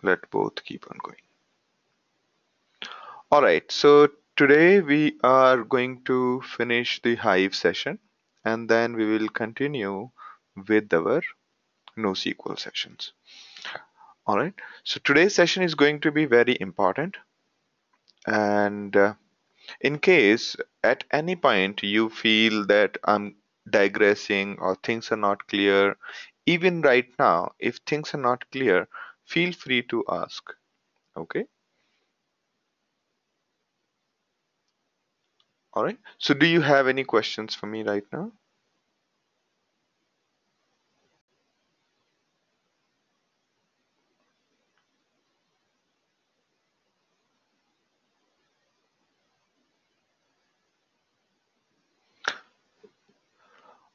let both keep on going. All right, so today we are going to finish the Hive session and then we will continue with our NoSQL sessions. All right, so today's session is going to be very important, and in case at any point you feel that I'm digressing or things are not clear, even right now, if things are not clear, feel free to ask. Okay. All right. So do you have any questions for me right now?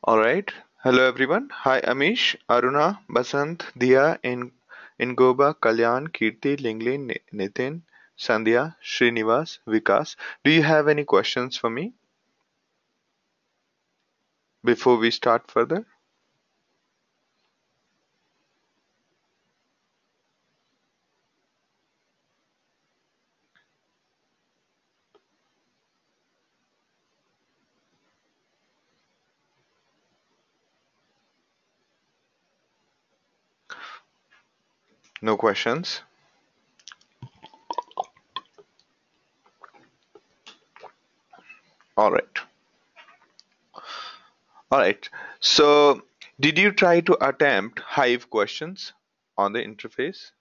All right. Hello everyone. Hi Amish, Aruna, Basant, Dia, Ingoba, Kalyan, Kirti, Linglin, Nitin, Sandhya, Srinivas, Vikas. Do you have any questions for me before we start further? No questions? All right. All right. So, did you try to attempt Hive questions on the interface?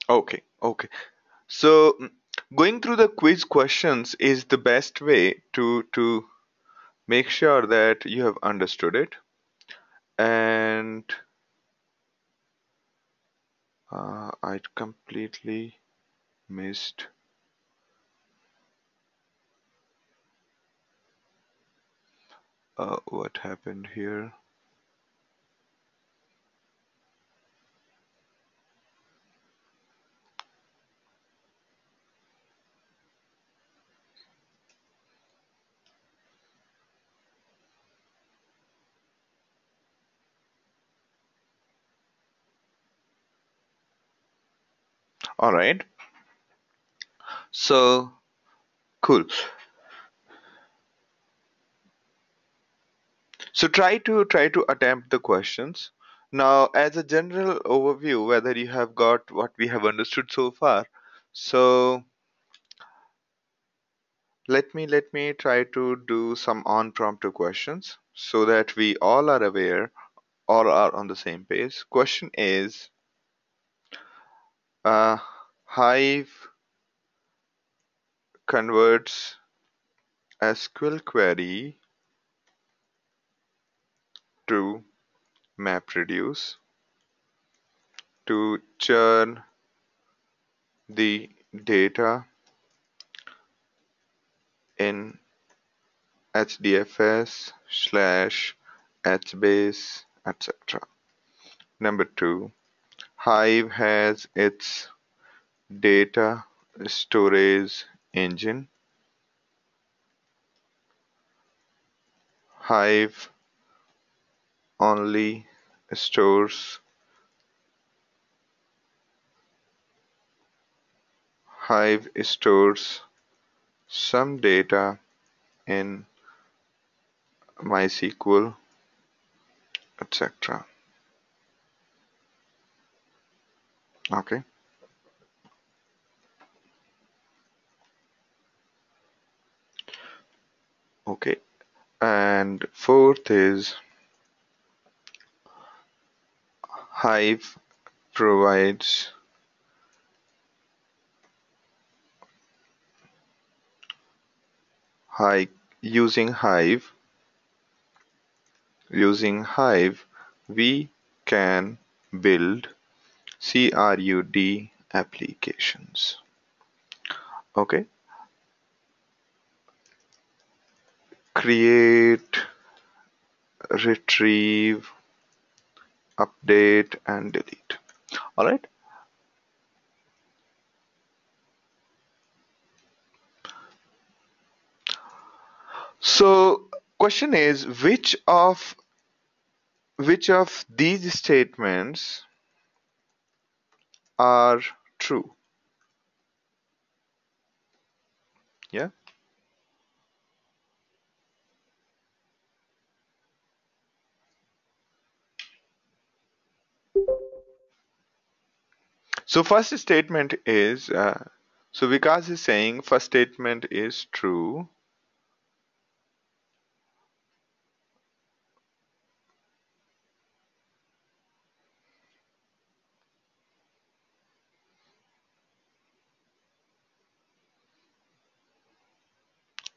Okay. Okay. So, going through the quiz questions is the best way to make sure that you have understood it. And I completely missed. What happened here? All right. So, cool. So try to attempt the questions. Now, as a general overview, whether you have got what we have understood so far. So let me try to do some on-prompter questions so that we all are aware or are on the same page. Question is, uh, Hive converts SQL query to MapReduce to churn the data in HDFS slash HBase, etc. Number two, Hive has its data storage engine. Hive only stores Hive stores some data in MySQL, etc. Okay. Okay. And fourth is Hive provides Hive using Hive using Hive we can build CRUD applications. Okay. create, retrieve, update, and delete. All right. So question is which of these statements are true? Yeah. So first statement is so Vikas is saying first statement is true.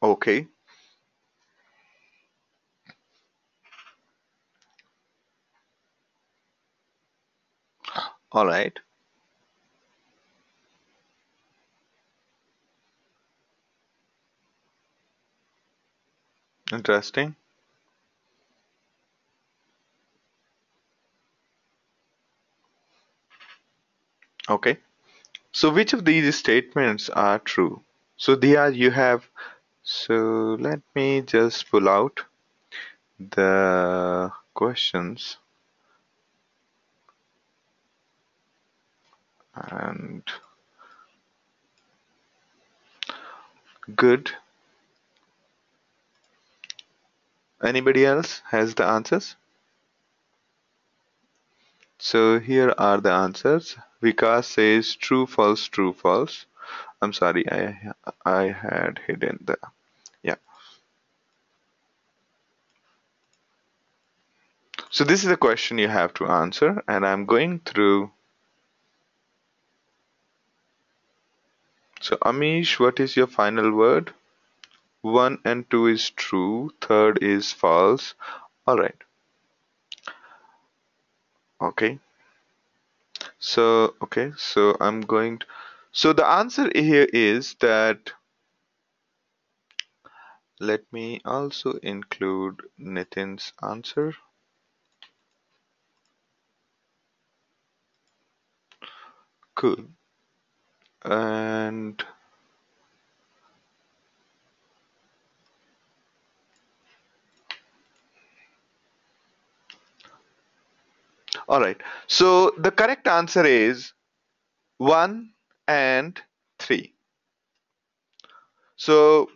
Okay. All right. Interesting. Okay. So which of these statements are true? So there you have. So let me just pull out the questions and good. Anybody else has the answers? So here are the answers. Vikas says true, false, true, false. I'm sorry, I had hidden the yeah. So this is the question you have to answer, and I'm going through. So Amish, what is your final word? 1 and 2 is true, third is false. All right. Okay. So I'm going to, so the answer here is that let me also include Nitin's answer. Cool. And all right. So the correct answer is 1 and 3. So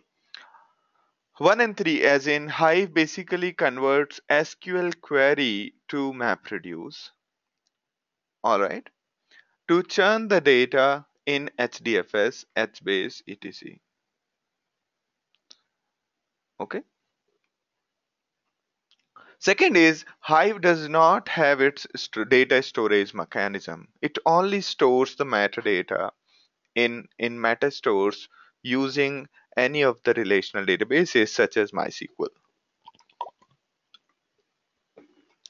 1 and 3 as in Hive basically converts SQL query to MapReduce. All right. To churn the data in HDFS, HBase, etc. Okay. Second is Hive does not have its data storage mechanism. It only stores the metadata in meta stores using any of the relational databases such as MySQL.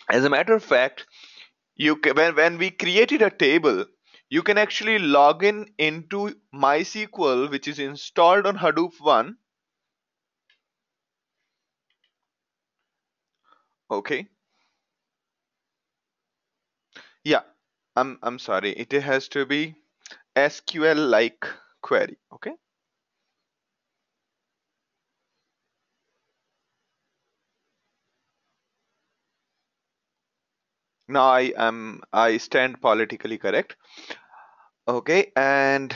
As a matter of fact, when we created a table, you can actually log in into MySQL, which is installed on Hadoop 1. Okay. Yeah. I'm sorry. It has to be SQL like query. Okay. Now I stand politically correct. Okay, and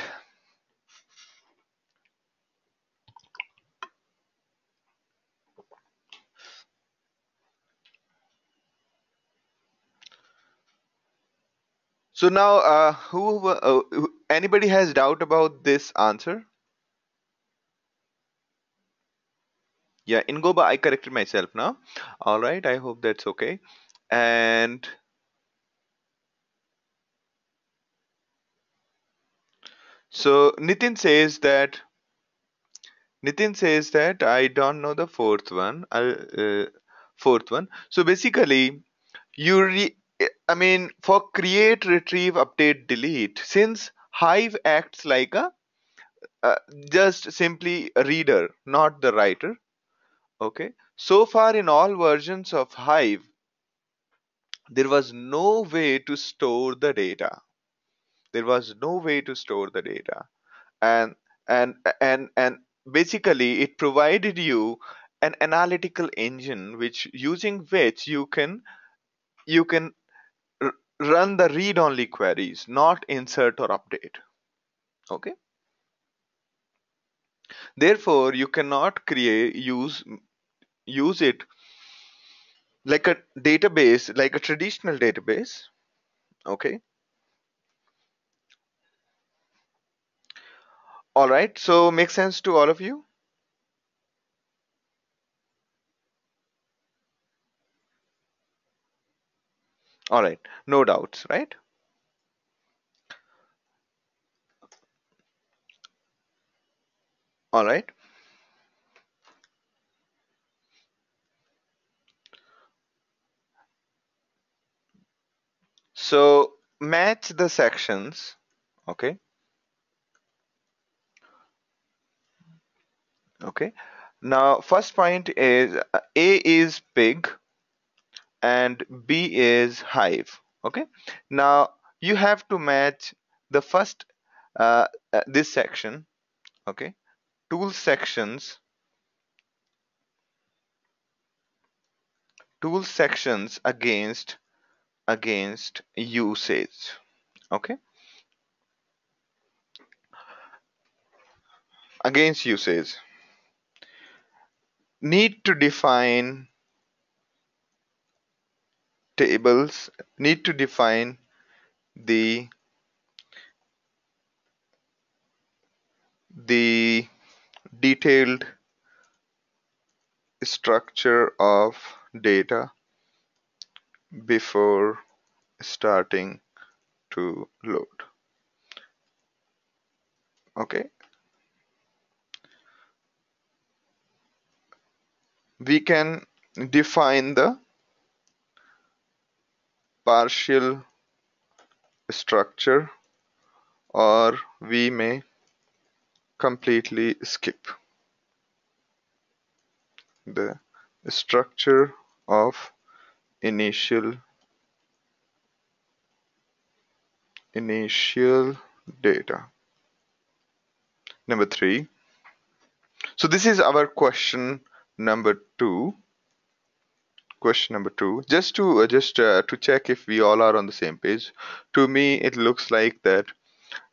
so now anybody has doubt about this answer? Yeah, in Goba I corrected myself now. All right, I hope that's okay. And so Nitin says that I don't know the fourth one. Fourth one. So basically, you re I mean, for create, retrieve, update, delete, since Hive acts like a uh, just simply a reader, not the writer. Okay, so far in all versions of Hive, there was no way to store the data. There was no way to store the data, and and basically it provided you an analytical engine which using which you can r- run the read-only queries, not insert or update. Okay, therefore you cannot create use it like a database, like a traditional database. Okay, all right, so makes sense to all of you? All right, no doubts, right? All right, so match the sections. Okay, okay, now first point is A is pig and B is hive. Okay, now you have to match the first this section. Okay, tool sections, against usage. Okay, against usage, need to define tables, need to define the the detailed structure of data before starting to load. Okay, we can define the partial structure, or we may completely skip the structure of initial initial data. Number 3. So this is our number 2. Question number 2. Just to check if we all are on the same page. To me, it looks like that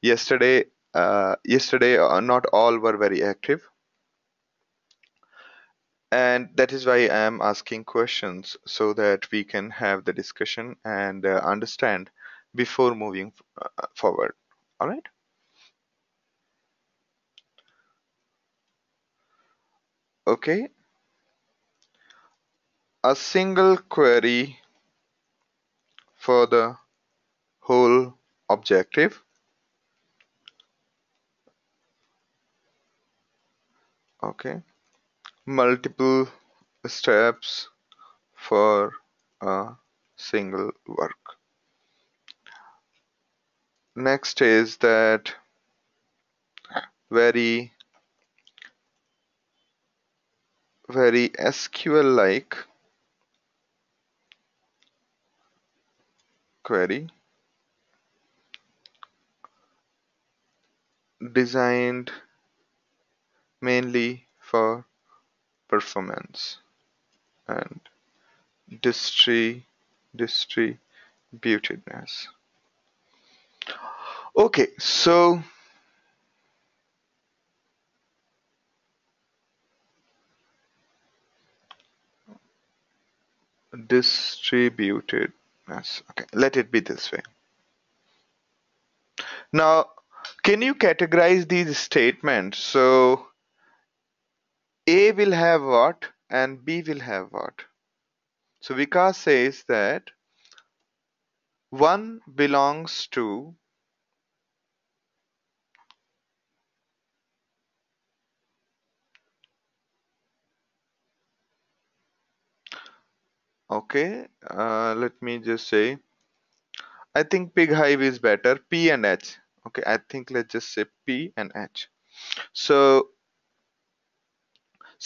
yesterday not all were very active, and that is why I am asking questions so that we can have the discussion and understand before moving forward. All right. Okay. A single query for the whole objective. Okay, multiple steps for a single work. Next is that very very SQL like query designed mainly for performance and distributedness. Okay, so distributedness. Okay, let it be this way. Now, can you categorize these statements? So A will have what and B will have what? So Vikas says that one belongs to, okay, let me just say, I think pig hive is better, P and H. Okay, I think let's just say P and H. So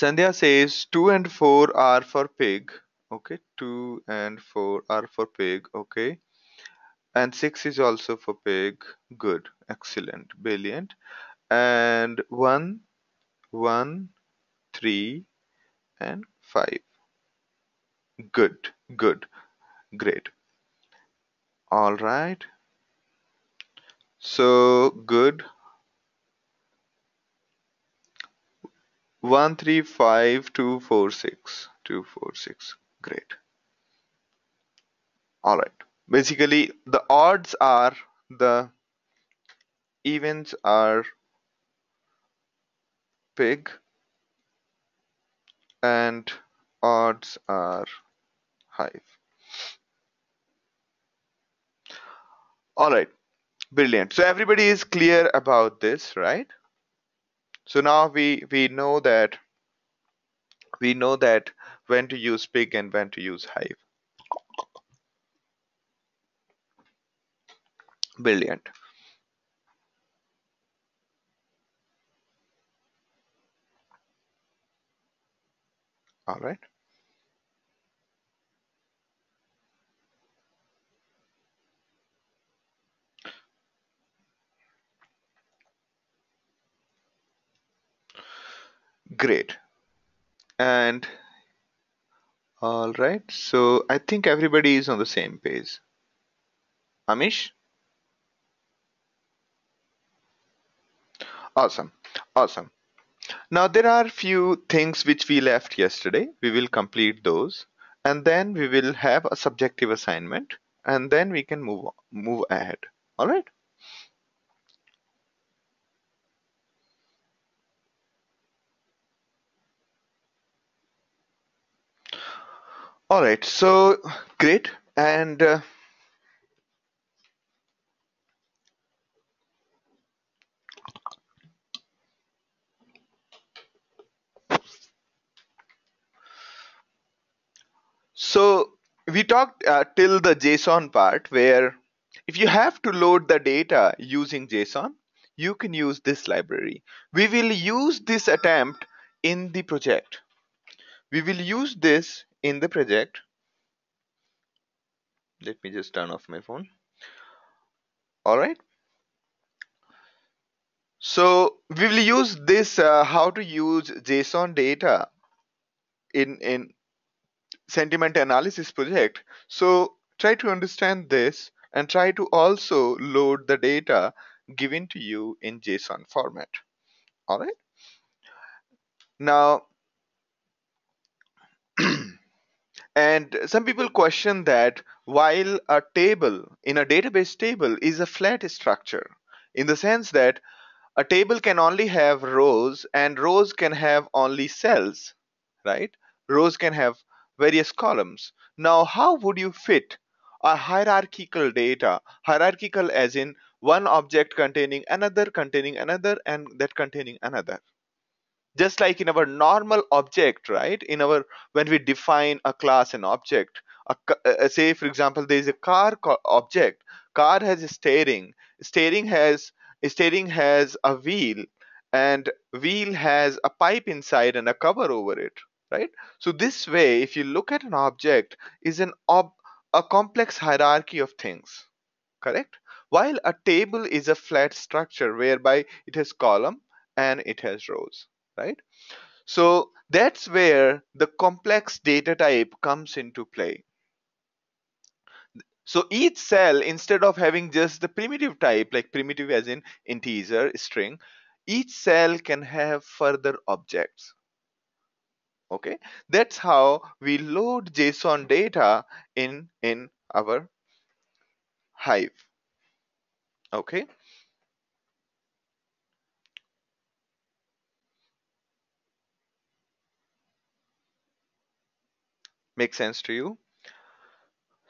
Sandhya says 2 and 4 are for pig. Okay, 2 and 4 are for pig. Okay, and 6 is also for pig. Good, excellent, brilliant. And 1, 1, 3, and 5. Good, good, great. All right. So good. 1, 3, 5, 2, 4, 6. 2, 4, 6. Great. All right. Basically, the odds are the events are pig and odds are hive. All right. Brilliant. So everybody is clear about this, right? So now we know that when to use pig and when to use hive. Brilliant. All right. Great. And all right. So I think everybody is on the same page. Amish? Awesome. Awesome. Now there are few things which we left yesterday. We will complete those and then we will have a subjective assignment and then we can move ahead. All right? All right. So great. And so we talked till the JSON part where if you have to load the data using JSON, you can use this library. We will use this attempt in the project. We will use this in the project. Let me just turn off my phone. All right. So we will use this how to use JSON data in sentiment analysis project. So try to understand this and try to also load the data given to you in JSON format. All right. Now, and some people question that while a table in a database table is a flat structure in the sense that a table can only have rows and rows can have only cells, right? Rows can have various columns. Now, how would you fit a hierarchical data? Hierarchical as in one object containing another, and that containing another. Just like in our normal object, right? In our when we define a class and object, say for example, there is a car object. Car has a steering has a wheel, and wheel has a pipe inside and a cover over it, right? So this way, if you look at an object, is a complex hierarchy of things, correct? While a table is a flat structure whereby it has column and it has rows, right? So that's where the complex data type comes into play. So each cell, instead of having just the primitive type, like primitive as in integer, string, each cell can have further objects. Okay, that's how we load JSON data in our Hive. Okay, make sense to you?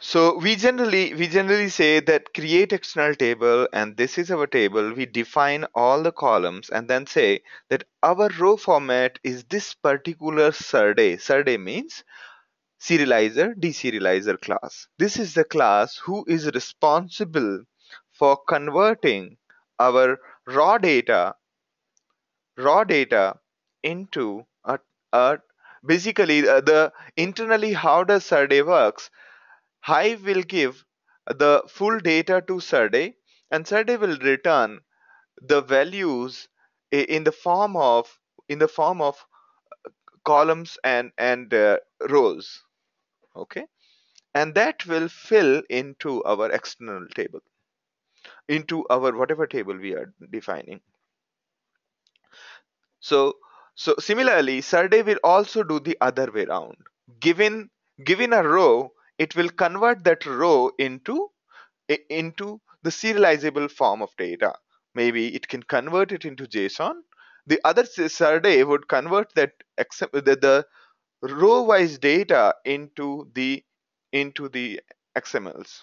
So we generally say that create external table and this is our table. We define all the columns and then say that our row format is this particular Surday. Surday means serializer, deserializer class. This is the class who is responsible for converting our raw data into a uh, basically the internally how does Survey works. Hive will give the full data to Survey, and Survey will return the values in the form of columns and rows. Okay, and that will fill into our external table, into our whatever table we are defining. So so similarly, Survey will also do the other way around. Given given a row, it will convert that row into the serializable form of data. Maybe it can convert it into JSON. The other Survey would convert that the row wise data into the XMLs.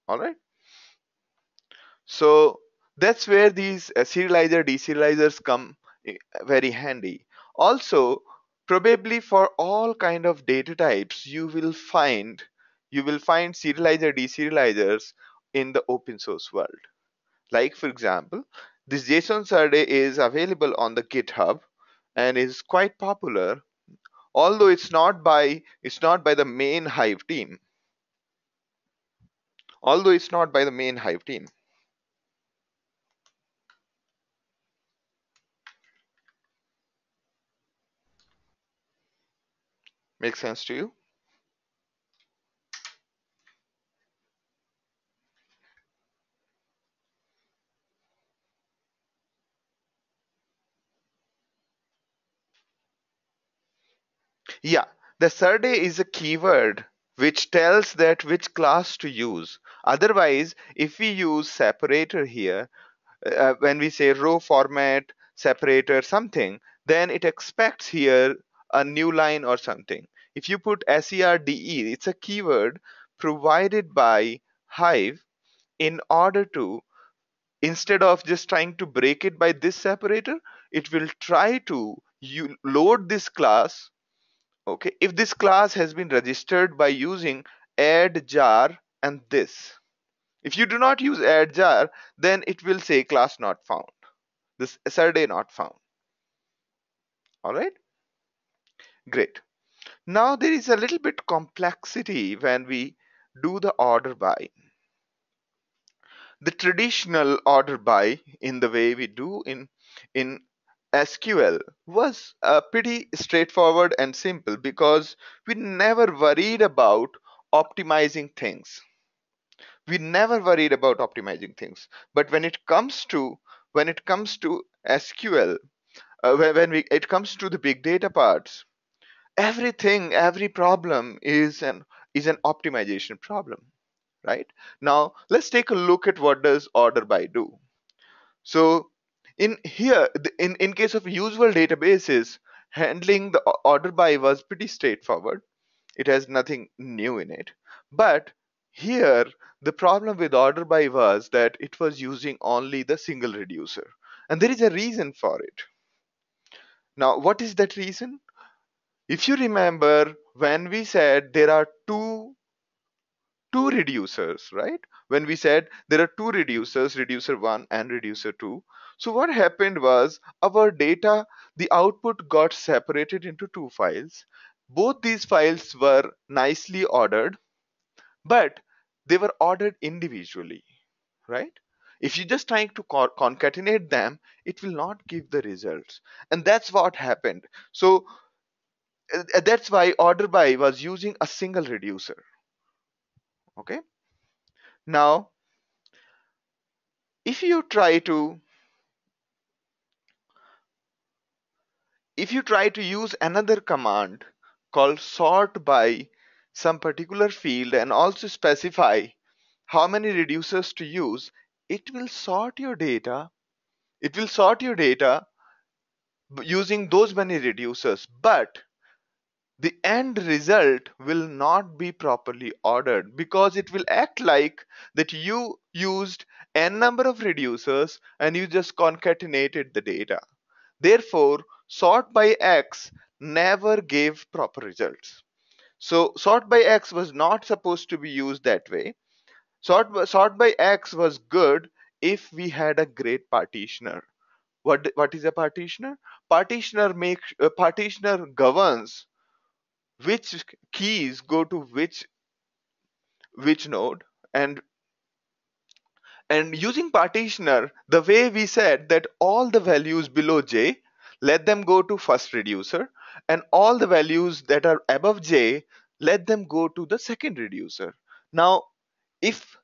All right. So that's where these serializer deserializers come very handy. Also, probably for all kind of data types, you will find serializer deserializers in the open source world. Like for example, this JSON Survey is available on the GitHub and is quite popular, although it's not by the main Hive team. Although it's not by the main Hive team. Makes sense to you? Yeah, the Survey is a keyword which tells that which class to use. Otherwise, if we use separator here, when we say row format, separator something, then it expects here a new line or something. If you put serde, it's a keyword provided by Hive in order to, instead of just trying to break it by this separator, it will try to load this class. Okay, if this class has been registered by using add jar and this. If you do not use add jar, then it will say class not found. This Survey not found. All right, great. Now there is a little bit complexity when we do the order by. The traditional order by in the way we do in SQL was pretty straightforward and simple because we never worried about optimizing things. We never worried about optimizing things. But when it comes to SQL, it comes to the big data parts, every problem is an optimization problem, right? Now let's take a look at what does order by do. So in here, in case of usual databases, handling the order by was pretty straightforward. It has nothing new in it. But here, the problem with order by was that it was using only the single reducer. And there is a reason for it. Now, what is that reason? If you remember, when we said there are two reducers, right? When we said there are two reducers, reducer 1 and reducer 2. So what happened was our data, the output got separated into two files. Both these files were nicely ordered, but they were ordered individually, right? If you just trying to concatenate them, it will not give the results. And that's what happened. So that's why order by was using a single reducer. Okay. Now, if you try to if you try to use another command called sort by some particular field and also specify how many reducers to use, it will sort your data. It will sort your data using those many reducers, but the end result will not be properly ordered because it will act like that you used n number of reducers and you just concatenated the data. Therefore, sort by X never gave proper results. So sort by X was not supposed to be used that way. Sort by X was good if we had a great partitioner. What is a partitioner? Partitioner governs which keys go to which node, and using partitioner, the way we said that all the values below j, let them go to first reducer, and all the values that are above j, let them go to the second reducer. Now, if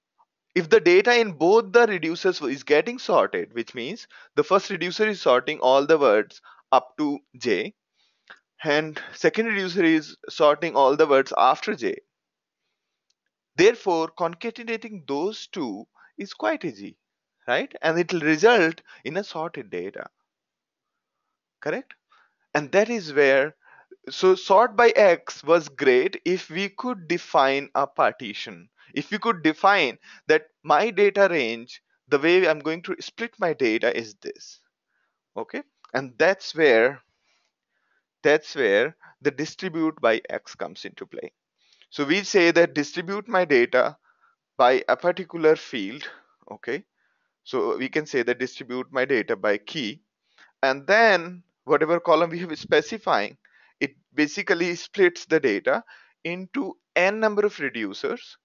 the data in both the reducers is getting sorted, which means the first reducer is sorting all the words up to j, and second reducer is sorting all the words after j. Therefore, concatenating those two is quite easy, right? And it will result in a sorted data, correct? And that is where, so sort by X was great if we could define a partition. If we could define that my data range, the way I'm going to split my data is this, okay? And that's where the distribute by X comes into play. So we say that distribute my data by a particular field, okay? So we can say that distribute my data by key, and then whatever column we have specifying, it basically splits the data into n number of reducers.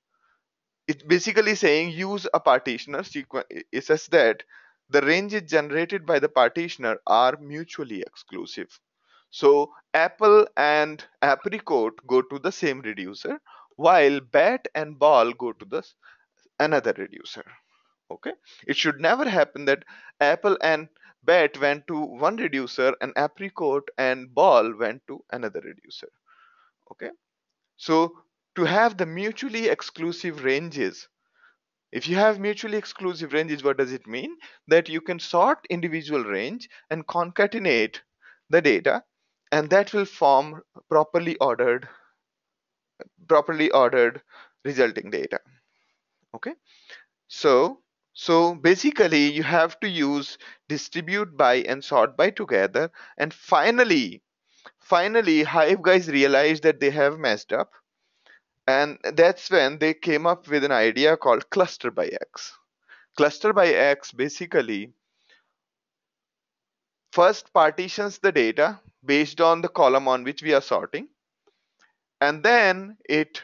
It's basically saying use a partitioner sequence such that the ranges generated by the partitioner are mutually exclusive. So apple and apricot go to the same reducer, while bat and ball go to the another reducer. Okay, it should never happen that apple and bat went to one reducer and apricot and ball went to another reducer. Okay, so to have the mutually exclusive ranges, if you have mutually exclusive ranges, what does it mean? That you can sort individual range and concatenate the data, and that will form properly ordered resulting data. Okay, so basically you have to use distribute by and sort by together, and finally Hive guys realized that they have messed up, and that's when they came up with an idea called cluster by X. Cluster by X basically first partitions the data based on the column on which we are sorting, and then it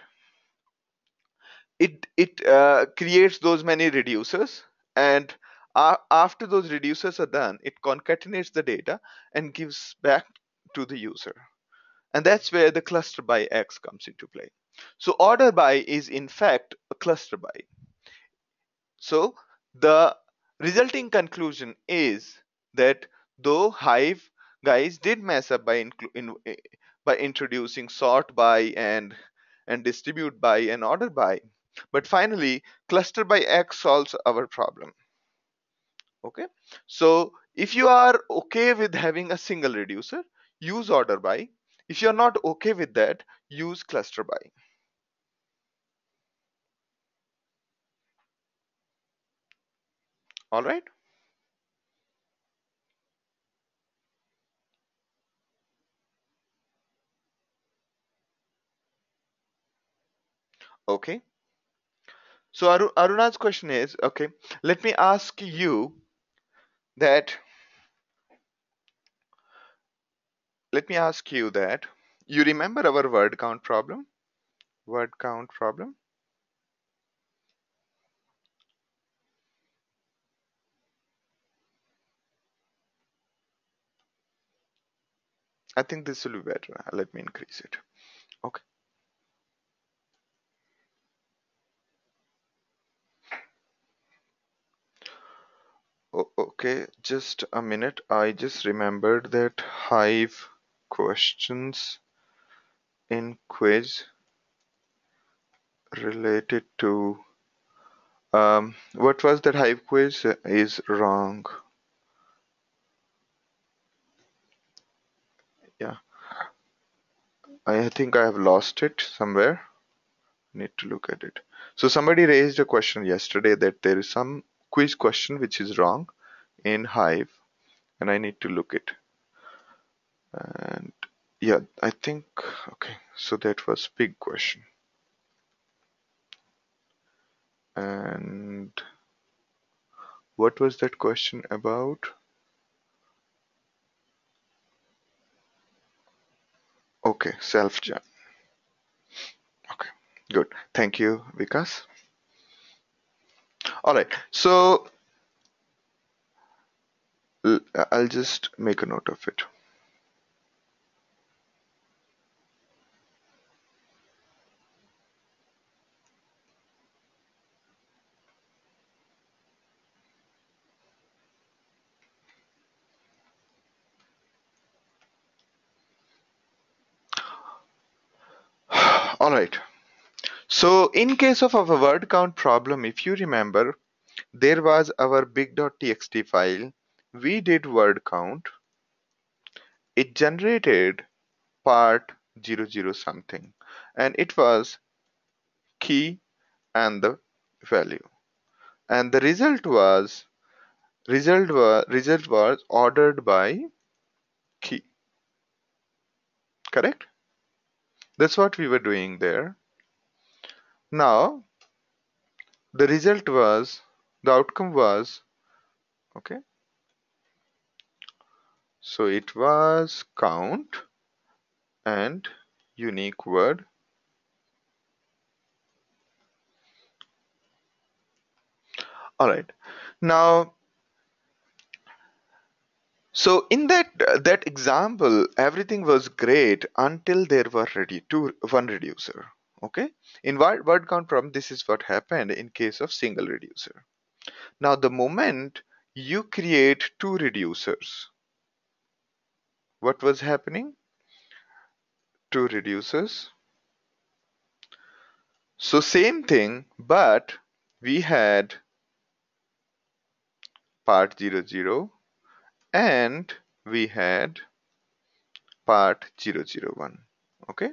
creates those many reducers, and after those reducers are done, it concatenates the data and gives back to the user. And that's where the cluster by X comes into play. So order by is in fact a cluster by. So the resulting conclusion is that though Hive guys did mess up by introducing sort by and distribute by and order by, but finally cluster by X solves our problem. Okay, so if you are okay with having a single reducer, use order by. If you're not okay with that, use cluster by. All right. Okay, so Aruna's question is, okay, let me ask you that let me ask you that, you remember our word count problem? I think this will be better. Let me increase it. Okay. Okay, just a minute. I just remembered that Hive questions in quiz related to what was that Hive quiz is wrong. Yeah, I think I have lost it somewhere. Need to look at it. So somebody raised a question yesterday that there is some quiz question which is wrong in Hive, and I need to look it. And yeah, I think okay. So that was big question. And what was that question about? Okay, self jump. Okay, good. Thank you, Vikas. All right. So I'll just make a note of it. All right. So in case of our word count problem, if you remember, there was our big.txt file. We did word count. It generated part 00 something, and it was key and the value. And the result was ordered by key. Correct? That's what we were doing there. Now the result was the outcome was okay. So it was count and unique word. All right. Now, so in that example, everything was great until there were one reducer. Okay. In word count problem, this is what happened in case of single reducer. Now, the moment you create two reducers, what was happening? Two reducers. So same thing, but we had part 00 and we had part 001. Okay.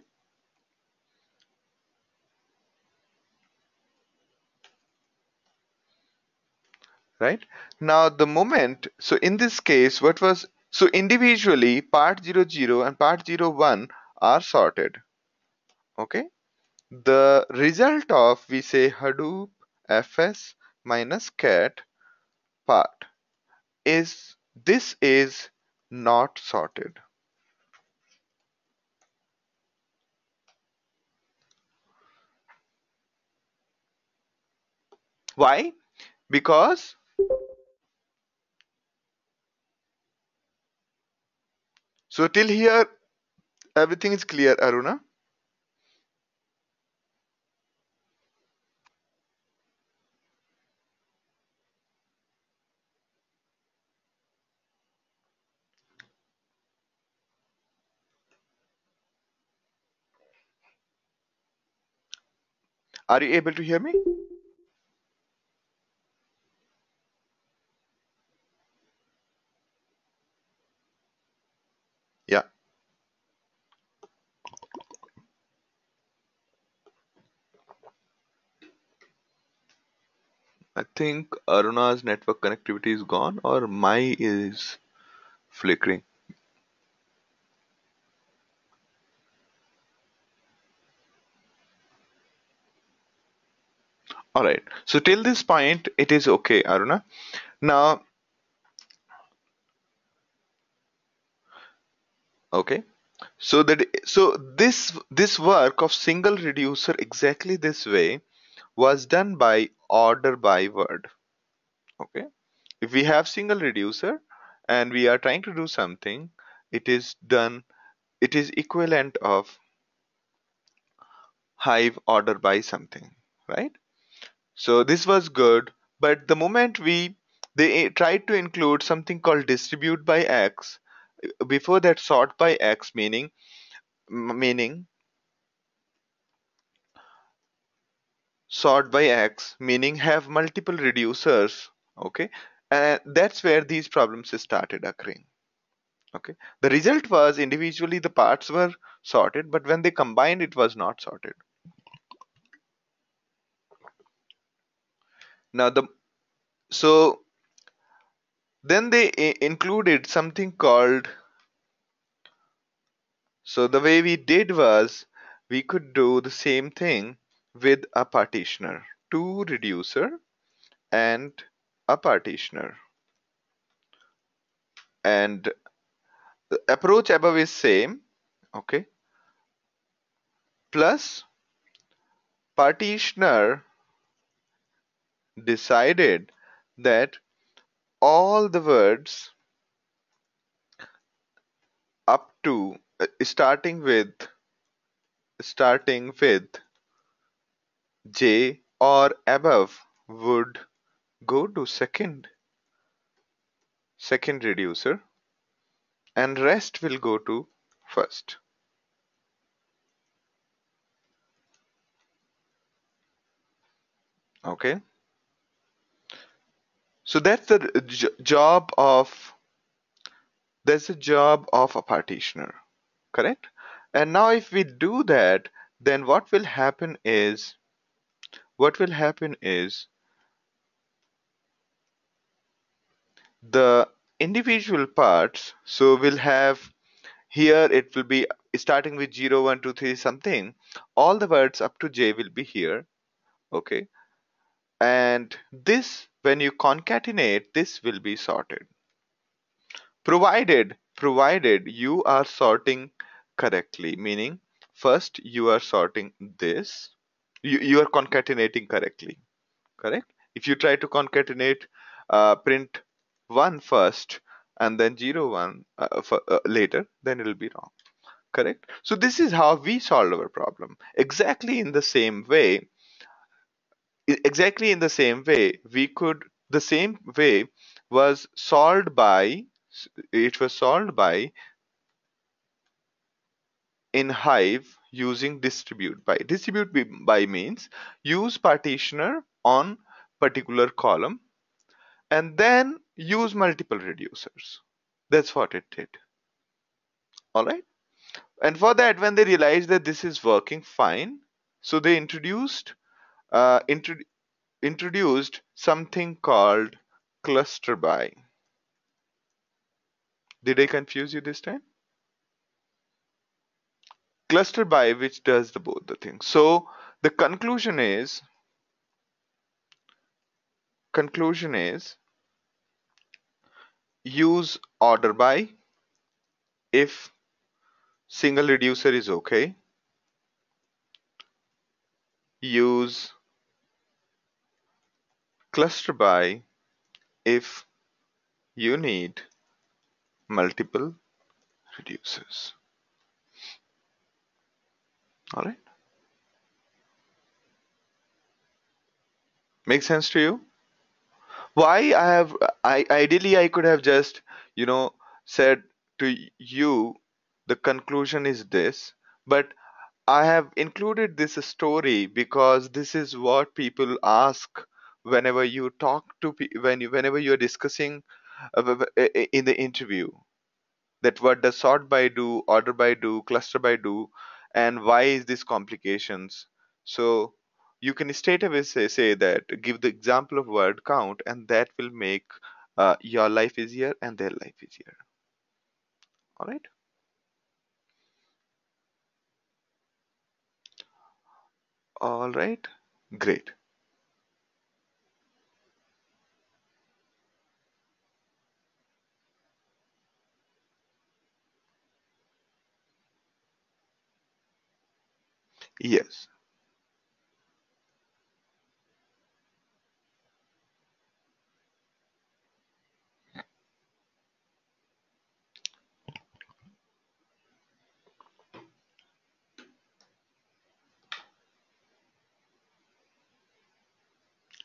Right. Now the moment, so in this case, what was, so individually part 00 and part 01 are sorted. Okay. The result of, we say, Hadoop fs minus cat part is, this is not sorted. Why? Because, so till here everything is clear, Aruna. Are you able to hear me? Yeah. I think Aruna's network connectivity is gone or my is flickering. All right. So till this point, it is okay, Aruna. Now, okay. So this work of single reducer exactly this way was done by order by word. Okay. If we have single reducer and we are trying to do something, it is done. It is equivalent of hive order by something, right? So this was good, but the moment they tried to include something called distribute by X, before that sort by X, meaning sort by X, meaning have multiple reducers. Okay, and that's where these problems started occurring. Okay, the result was individually the parts were sorted, but when they combined, it was not sorted. Now so then they included something called, so the way we did was we could do the same thing with a partitioner, two reducer and a partitioner. And the approach above is same, okay? plus partitioner decided that all the words up to starting with J or above would go to second reducer, and rest will go to first. Okay, so that's the job of a partitioner, correct? And now if we do that, then what will happen is the individual parts. So we'll have here, it will be starting with 0, 1, 2, 3 something. All the words up to J will be here. Okay, and this, when you concatenate, this will be sorted, provided you are sorting correctly, meaning first you are sorting this, you are concatenating correctly, correct? If you try to concatenate, print 1 first and then 0 1 later, then it will be wrong, correct? So this is how we solved our problem. Exactly in the same way, the same way was solved by it was solved by in Hive using distribute by means use partitioner on particular column and then use multiple reducers. That's what it did. All right. And for that, when they realized that this is working fine, so they uh, intro- introduced something called cluster by. Did I confuse you this time? Cluster by, which does the both the things. So the conclusion is use order by if single reducer is okay. Use cluster by if you need multiple reducers. All right. Make sense to you? Why ideally I could have just, you know, said to you the conclusion is this, but I have included this story because this is what people ask whenever you talk to whenever you're discussing in the interview, that what does sort by do, order by do, cluster by do, and why is this complications. So you can straight away say that, give the example of word count, and that will make your life easier and their life easier. All right. All right, great. Yes.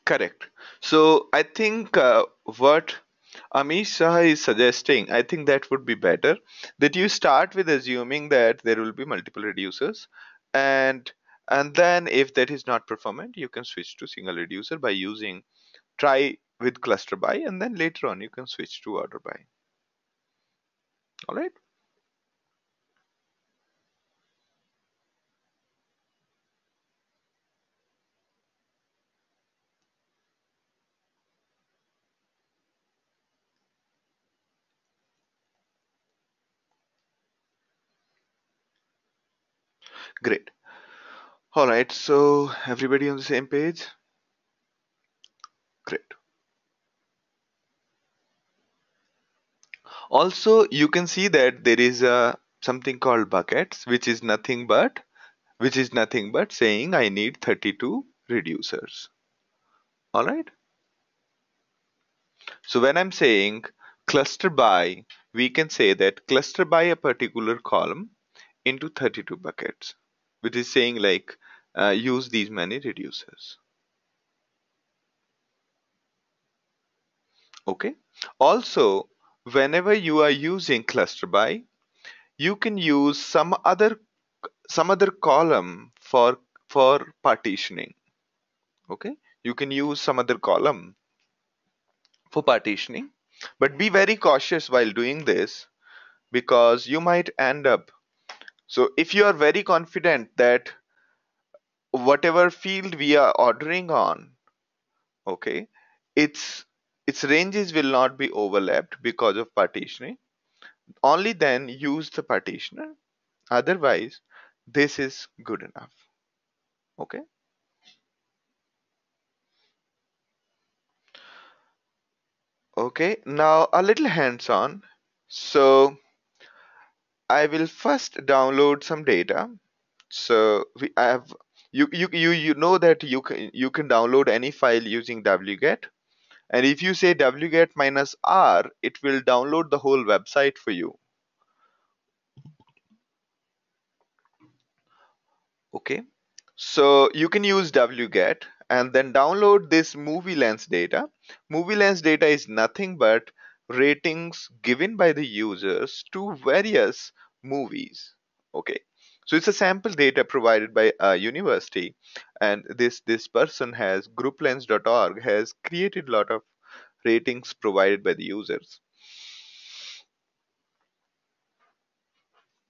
Correct. So I think what Amish Shah is suggesting, I think that would be better. That you start with assuming that there will be multiple reducers, and then if that is not performant, you can switch to single reducer by using try with cluster by, and then later on you can switch to order by. All right, great. All right, so everybody on the same page? Great. Also, you can see that there is a something called buckets, which is nothing but which is nothing but saying I need 32 reducers. All right. So when I'm saying cluster by, we can say that cluster by a particular column into 32 buckets, which is saying like use these many reducers. Okay. Also, whenever you are using cluster by, you can use some other column for partitioning. Okay. You can use some other column for partitioning, but be very cautious while doing this because you might end up. So if you are very confident that whatever field we are ordering on, okay, its ranges will not be overlapped because of partitioning, only then use the partitioner. Otherwise, this is good enough. Okay. Okay. Now a little hands-on. So I will first download some data. So I have you know that you can download any file using wget, and if you say wget minus r, it will download the whole website for you. Okay, so you can use wget and then download this movie lens data. Movie lens data is nothing but ratings given by the users to various movies. Okay, so it's a sample data provided by a university, and this person has grouplens.org has created a lot of ratings provided by the users.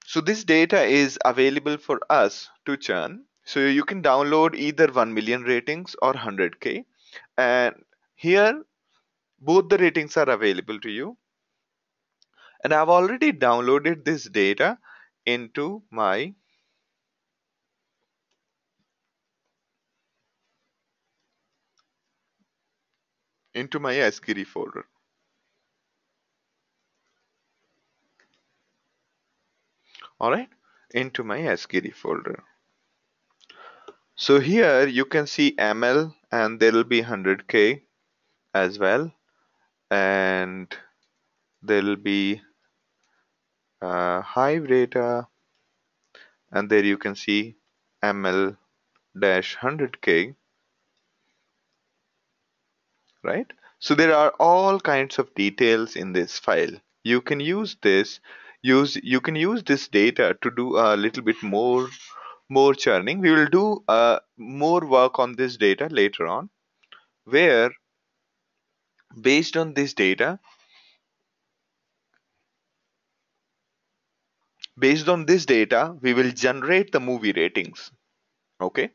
So this data is available for us to churn. So you can download either 1 million ratings or 100K. And here both the ratings are available to you. And I've already downloaded this data into my into my ASCII folder. All right, into my ASCII folder. So here you can see ML and there will be 100K as well. And there will be Hive data, and there you can see ml dash 100k, right? So there are all kinds of details in this file. You can you can use this data to do a little bit more churning. We will do more work on this data later on, where based on this data we will generate the movie ratings. Okay,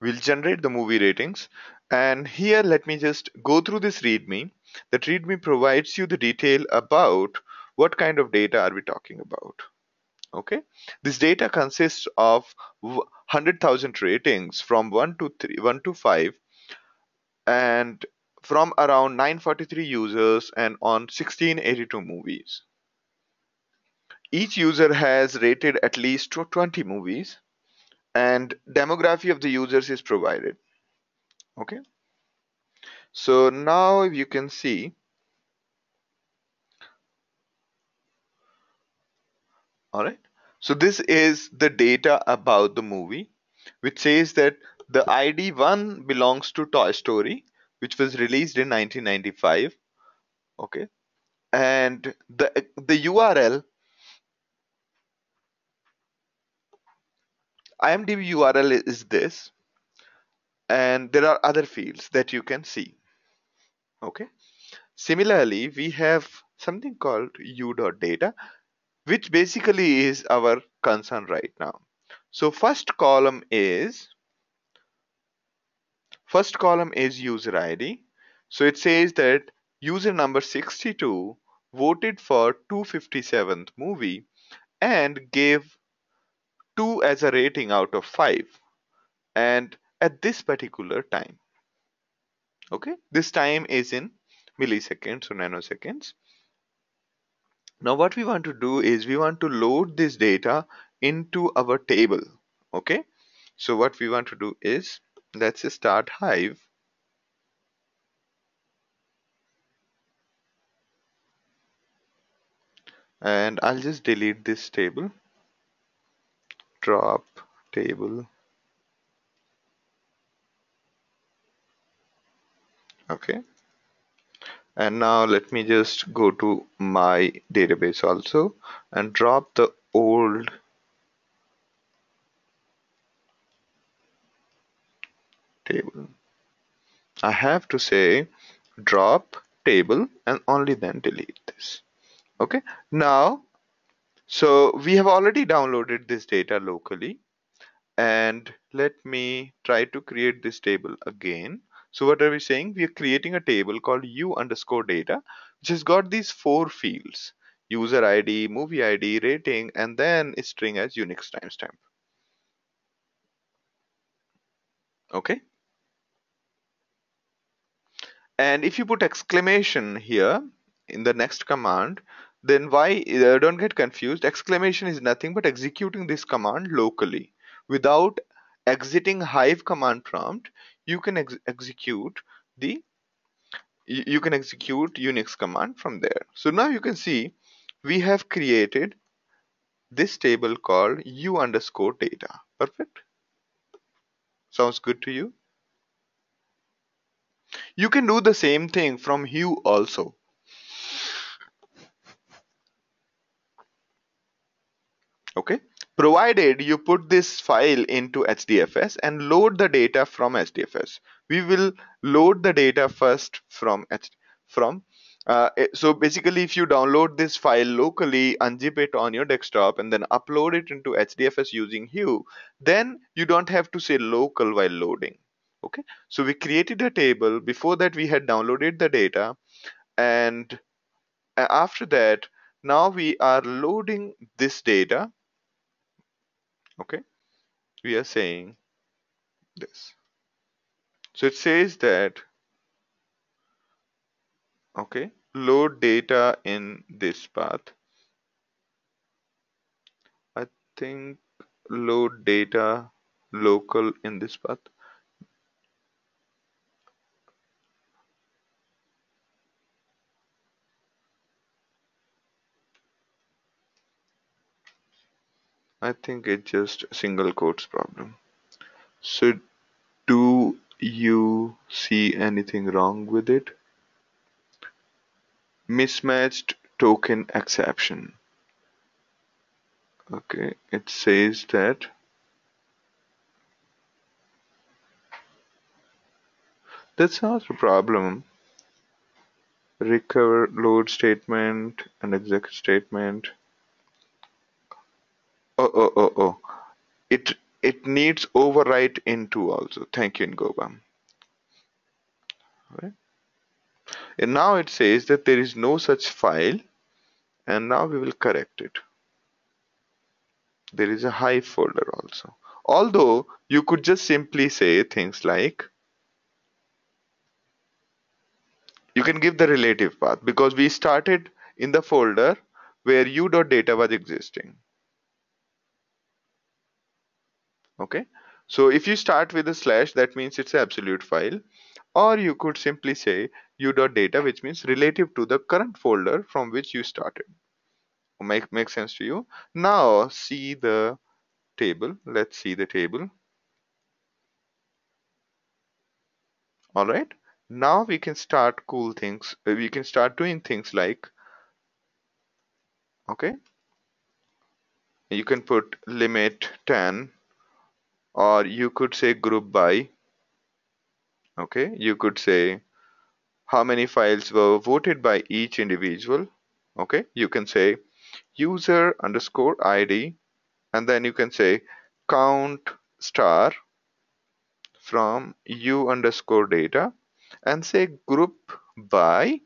we'll generate the movie ratings. And here, let me just go through this README. That README provides you the detail about what kind of data are we talking about. Okay, this data consists of 100,000 ratings from 1 to 5, and from around 943 users and on 1682 movies. Each user has rated at least 20 movies, and demography of the users is provided. Okay, so now you can see, all right. So this is the data about the movie, which says that the ID 1 belongs to Toy Story, which was released in 1995. Okay, and the URL, IMDb URL is this, and there are other fields that you can see. Okay. Similarly, we have something called u.data, which basically is our concern right now. So first column is user ID. So it says that user number 62 voted for 257th movie and gave 2 as a rating out of 5, and at this particular time. Okay, this time is in milliseconds or nanoseconds. Now what we want to do is we want to load this data into our table. Okay, so what we want to do is, let's start Hive, and I'll just delete this table, drop table. Okay, and now let me just go to my database also and drop the old table. I have to say drop table and only then delete this. Okay, now, so we have already downloaded this data locally, and let me try to create this table again. So what are we saying? We are creating a table called u underscore data, which has got these four fields: user ID, movie ID, rating, and then a string as Unix timestamp. Okay, and if you put exclamation here in the next command, then why, don't get confused, exclamation is nothing but executing this command locally without exiting Hive command prompt. You can execute the you can execute Unix command from there. So now you can see we have created this table called u underscore data. Perfect. Sounds good to you? You can do the same thing from Hue also. Okay, provided you put this file into HDFS and load the data from HDFS. We will load the data first from from so basically, if you download this file locally, unzip it on your desktop and then upload it into HDFS using Hue, then you don't have to say local while loading. Okay, so we created a table. Before that we had downloaded the data, and after that now we are loading this data. Okay, we are saying this. So it says that, okay, load data in this path. I think load data local in this path. I think it's just a single quotes problem. So do you see anything wrong with it? Mismatched token exception. Okay, it says that that's not a problem. Recover load statement and exec statement. Oh. It needs overwrite into also. Thank you, Ngobam. Right? And now it says that there is no such file, and now we will correct it. There is a Hive folder also. Although you could just simply say things like, you can give the relative path because we started in the folder where u.data was existing. Okay, so if you start with a slash, that means it's an absolute file. Or you could simply say u.data, which means relative to the current folder from which you started. Make sense to you? Now see the table. Let's see the table. All right. Now we can start cool things. We can start doing things like, okay, you can put limit 10, or you could say group by. Okay, you could say how many files were voted by each individual. Okay, you can say user underscore ID, and then you can say count star from u underscore data, and say group by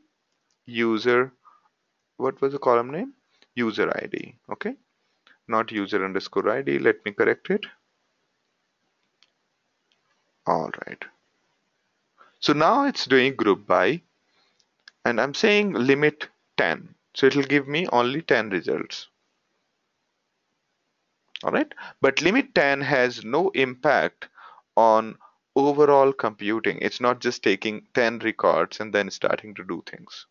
user. What was the column name? User ID. Okay, not user underscore ID. Let me correct it. All right. So now it's doing group by, and I'm saying limit 10. So it'll give me only 10 results. All right. But limit 10 has no impact on overall computing. It's not just taking 10 records and then starting to do things.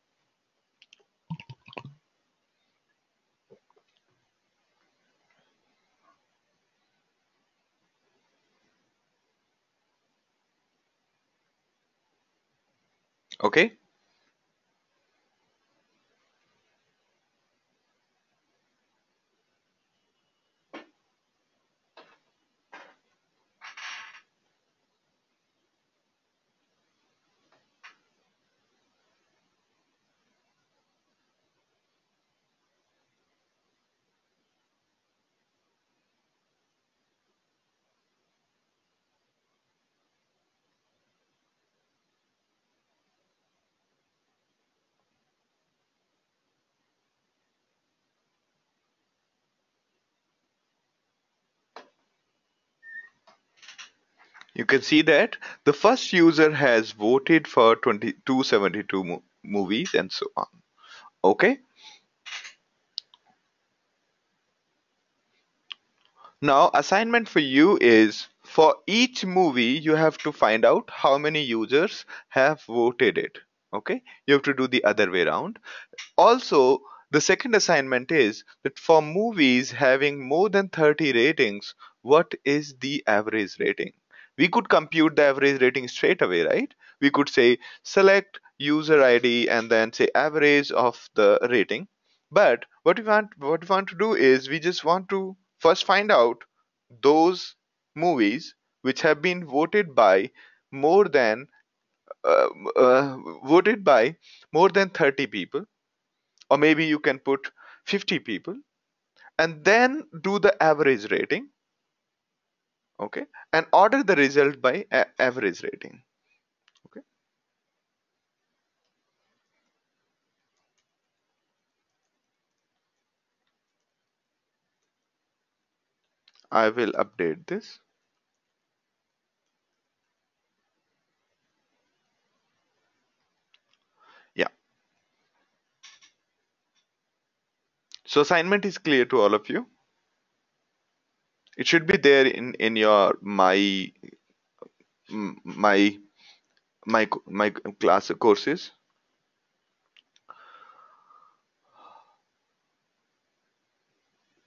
Okay. You can see that the first user has voted for 272 movies and so on. Okay. Now, assignment for you is for each movie, you have to find out how many users have voted it. Okay. You have to do the other way around. Also, the second assignment is that for movies having more than 30 ratings, what is the average rating? We could compute the average rating straight away, right? We could say select user ID and then say average of the rating. But what we want to do is we just want to first find out those movies which have been more than uh, voted by more than 30 people, or maybe you can put 50 people, and then do the average rating. Okay, and order the result by average rating. Okay, I will update this. Yeah, so assignment is clear to all of you. It should be there in your my my class courses.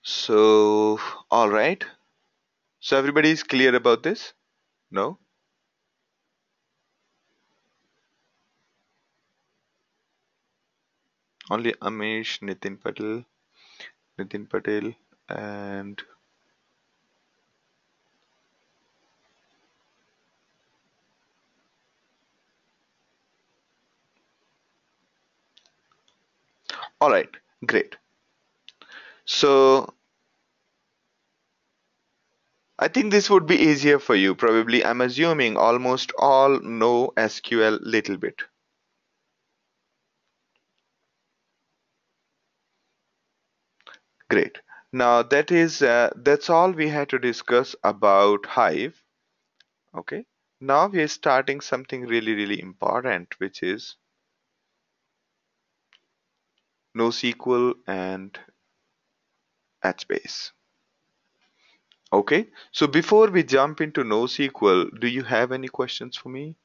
So all right, so everybody is clear about this? No? Only Amish, Nitin Patel, and all right, great. So I think this would be easier for you. Probably, I'm assuming almost all know SQL little bit. Great. Now that's all we had to discuss about Hive. Okay. Now we are starting something really important, which is NoSQL and HBase. Okay. So before we jump into NoSQL, do you have any questions for me?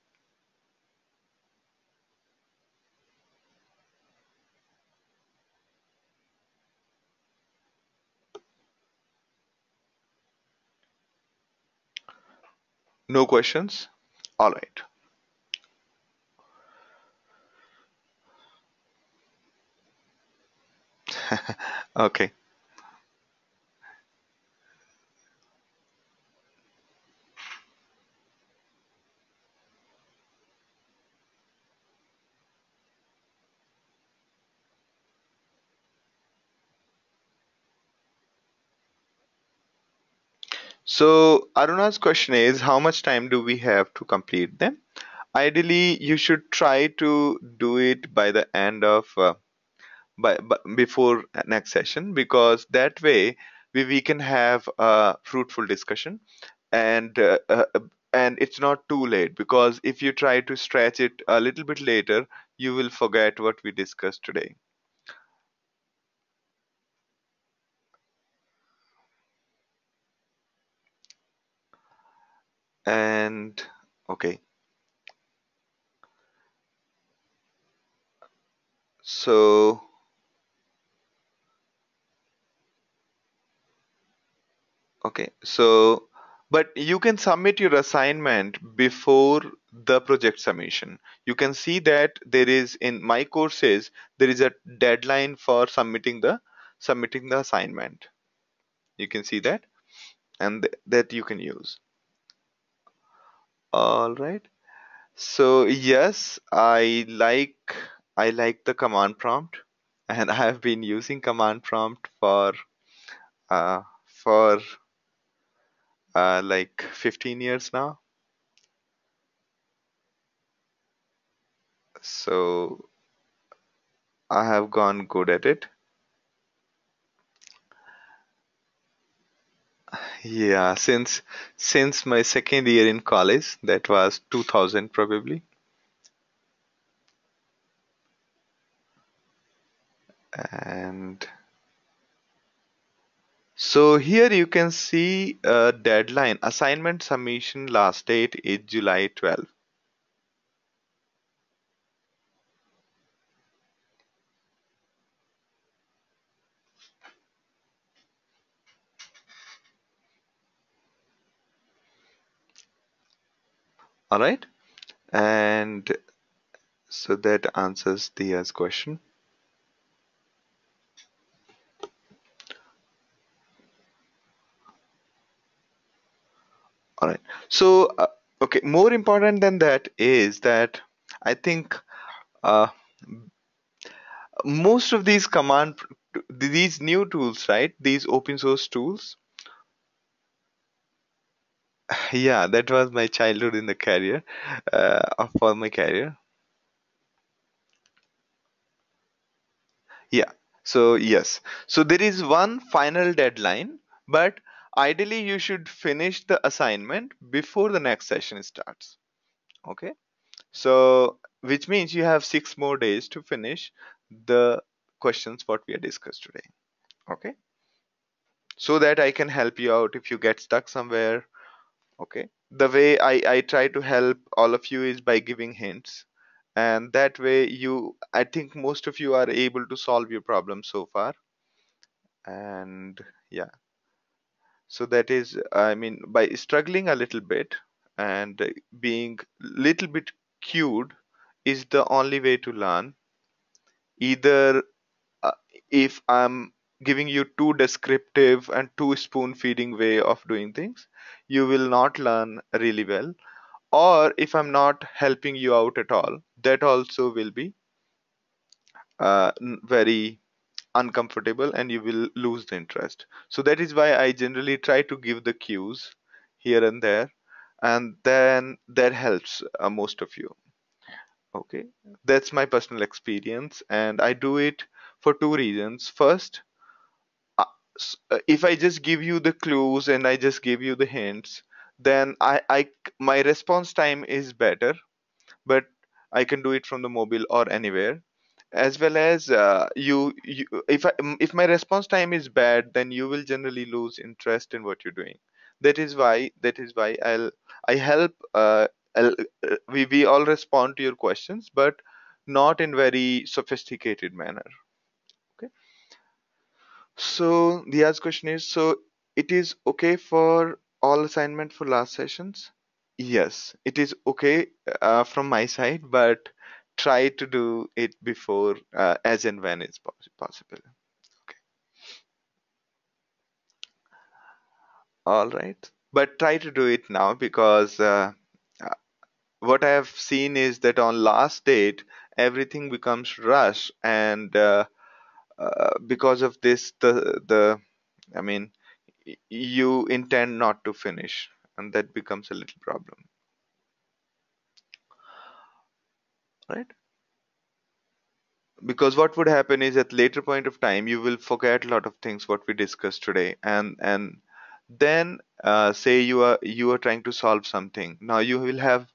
No questions? All right. Okay. So Aruna's question is, how much time do we have to complete them? Ideally, you should try to do it by the end of before next session, because that way we can have a fruitful discussion, and and it's not too late, because if you try to stretch it a little bit later, you will forget what we discussed today. And okay, so okay, so but you can submit your assignment before the project submission. You can see that there is in my courses there is a deadline for submitting the assignment. You can see that, and that you can use. All right. So yes, I like the command prompt, and I have been using command prompt for like 15 years now. So I have gone good at it. Yeah, since my second year in college, that was 2000 probably. And so here you can see a deadline. Assignment submission last date is July 12th. All right. And so that answers Dia's question. All right. So, okay, more important than that is that I think uh, most of these these new tools, right? These open source tools. Yeah, that was my childhood in the career, for my career. Yeah. So, yes. So there is one final deadline, but ideally you should finish the assignment before the next session starts. Okay. So, which means you have 6 more days to finish the questions what we have discussed today. Okay. So that I can help you out if you get stuck somewhere. Okay. The way I try to help all of you is by giving hints. And that way I think most of you are able to solve your problem so far. And yeah, so that is, I mean, by struggling a little bit and being little bit cued is the only way to learn. Either uh, if I'm giving you too descriptive and too spoon feeding way of doing things, you will not learn really well. Or if I'm not helping you out at all, that also will be very uncomfortable and you will lose the interest. So that is why I generally try to give the cues here and there, and then that helps most of you. Okay, that's my personal experience, and I do it for two reasons. First, uh, if I just give you the clues and I just give you the hints, then my response time is better, but I can do it from the mobile or anywhere. As well as if my response time is bad, then you will generally lose interest in what you're doing. That is why I help. We all respond to your questions, but not in very sophisticated manner. Okay. So the other question is, so it is okay for all assignment for last sessions? Yes, it is okay from my side, but try to do it before, as and when it's possible. Okay. All right. But try to do it now because uh, what I have seen is that on last date, everything becomes rush, and because of this, I mean, you intend not to finish, and that becomes a little problem, right? Because what would happen is at later point of time you will forget a lot of things what we discussed today, and then say you are trying to solve something. Now you will have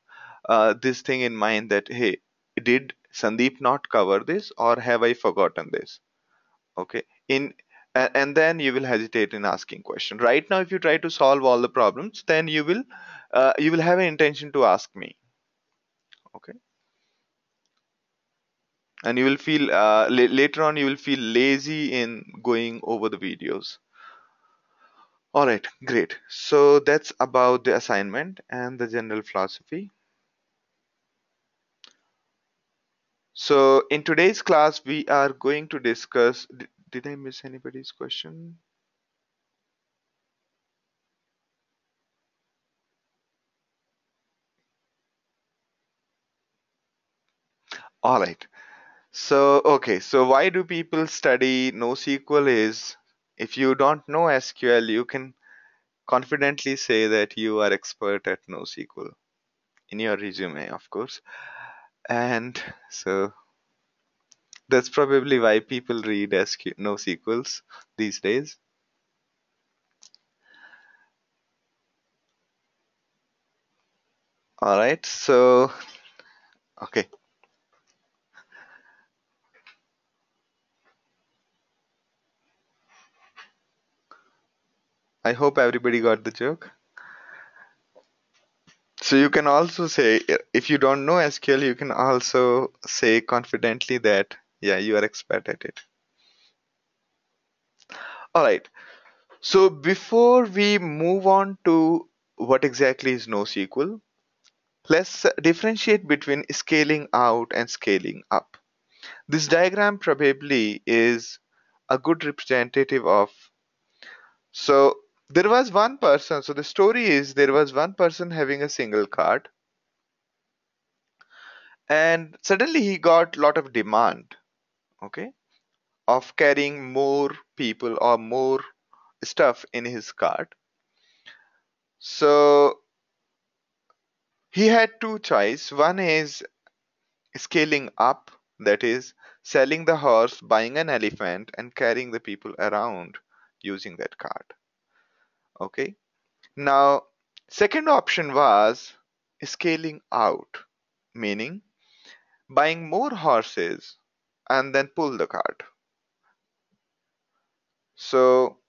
this thing in mind that, hey, did Sandeep not cover this, or have I forgotten this? Okay. And then you will hesitate in asking question. Right now if you try to solve all the problems, then you will you will have an intention to ask me. Okay, and you will feel later on you will feel lazy in going over the videos. All right, great. So that's about the assignment and the general philosophy. So in today's class, we are going to discuss. Did I miss anybody's question? All right. So, okay. So why do people study NoSQL is if you don't know SQL, you can confidently say that you are expert at NoSQL in your resume, of course. And so that's probably why people read NoSQLs these days. All right. So, okay. I hope everybody got the joke. So you can also say, if you don't know SQL, you can also say confidently that, yeah, you are expert at it. All right. So before we move on to what exactly is NoSQL, let's differentiate between scaling out and scaling up. This diagram probably is a good representative of. So there was one person. So the story is there was one person having a single card, and suddenly he got a lot of demand. Okay, of carrying more people or more stuff in his cart. So he had two choice. One is scaling up, that is selling the horse, buying an elephant, and carrying the people around using that cart. Okay. Now, second option was scaling out, meaning buying more horses and then pull the cart. So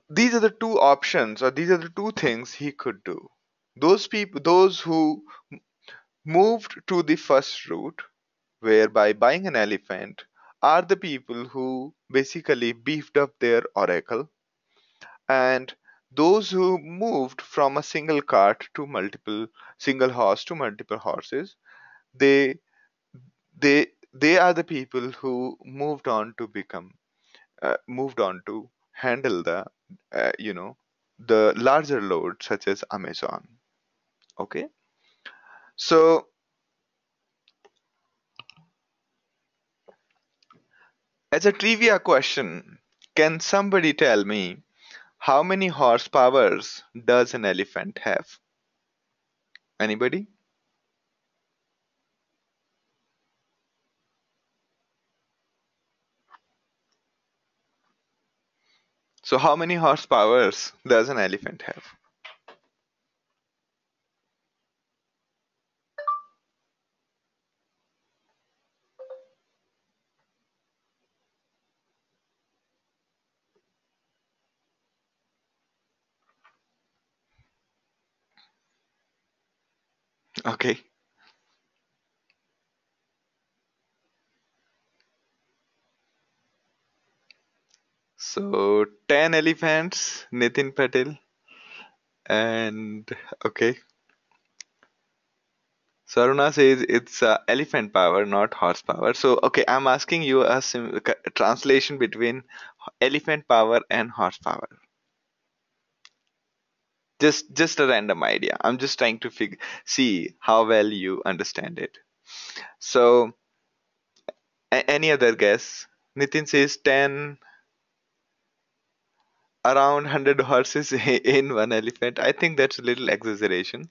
these are the two options, or these are the two things he could do. Those people, those who moved to the first route, whereby buying an elephant, are the people who basically beefed up their oracle, and those who moved from a single cart to multiple single horse to multiple horses, they they are the people who moved on to handle the uh, you know the larger load such as Amazon. Okay, so as a trivia question, can somebody tell me how many horsepowers does an elephant have? Anybody? So how many horsepowers does an elephant have? Okay, so 10 elephants, Nitin Patel, and okay. Saruna says it's elephant power, not horsepower. So, okay, I'm asking you a translation between elephant power and horsepower. Just a random idea. I'm just trying to see how well you understand it. So, any other guess? Nitin says 10, around 100 horses in one elephant. I think that's a little exaggeration.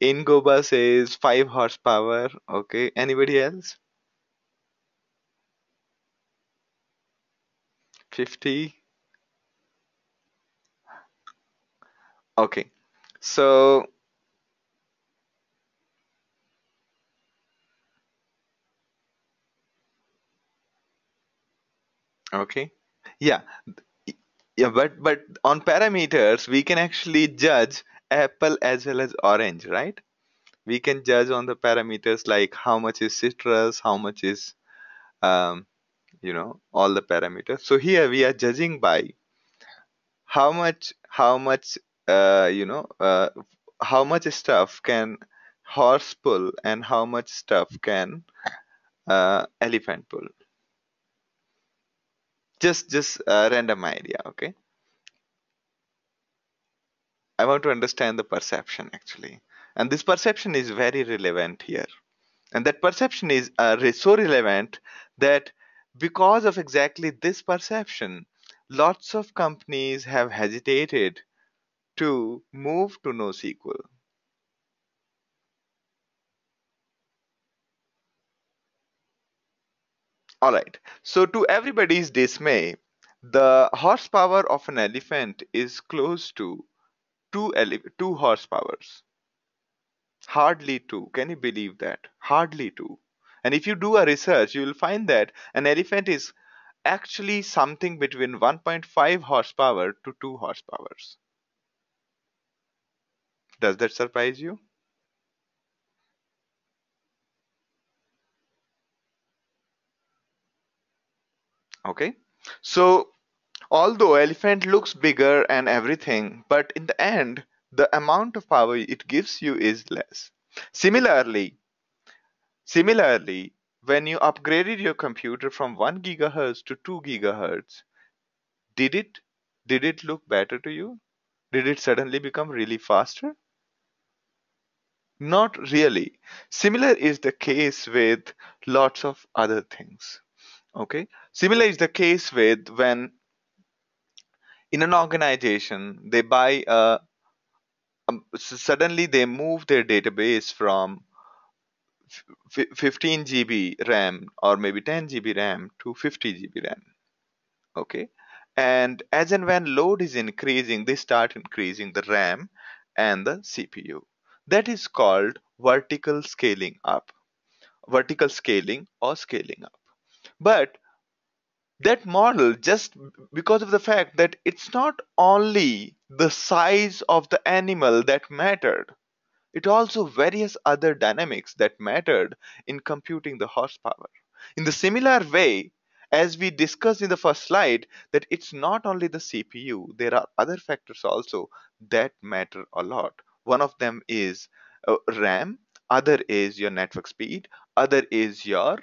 Ingoba says 5 horsepower. Okay, anybody else? 50. Okay. So, okay. Yeah. Yeah, but on parameters we can actually judge apple as well as orange, right? We can judge on the parameters like how much is citrus, how much is um, all the parameters. So here we are judging by how much uh, you know uh, how much stuff can horse pull and how much stuff can elephant pull. Just a random idea, okay? I want to understand the perception actually, and this perception is very relevant here. And that perception is so relevant that because of exactly this perception, lots of companies have hesitated to move to NoSQL. All right. So, to everybody's dismay, the horsepower of an elephant is close to two horsepowers. Hardly two. Can you believe that? Hardly two. And if you do a research, you will find that an elephant is actually something between 1.5 horsepower to 2 horsepowers. Does that surprise you? Okay. So, although elephant looks bigger and everything, but in the end, the amount of power it gives you is less. Similarly, similarly, when you upgraded your computer from 1 gigahertz to 2 gigahertz, did it did it look better to you? Did it suddenly become really faster? Not really. Similar is the case with lots of other things. Okay. Similar is the case with when in an organization they buy suddenly they move their database from 15 GB RAM or maybe 10 GB RAM to 50 GB RAM. Okay. And as and when load is increasing, they start increasing the RAM and the CPU. That is called vertical scaling or scaling up. But that model, just because of the fact that it's not only the size of the animal that mattered, it also various other dynamics that mattered in computing the horsepower. In the similar way, as we discussed in the first slide, that it's not only the CPU, there are other factors also that matter a lot. One of them is RAM, other is your network speed, other is your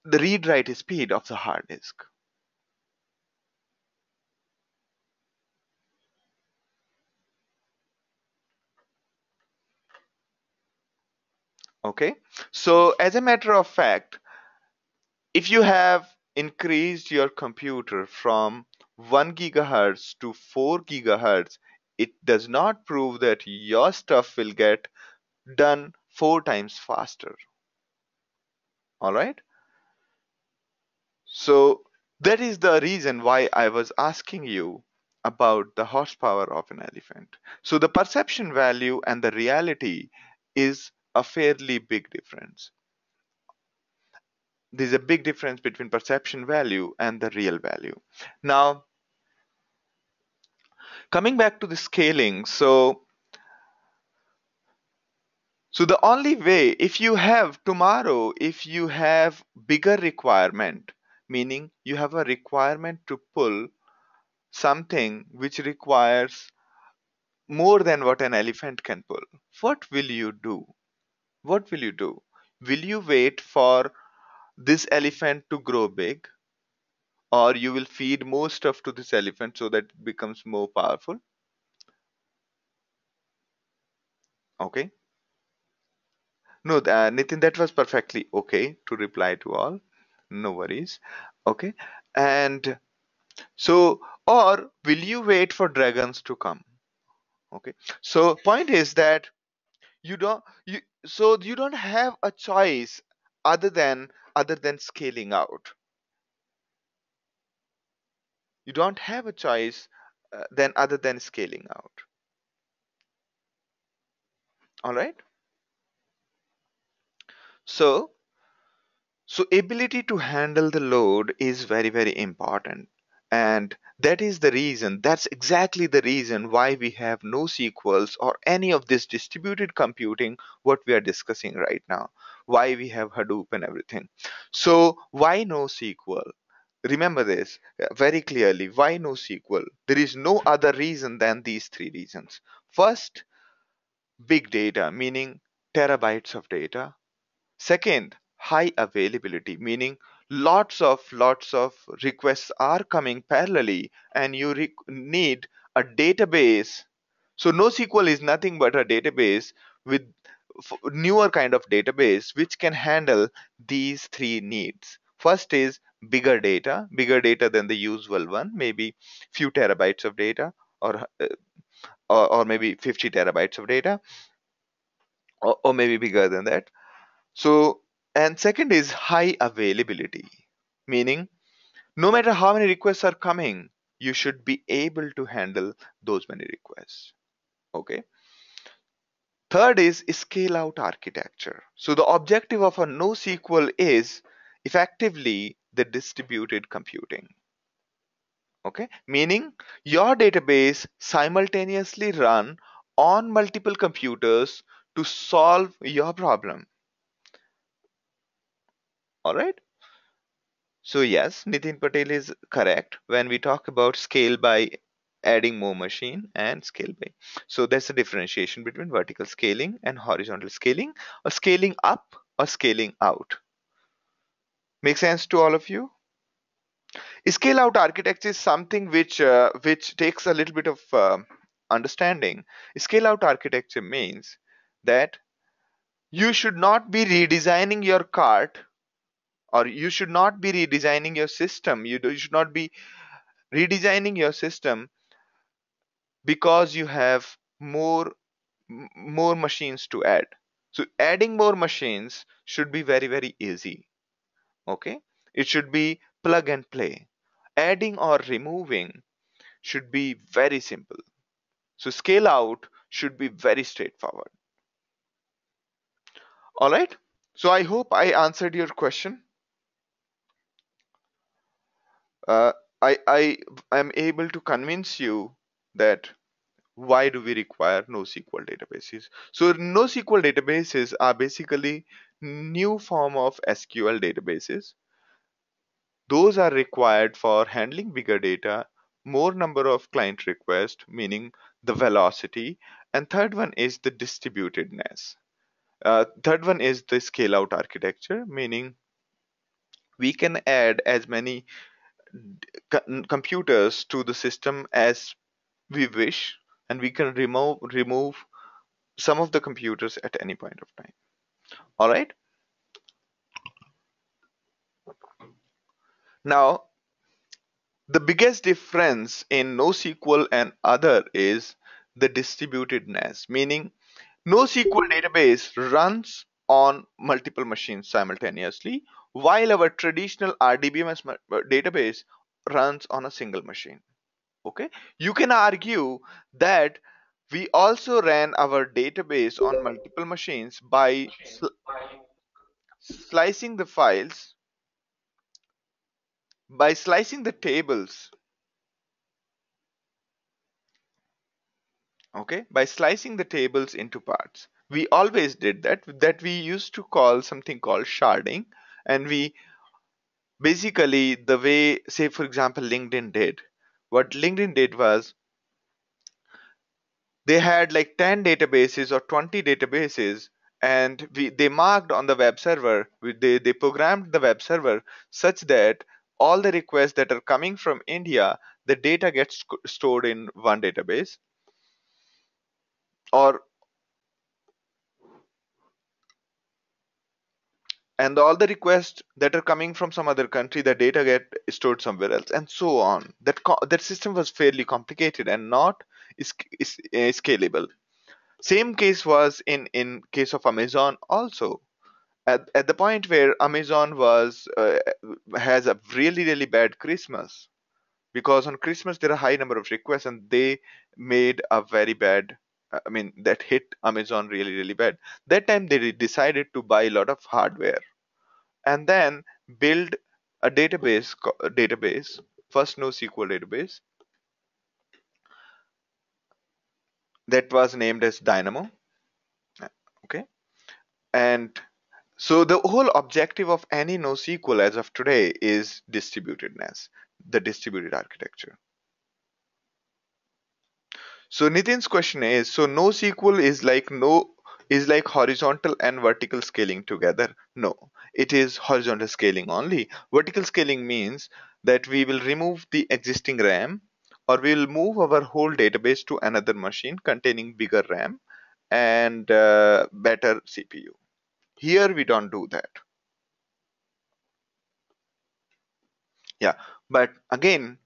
the read write speed of the hard disk. Okay, so as a matter of fact, if you have increased your computer from 1 gigahertz to 4 gigahertz, it does not prove that your stuff will get done 4 times faster. All right, so that is the reason why I was asking you about the horsepower of an elephant. So the perception value and the reality is a fairly big difference. There's a big difference between perception value and the real value. Now, coming back to the scaling, so the only way, if you have tomorrow, if you have bigger requirement, meaning you have a requirement to pull something which requires more than what an elephant can pull, what will you do? What will you do? Will you wait for this elephant to grow big, or you will feed more stuff to this elephant so that it becomes more powerful? Okay. No, Nitin, that was perfectly okay to reply to all. No worries. Okay. And so, or will you wait for dragons to come? Okay. So, point is that you don't have a choice other than scaling out. You don't have a choice then other than scaling out. All right. So, ability to handle the load is very, very important. And that is the reason, that's exactly the reason why we have NoSQLs or any of this distributed computing, what we are discussing right now, why we have Hadoop and everything. So why NoSQL? Remember this very clearly. Why NoSQL? There is no other reason than these three reasons. First, big data, meaning terabytes of data. Second, high availability, meaning lots of requests are coming parallelly, and you need a database. So NoSQL is nothing but a database with newer kind of database which can handle these three needs. First is bigger data than the usual one, maybe few terabytes of data, or or maybe 50 terabytes of data, or maybe bigger than that. So, and second is high availability, meaning no matter how many requests are coming, you should be able to handle those many requests. Okay. Third is scale out architecture. So the objective of a NoSQL is effectively the distributed computing. Okay. Meaning your database simultaneously run on multiple computers to solve your problem. All right. So yes, Nitin Patel is correct when we talk about scale by adding more machine and scale by. So there's a differentiation between vertical scaling and horizontal scaling, or scaling up or scaling out. Make sense to all of you? Scale out architecture is something which takes a little bit of understanding. Scale out architecture means that you should not be redesigning your cart, or you should not be redesigning your system. You should not be redesigning your system because you have more machines to add. So adding more machines should be very easy. Okay, it should be plug and play. Adding or removing should be very simple. So scale out should be very straightforward. All right, so I hope I answered your question. uh, I am able to convince you that why do we require NoSQL databases? So NoSQL databases are basically new form of SQL databases. Those are required for handling bigger data, more number of client requests, meaning the velocity, and third one is the distributedness. Third one is the scale out architecture, meaning we can add as many computers to the system as we wish, and we can remove some of the computers at any point of time. All right. Now, the biggest difference in NoSQL and other is the distributedness, meaning NoSQL database runs on multiple machines simultaneously, while our traditional RDBMS database runs on a single machine. Okay, you can argue that we also ran our database on multiple machines by slicing the files, by slicing the tables. Okay, by slicing the tables into parts. We always did that we used to call something called sharding. And we basically, the way, say for example, LinkedIn did, what LinkedIn did was they had like 10 databases or 20 databases, and they marked on the web server, they programmed the web server such that all the requests that are coming from India, the data gets stored in one database, or and all the requests that are coming from some other country, the data get stored somewhere else, and so on. That system was fairly complicated and not scalable. Same case was in case of Amazon also. At the point where Amazon was has a really bad Christmas, because on Christmas there are high number of requests, and they made a very bad, I mean, that hit Amazon really bad. That time they decided to buy a lot of hardware and then build a database, first NoSQL database that was named as Dynamo. Okay, and so the whole objective of any NoSQL as of today is distributedness, the distributed architecture. So Nitin's question is, so NoSQL is like horizontal and vertical scaling together? No, it is horizontal scaling only. Vertical scaling means that we will remove the existing RAM, or we will move our whole database to another machine containing bigger RAM and better CPU. Here we don't do that. Yeah, but again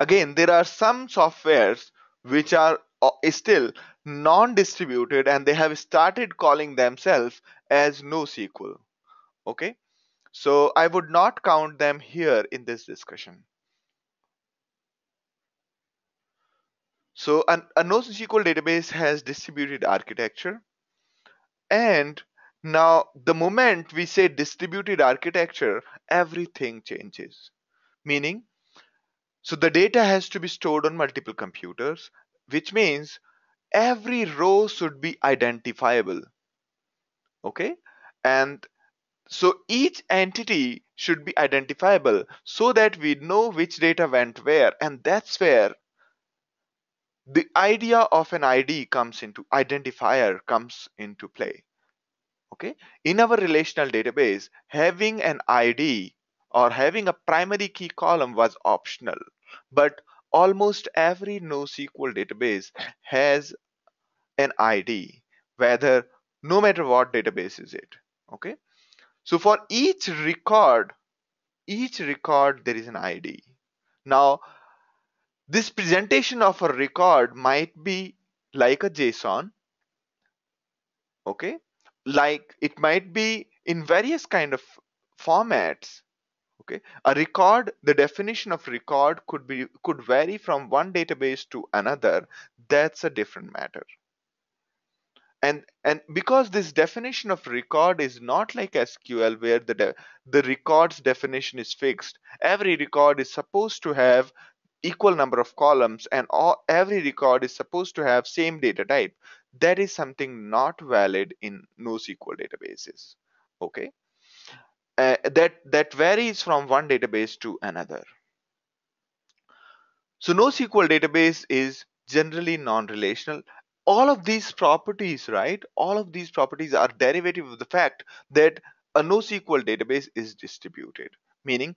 there are some softwares which are still non-distributed, and they have started calling themselves as NoSQL. Okay, so I would not count them here in this discussion. So a NoSQL database has distributed architecture, and now the moment we say distributed architecture, everything changes. Meaning, so the data has to be stored on multiple computers, which means every row should be identifiable. Okay, and so each entity should be identifiable so that we know which data went where, and that's where the idea of an ID comes into identifier comes into play. Okay, in our relational database, having an ID or having a primary key column was optional, but almost every NoSQL database has an ID, whether no matter what database is it. Okay, so for each record there is an ID. Now, this presentation of a record might be like a JSON. Okay, like it might be in various kind of formats. Okay, a record, the definition of record could vary from one database to another. That's a different matter. And because this definition of record is not like SQL where the records definition is fixed, every record is supposed to have equal number of columns, and every record is supposed to have same data type. That is something not valid in NoSQL databases. Okay, that varies from one database to another. So NoSQL database is generally non-relational. All of these properties, right? All of these properties are derivative of the fact that a NoSQL database is distributed. Meaning,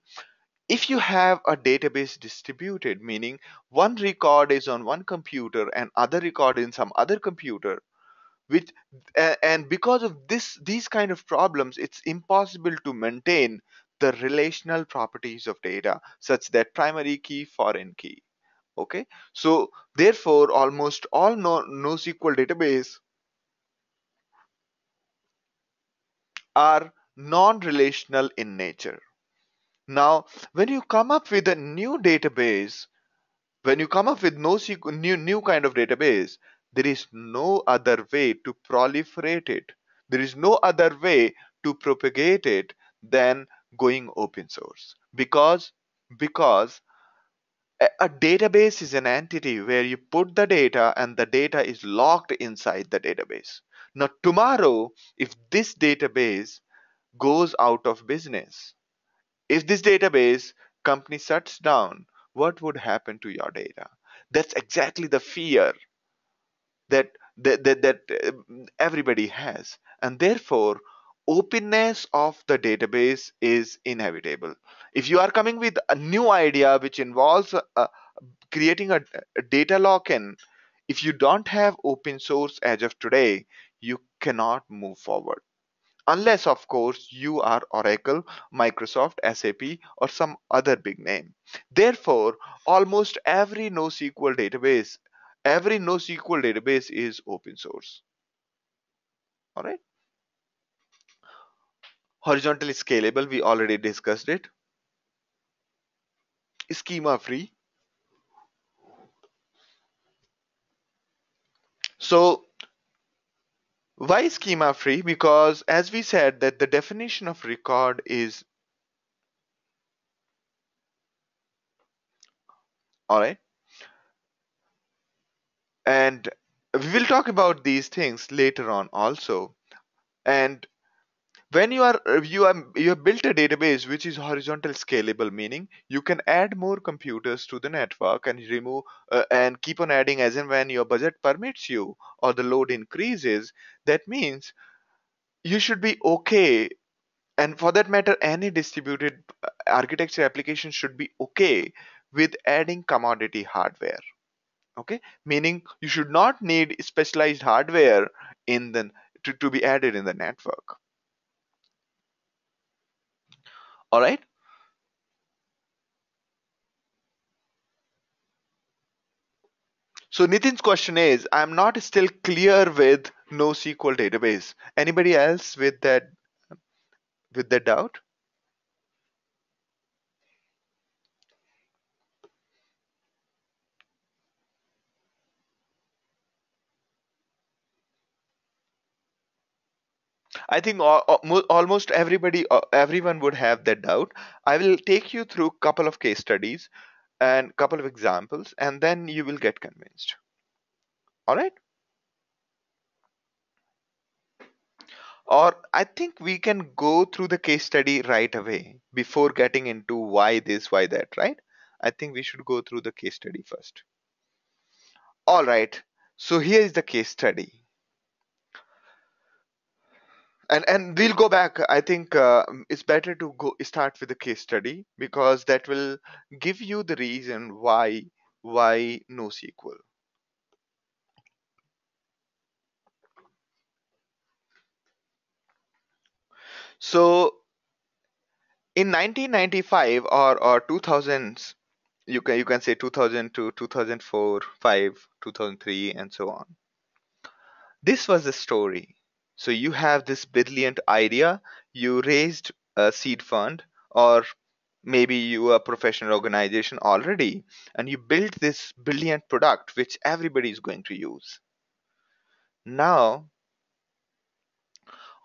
if you have a database distributed, meaning one record is on one computer and other record in some other computer, which and because of these kind of problems, it's impossible to maintain the relational properties of data, such that primary key, foreign key. Okay, so therefore almost all NoSQL database are non-relational in nature. Now, when you come up with a new database, when you come up with NoSQL new kind of database, there is no other way to proliferate it. There is no other way to propagate it than going open source. Because a database is an entity where you put the data and the data is locked inside the database. Now, tomorrow, if this database goes out of business, if this database company shuts down, what would happen to your data? That's exactly the fear that everybody has, and therefore openness of the database is inevitable. If you are coming with a new idea which involves creating a data lock-in, if you don't have open source as of today, you cannot move forward. Unless, of course, you are Oracle, Microsoft, SAP, or some other big name. Therefore, almost every NoSQL database is open source. All right. Horizontally scalable, we already discussed it. Schema free. So why schema free? Because as we said that the definition of record is All right, and we will talk about these things later on also. And when you have built a database which is horizontal scalable, meaning you can add more computers to the network and remove and keep on adding as and when your budget permits you or the load increases. That means you should be okay, and for that matter any distributed architecture application should be okay with adding commodity hardware. Okay, meaning you should not need specialized hardware in the to be added in the network. All right. So Nitin's question is, I'm not still clear with NoSQL database. Anybody else with that doubt? I think almost everyone would have that doubt. I will take you through a couple of case studies and couple of examples, and then you will get convinced. All right? Or I think we can go through the case study right away before getting into why this, why that, right? I think we should go through the case study first. All right. So here is the case study. And we'll go back. I think it's better to go start with the case study because that will give you the reason why NoSQL. So in 1995 or 2000s, you can say 2000 to 2004, 5, 2003, and so on. This was the story. So you have this brilliant idea, you raised a seed fund, or maybe you are a professional organization already, and you built this brilliant product which everybody is going to use. Now,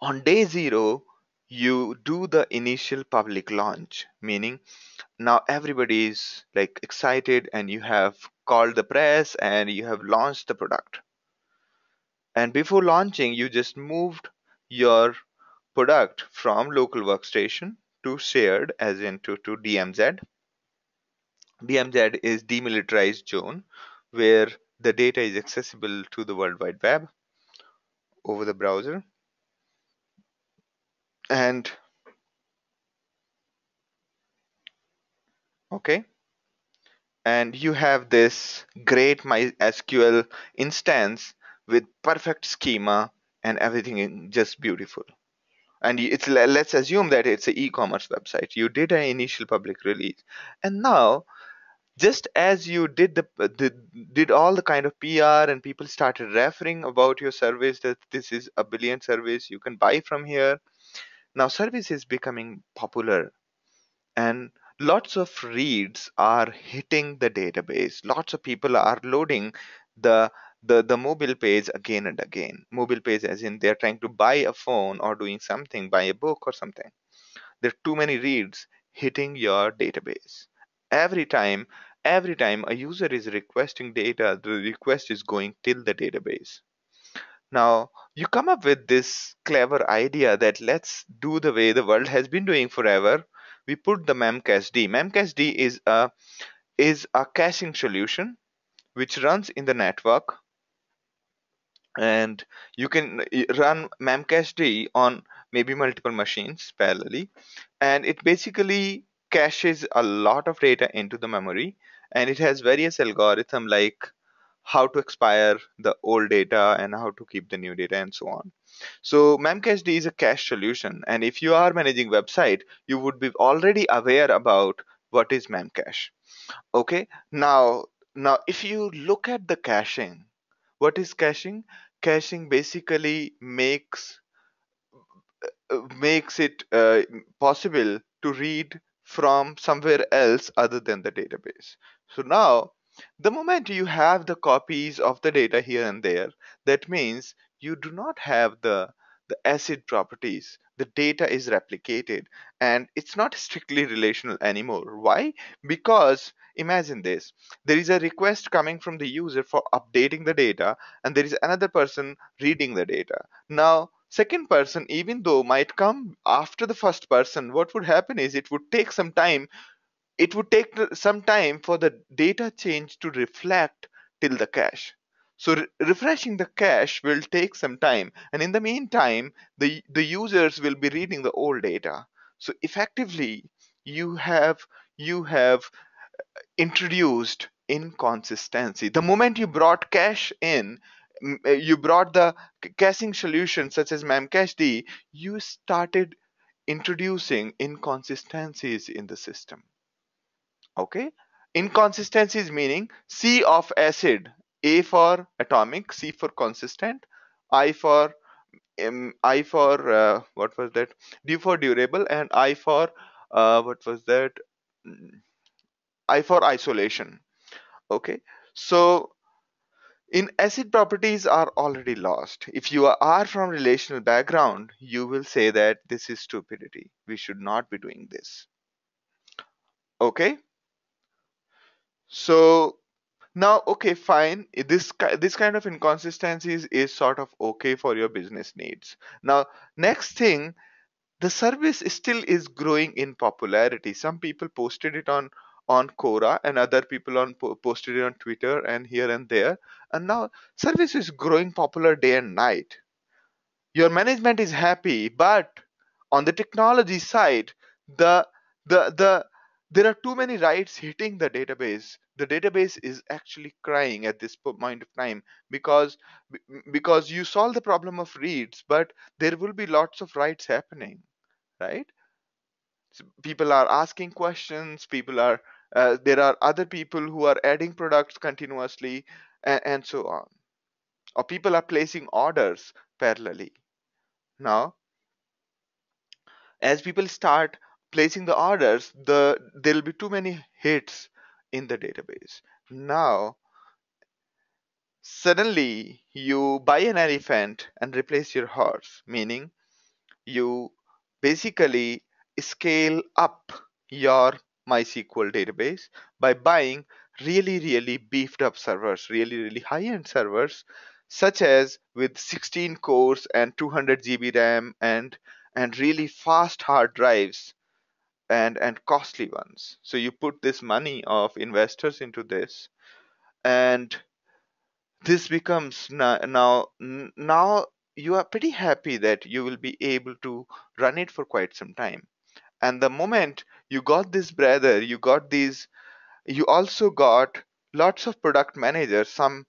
on day zero, you do the initial public launch, meaning now everybody is like excited and you have called the press and you have launched the product. And before launching, you just moved your product from local workstation to shared, as in to DMZ. DMZ is demilitarized zone where the data is accessible to the World Wide Web over the browser. And okay, and you have this great MySQL instance with perfect schema and everything in just beautiful. And let's assume that it's an e-commerce website. You did an initial public release, and now just as you did all the kind of PR and people started referring about your service that this is a brilliant service you can buy from here. Now service is becoming popular and lots of reads are hitting the database. Lots of people are loading the the mobile page again and again. Mobile page as in they're trying to buy a phone or doing something, buy a book or something. There are too many reads hitting your database. Every time every time a user is requesting data, the request is going till the database. Now you come up with this clever idea that let's do the way the world has been doing forever. We put the memcached. Memcached is a caching solution which runs in the network, and you can run memcached on maybe multiple machines parallelly, and it basically caches a lot of data into the memory, and it has various algorithm like how to expire the old data and how to keep the new data and so on. So memcached is a cache solution, and if you are managing website you would be already aware about what is memcache. Okay, now if you look at the caching, what is caching? Caching basically makes it possible to read from somewhere else other than the database. So now, the moment you have the copies of the data here and there, that means you do not have the acid properties. The data is replicated and it's not strictly relational anymore. Why? Because imagine this, there is a request coming from the user for updating the data, and there is another person reading the data. Now, second person, even though might come after the first person, what would happen is it would take some time. It would take some time for the data change to reflect till the cache. So refreshing the cache will take some time, and in the meantime, the users will be reading the old data. So effectively, you have you have introduced inconsistency. The moment you brought cache in, you brought the caching solution such as memcached, you started introducing inconsistencies in the system. Okay, inconsistencies meaning C of acid, A for atomic, C for consistent, I for what was that, D for durable, and I for what was that, Mm, I for isolation. Okay, so in acid properties are already lost. If you are from relational background, you will say that this is stupidity, we should not be doing this. Okay, so now, okay, fine. This kind of inconsistencies is sort of okay for your business needs. Now, next thing, the service still is growing in popularity. Some people posted it on Quora, and other people posted it on Twitter and here and there. And now service is growing popular day and night. Your management is happy, but on the technology side, the the there are too many writes hitting the database. The database is actually crying at this point of time, because because you solve the problem of reads, but there will be lots of writes happening, right? People are asking questions, people are there are other people who are adding products continuously, and so on, or people are placing orders parallelly. Now, as people start placing the orders, there'll be too many hits in the database. Now, suddenly you buy an elephant and replace your horse, meaning you basically scale up your MySQL database by buying really beefed up servers, really high end servers, such as with 16 cores and 200 GB RAM, and really fast hard drives, and costly ones. So you put this money of investors into this, and this becomes now you are pretty happy that you will be able to run it for quite some time. And the moment you got this brother, you got these, you also got lots of product managers, some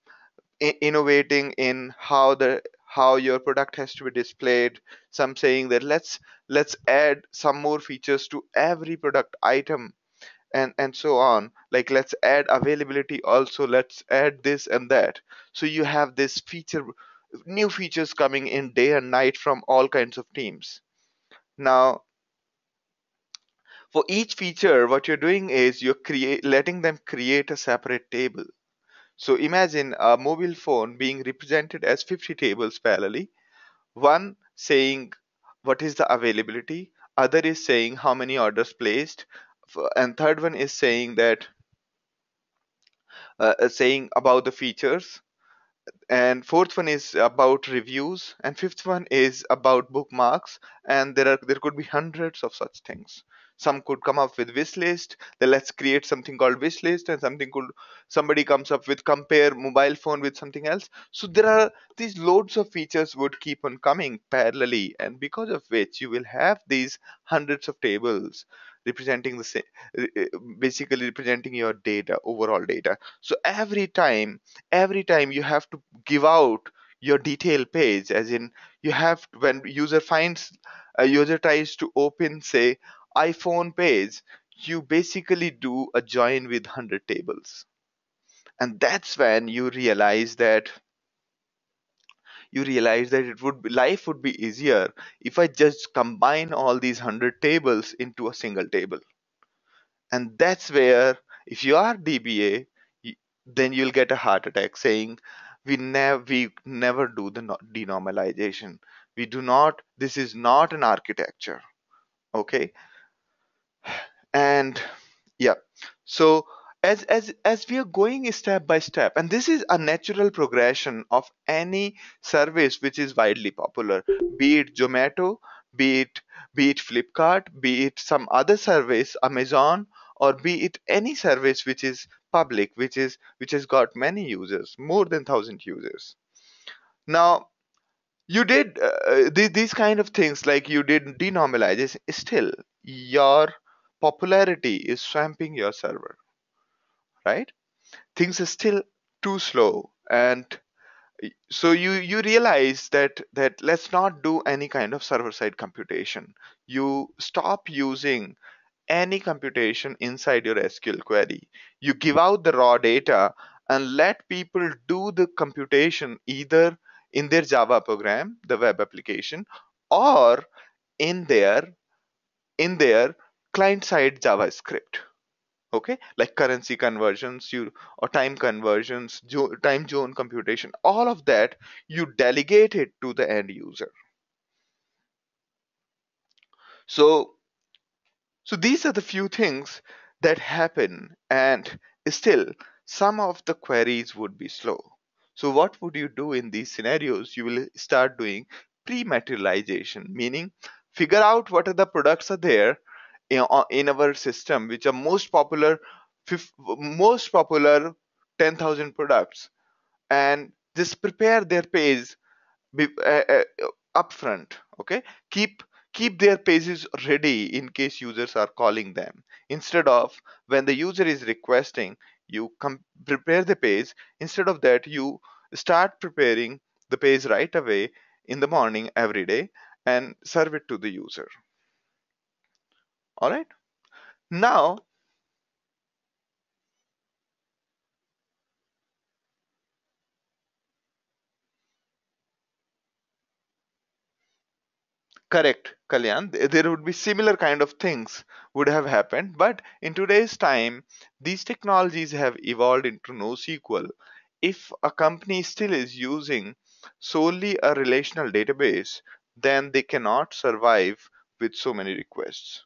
innovating in how your product has to be displayed, some saying that let's add some more features to every product item, and so on, like let's add availability also, let's add this and that. So you have this feature, new features coming in day and night from all kinds of teams. Now, for each feature, what you're doing is you're letting them create a separate table. So imagine a mobile phone being represented as 50 tables parallelly. One saying what is the availability, other is saying how many orders placed, and third one is saying that saying about the features, and fourth one is about reviews, and fifth one is about bookmarks. And there could be hundreds of such things. Some could come up with wish list, then let's create something called wish list, and somebody comes up with compare mobile phone with something else. So there are these loads of features would keep on coming parallelly, and because of which you will have these hundreds of tables representing basically representing your data, overall data. So every time you have to give out your detail page, as in you have, when user finds, a user tries to open say iPhone page, you basically do a join with 100 tables. And that's when you realize that life would be easier if I just combine all these 100 tables into a single table. And that's where, if you are DBA, then you'll get a heart attack saying we never do the denormalization. We do not, this is not an architecture. Okay. And yeah, so as we are going step by step, and this is a natural progression of any service which is widely popular, be it Zomato, be it Flipkart, be it some other service, Amazon, or be it any service which is public, which has got many users, more than 1,000 users. Now, you did these kind of things, like you did denormalize it, still your popularity is swamping your server, right? Things are still too slow, and so you realize that let's not do any kind of server side computation. You stop using any computation inside your SQL query. You give out the raw data and let people do the computation either in their Java program, the web application, or in their client side JavaScript. Okay, like currency conversions, you or time conversions, time zone computation, all of that you delegate it to the end user. So these are the few things that happen, and still some of the queries would be slow. So what would you do in these scenarios? You will start doing pre-materialization, meaning figure out what are the products are there in our system which are most popular 10,000 products, and just prepare their page upfront. Okay, keep their pages ready in case users are calling them, instead of when the user is requesting, you prepare the page. Instead of that, you start preparing the page right away in the morning every day and serve it to the user. All right, now. Correct, Kalyan. There would be similar kind of things would have happened, but in today's time, these technologies have evolved into NoSQL. If a company still is using solely a relational database, then they cannot survive with so many requests.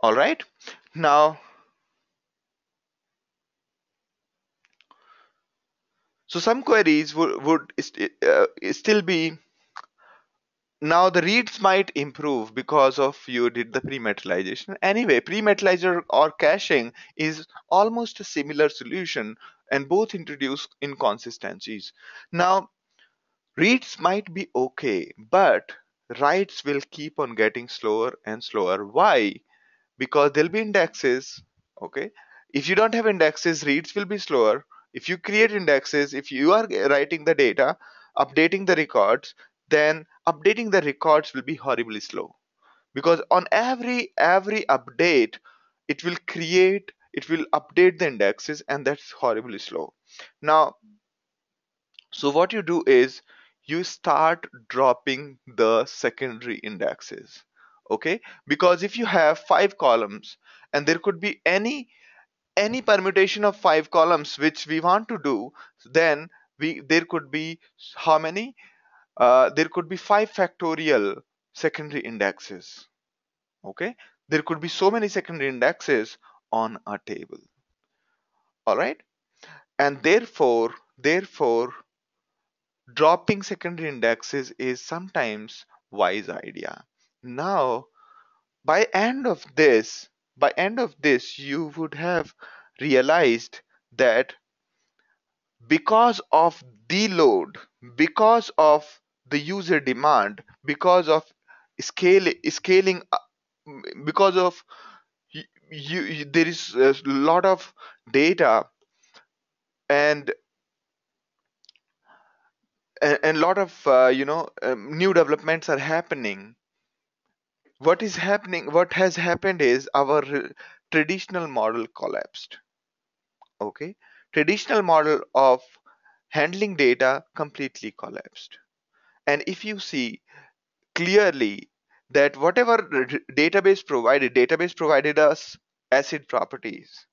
All right. Now, so some queries still be. Now the reads might improve because of you did the pre-metallization. Anyway, pre-metallizer or caching is almost a similar solution, and both introduce inconsistencies. Now, reads might be okay, but writes will keep on getting slower and slower. Why? Because there'll be indexes. Okay, if you don't have indexes, reads will be slower. If you create indexes, if you are writing the data, updating the records, then updating the records will be horribly slow, because on every update it will update the indexes, and that's horribly slow. Now, so what you do is you start dropping the secondary indexes. Okay, because if you have 5 columns and there could be any permutation of 5 columns which we want to do, then we there could be how many, there could be 5 factorial secondary indexes. Okay, there could be so many secondary indexes on a table. All right, and therefore dropping secondary indexes is sometimes wise idea. Now, by end of this you would have realized that because of the load, because of the user demand, because of scaling because of there is a lot of data, and a lot of new developments are happening. What has happened is our traditional model collapsed. Okay, traditional model of handling data completely collapsed. And if you see clearly that whatever database provided us acid properties,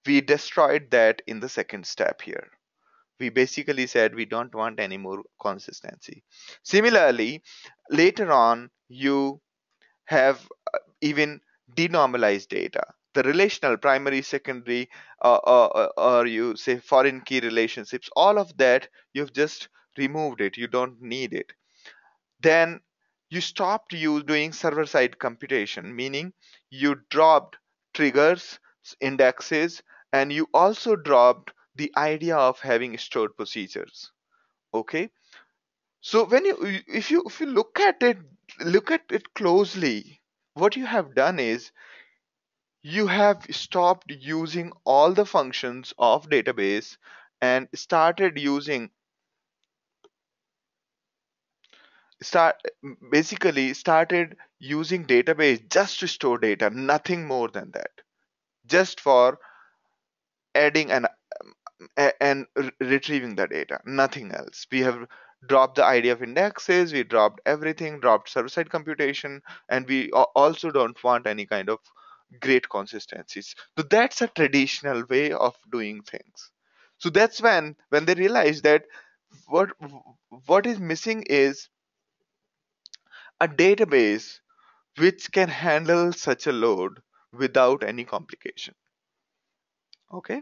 we destroyed that in the second step here. We basically said we don't want any more consistency. Similarly, later on, you have even denormalized data. The relational, primary, secondary, or you say foreign key relationships, all of that, you've just removed it. You don't need it. Then you stopped you doing server side computation, meaning you dropped triggers, indexes, and you also dropped the idea of having stored procedures. Okay, so when you if you look at it closely, what you have done is you have stopped using all the functions of database and start basically started using database just to store data, nothing more than that, just for adding and retrieving the data, nothing else. We have dropped the idea of indexes, we dropped everything, dropped server side computation, and we also don't want any kind of great consistencies. So that's a traditional way of doing things. So that's when they realize that what what is missing is a database which can handle such a load without any complication. Okay,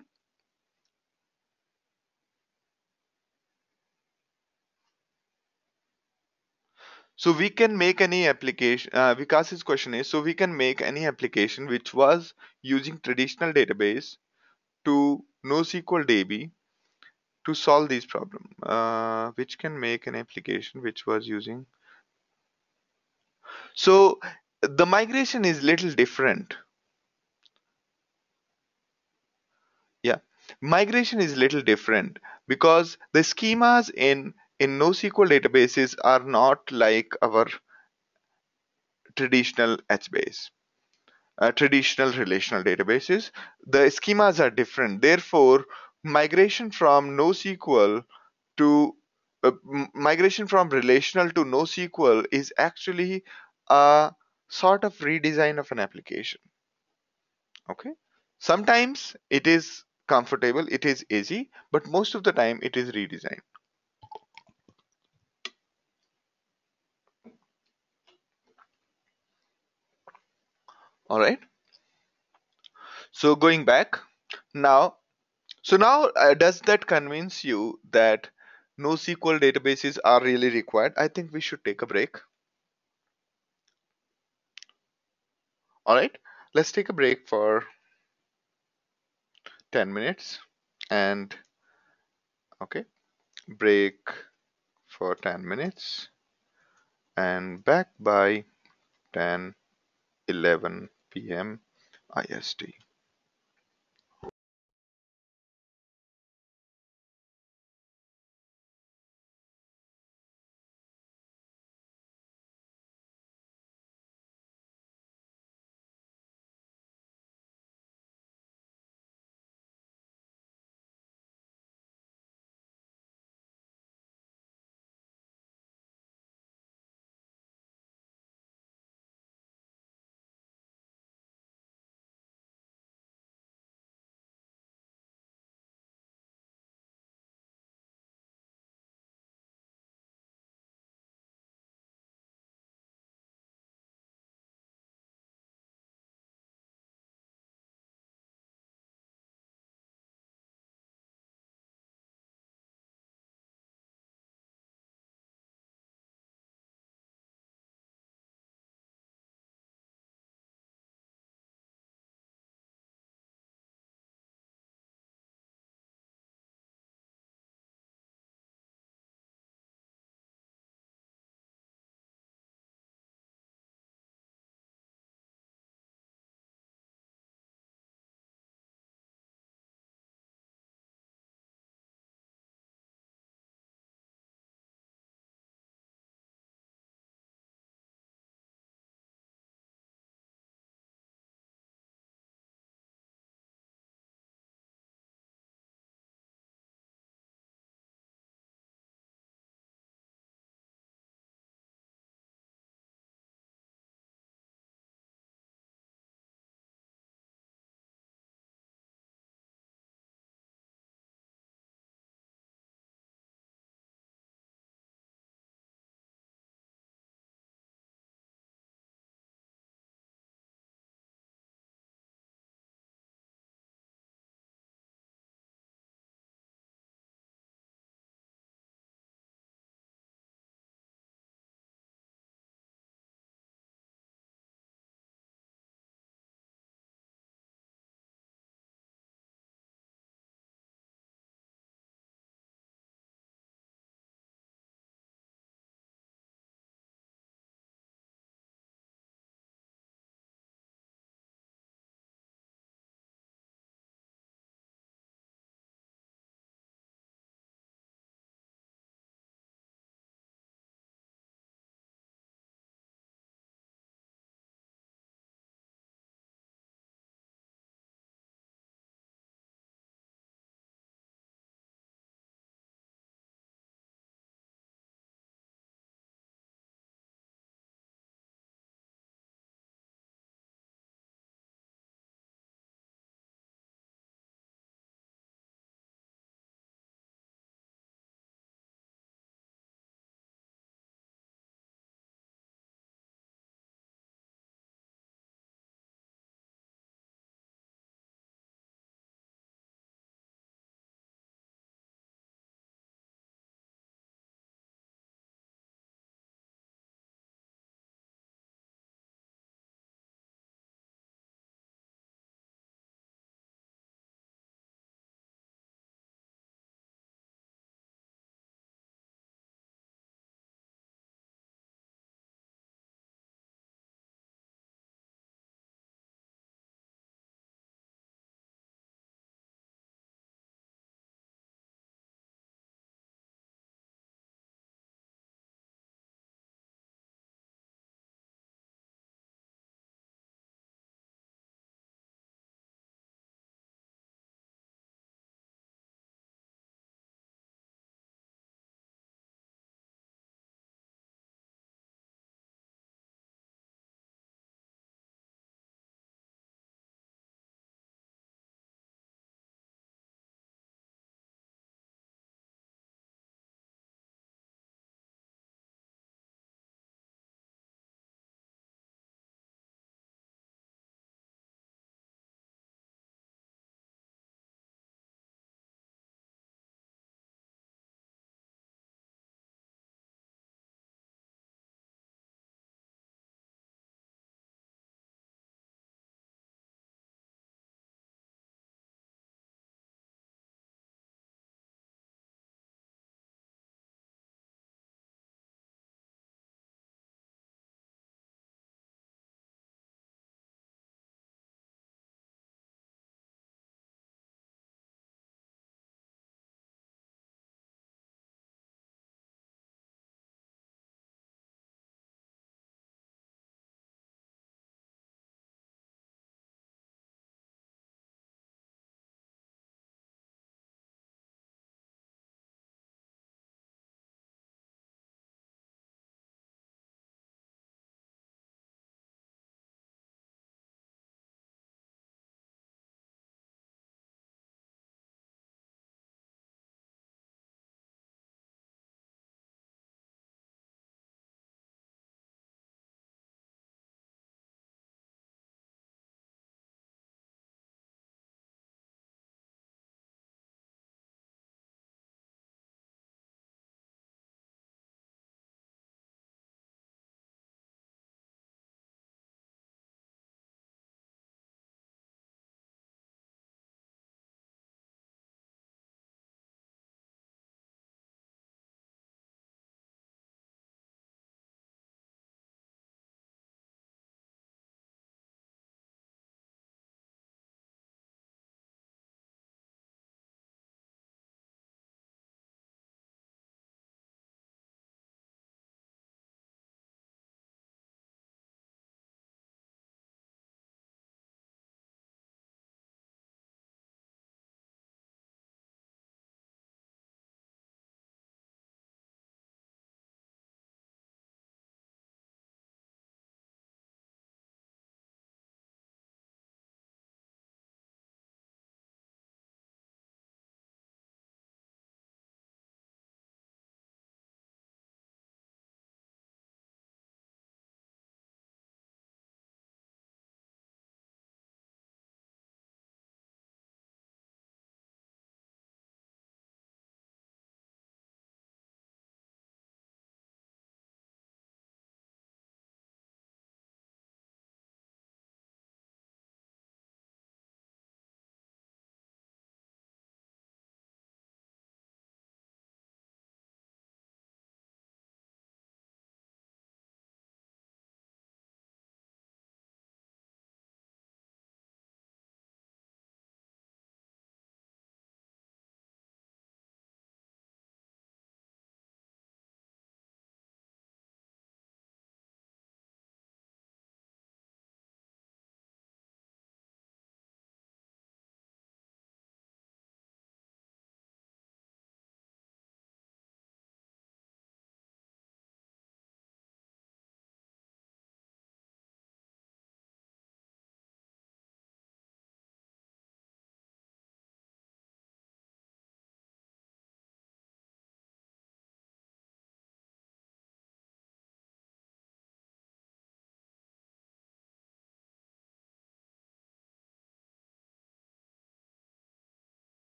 so we can make any application. Vikas's question is, so we can make any application which was using traditional database to NoSQL DB to solve these problem. Which can make an application which was using. So the migration is little different. Yeah, migration is little different because the schemas in NoSQL databases are not like our traditional HBase, traditional relational databases. The schemas are different. Therefore, migration from NoSQL to migration from relational to NoSQL is actually a sort of redesign of an application. Okay. Sometimes it is comfortable, it is easy, but most of the time it is redesigned. All right. So going back now, does that convince you that NoSQL databases are really required? I think we should take a break. All right. Let's take a break for 10 minutes and okay, break for 10 minutes and back by 10:11 p.m. IST.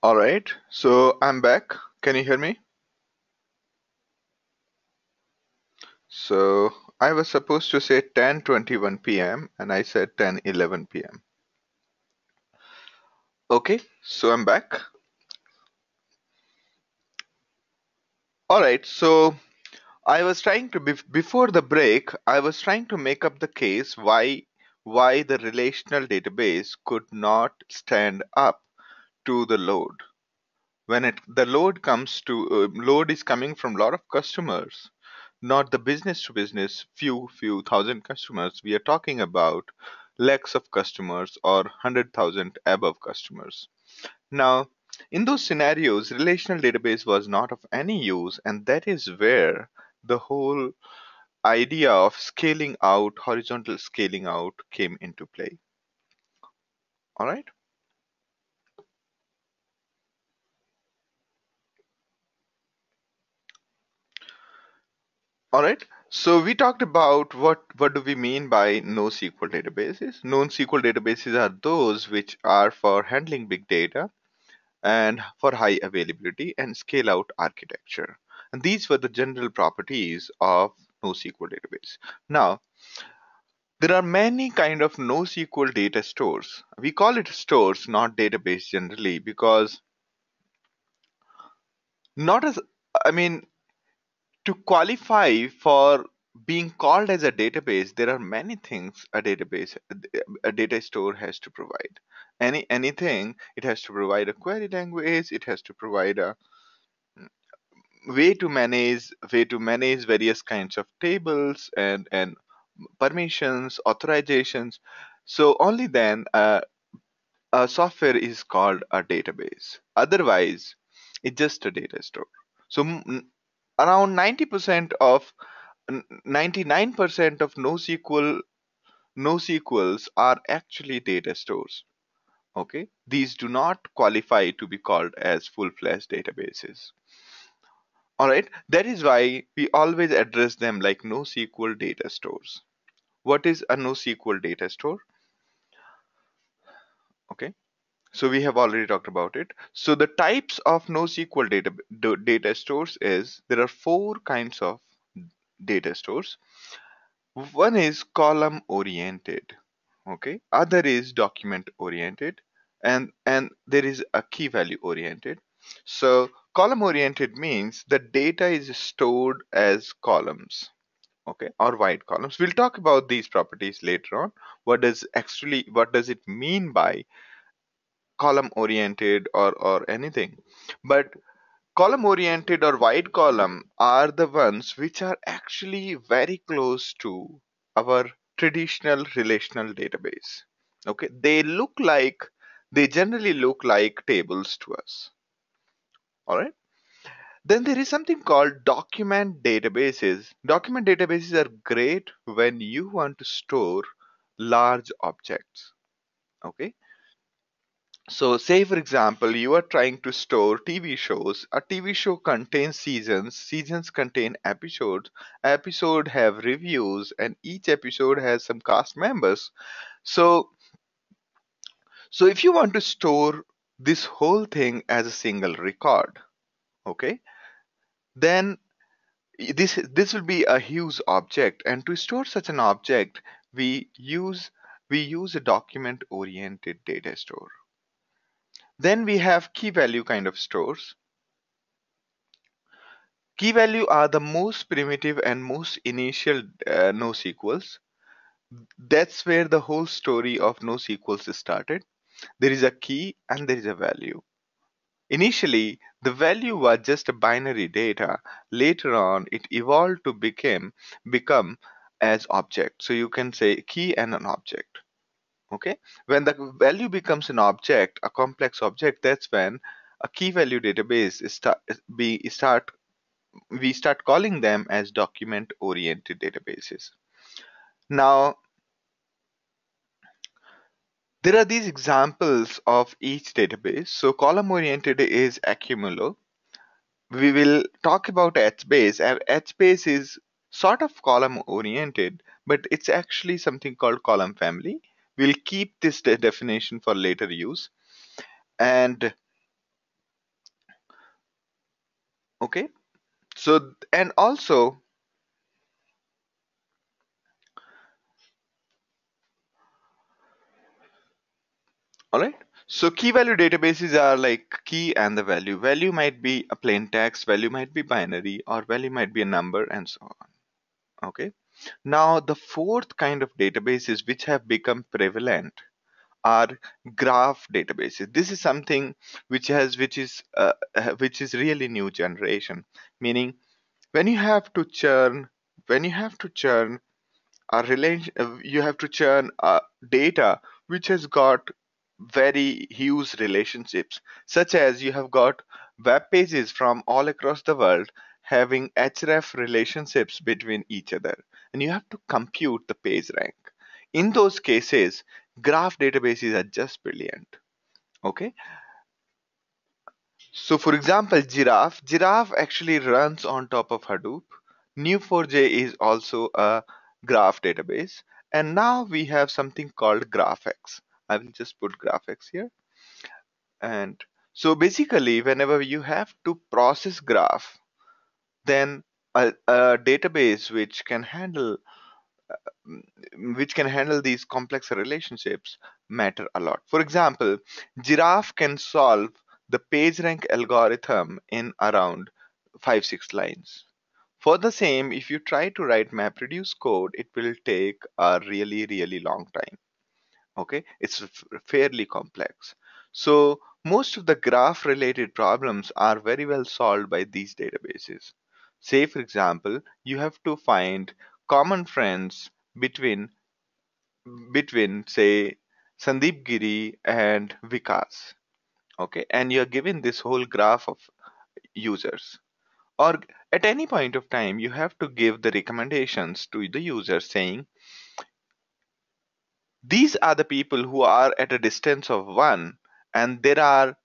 All right, so I'm back. Can you hear me? So I was supposed to say 10:21 p.m. and I said 10:11 p.m. Okay, so I'm back. All right, so I was trying to before the break, I was trying to make up the case why the relational database could not stand up to the load. When the load is coming from a lot of customers, not the business to business few thousand customers. We are talking about lakhs of customers or 100,000 above customers. Now, in those scenarios, relational database was not of any use, and that is where the whole idea of scaling out, horizontal scaling out, came into play. All right. All right. So we talked about what do we mean by NoSQL databases. NoSQL databases are those which are for handling big data and for high availability and scale out architecture. And these were the general properties of NoSQL database. Now, there are many kind of NoSQL data stores. We call it stores, not database generally, because not as I mean to qualify for being called as a database, there are many things a data store has to provide. Anything, it has to provide a query language, it has to provide a way to manage various kinds of tables and permissions, authorizations. So only then a software is called a database. Otherwise, it's just a data store. So around 90% of 99% of NoSQLs are actually data stores. Okay, these do not qualify to be called as full-fledged databases. All right, that is why we always address them like NoSQL data stores. What is a NoSQL data store? Okay, so we have already talked about it. So the types of NoSQL data stores is there are four kinds of data stores. One is column oriented, okay. Other is document oriented, and there is a key value oriented. So column oriented means the data is stored as columns, okay, or wide columns. We'll talk about these properties later on. What does it mean by column oriented or anything? But column oriented or wide column are the ones which are actually very close to our traditional relational database. Okay, they generally look like tables to us. All right. Then there is something called document databases. Document databases are great when you want to store large objects. Okay. So, say for example, you are trying to store TV shows. A TV show contains seasons. Seasons contain episodes. Episode have reviews, and each episode has some cast members. So, so if you want to store this whole thing as a single record, okay, then this will be a huge object. And to store such an object, we use we use a document oriented data store. Then we have key value kind of stores. Key value are the most primitive and most initial NoSQLs. That's where the whole story of NoSQLs started. There is a key and there is a value. Initially, the value was just a binary data. Later on, it evolved to become as object. So you can say key and an object. Okay. When the value becomes an object, a complex object, that's when a key value database we start calling them as document oriented databases. Now, there are these examples of each database. So, column oriented is Accumulo. We will talk about HBase, and HBase is sort of column oriented, but it's actually something called column family. We'll keep this definition for later use. And Okay, so and also, all right. So key value databases are like key and the value. Value might be a plain text, value might be binary, or value might be a number, and so on. Okay. Now the fourth kind of databases which have become prevalent are graph databases. This is something which is really new generation. Meaning when you have to churn when you have to churn a relation you have to churn data which has got very huge relationships, such as you have got web pages from all across the world having href relationships between each other, and you have to compute the page rank. In those cases, graph databases are just brilliant. Okay, so for example, giraffe actually runs on top of Hadoop. Neo4j is also a graph database. And now we have something called GraphX. I will just put GraphX here. And so basically, whenever you have to process graph, then a database which can handle these complex relationships matter a lot. For example, Giraffe can solve the PageRank algorithm in around 5-6 lines. For the same, if you try to write MapReduce code, it will take a really long time. Okay, it's fairly complex. So most of the graph related problems are very well solved by these databases. Say for example, you have to find common friends between say Sandeep Giri and Vikas. Okay, and you're given this whole graph of users. Or at any point of time, you have to give the recommendations to the user saying, these are the people who are at a distance of one, and there are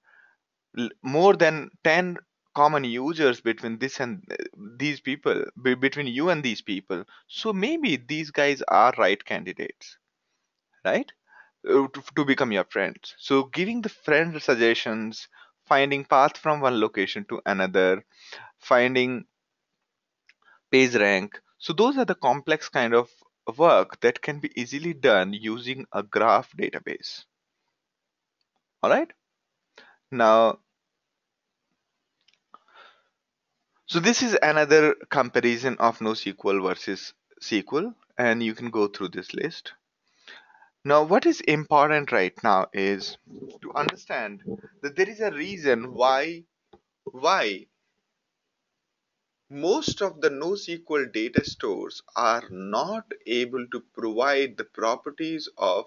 more than 10 common users between this and these people, between you and these people. So maybe these guys are right candidates, right? To become your friends. So giving the friend suggestions, finding path from one location to another, finding page rank. So those are the complex kind of work that can be easily done using a graph database. All right. Now, so this is another comparison of NoSQL versus SQL, and you can go through this list. Now, what is important right now is to understand that there is a reason why most of the NoSQL data stores are not able to provide the properties of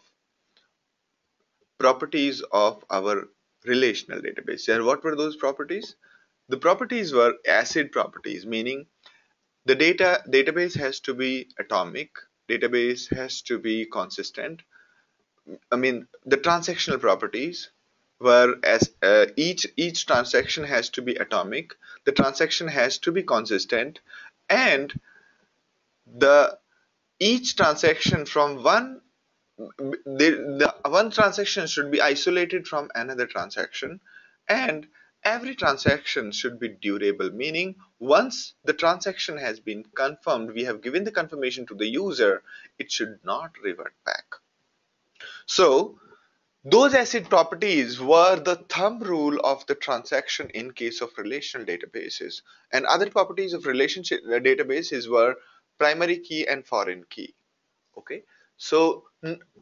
our relational database. And what were those properties? The properties were acid properties, meaning the database has to be atomic, database has to be consistent. I mean, the transactional properties were as each transaction has to be atomic, the transaction has to be consistent, and the each transaction from the one transaction should be isolated from another transaction, and every transaction should be durable, meaning once the transaction has been confirmed, we have given the confirmation to the user, it should not revert back. So those acid properties were the thumb rule of the transaction in case of relational databases, and other properties of relationship databases were primary key and foreign key. Okay, so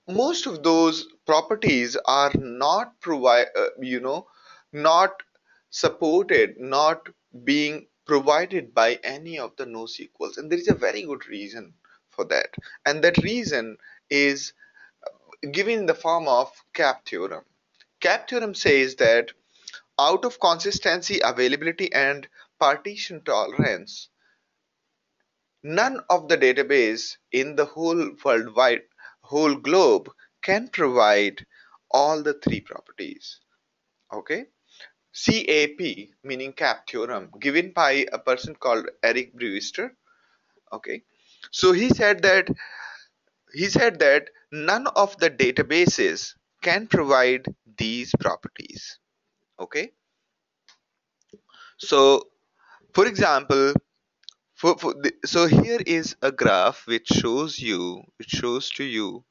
most of those properties are not not supported, not being provided by any of the NoSQLs, and there is a very good reason for that, and that reason is given in the form of cap theorem. Cap theorem says that out of consistency, availability, and partition tolerance, none of the database in the whole globe can provide all the three properties. Okay, cap, meaning cap theorem, given by a person called Eric Brewster. Okay, so he said that none of the databases can provide these properties. Okay, so For example, so here is a graph which shows to you,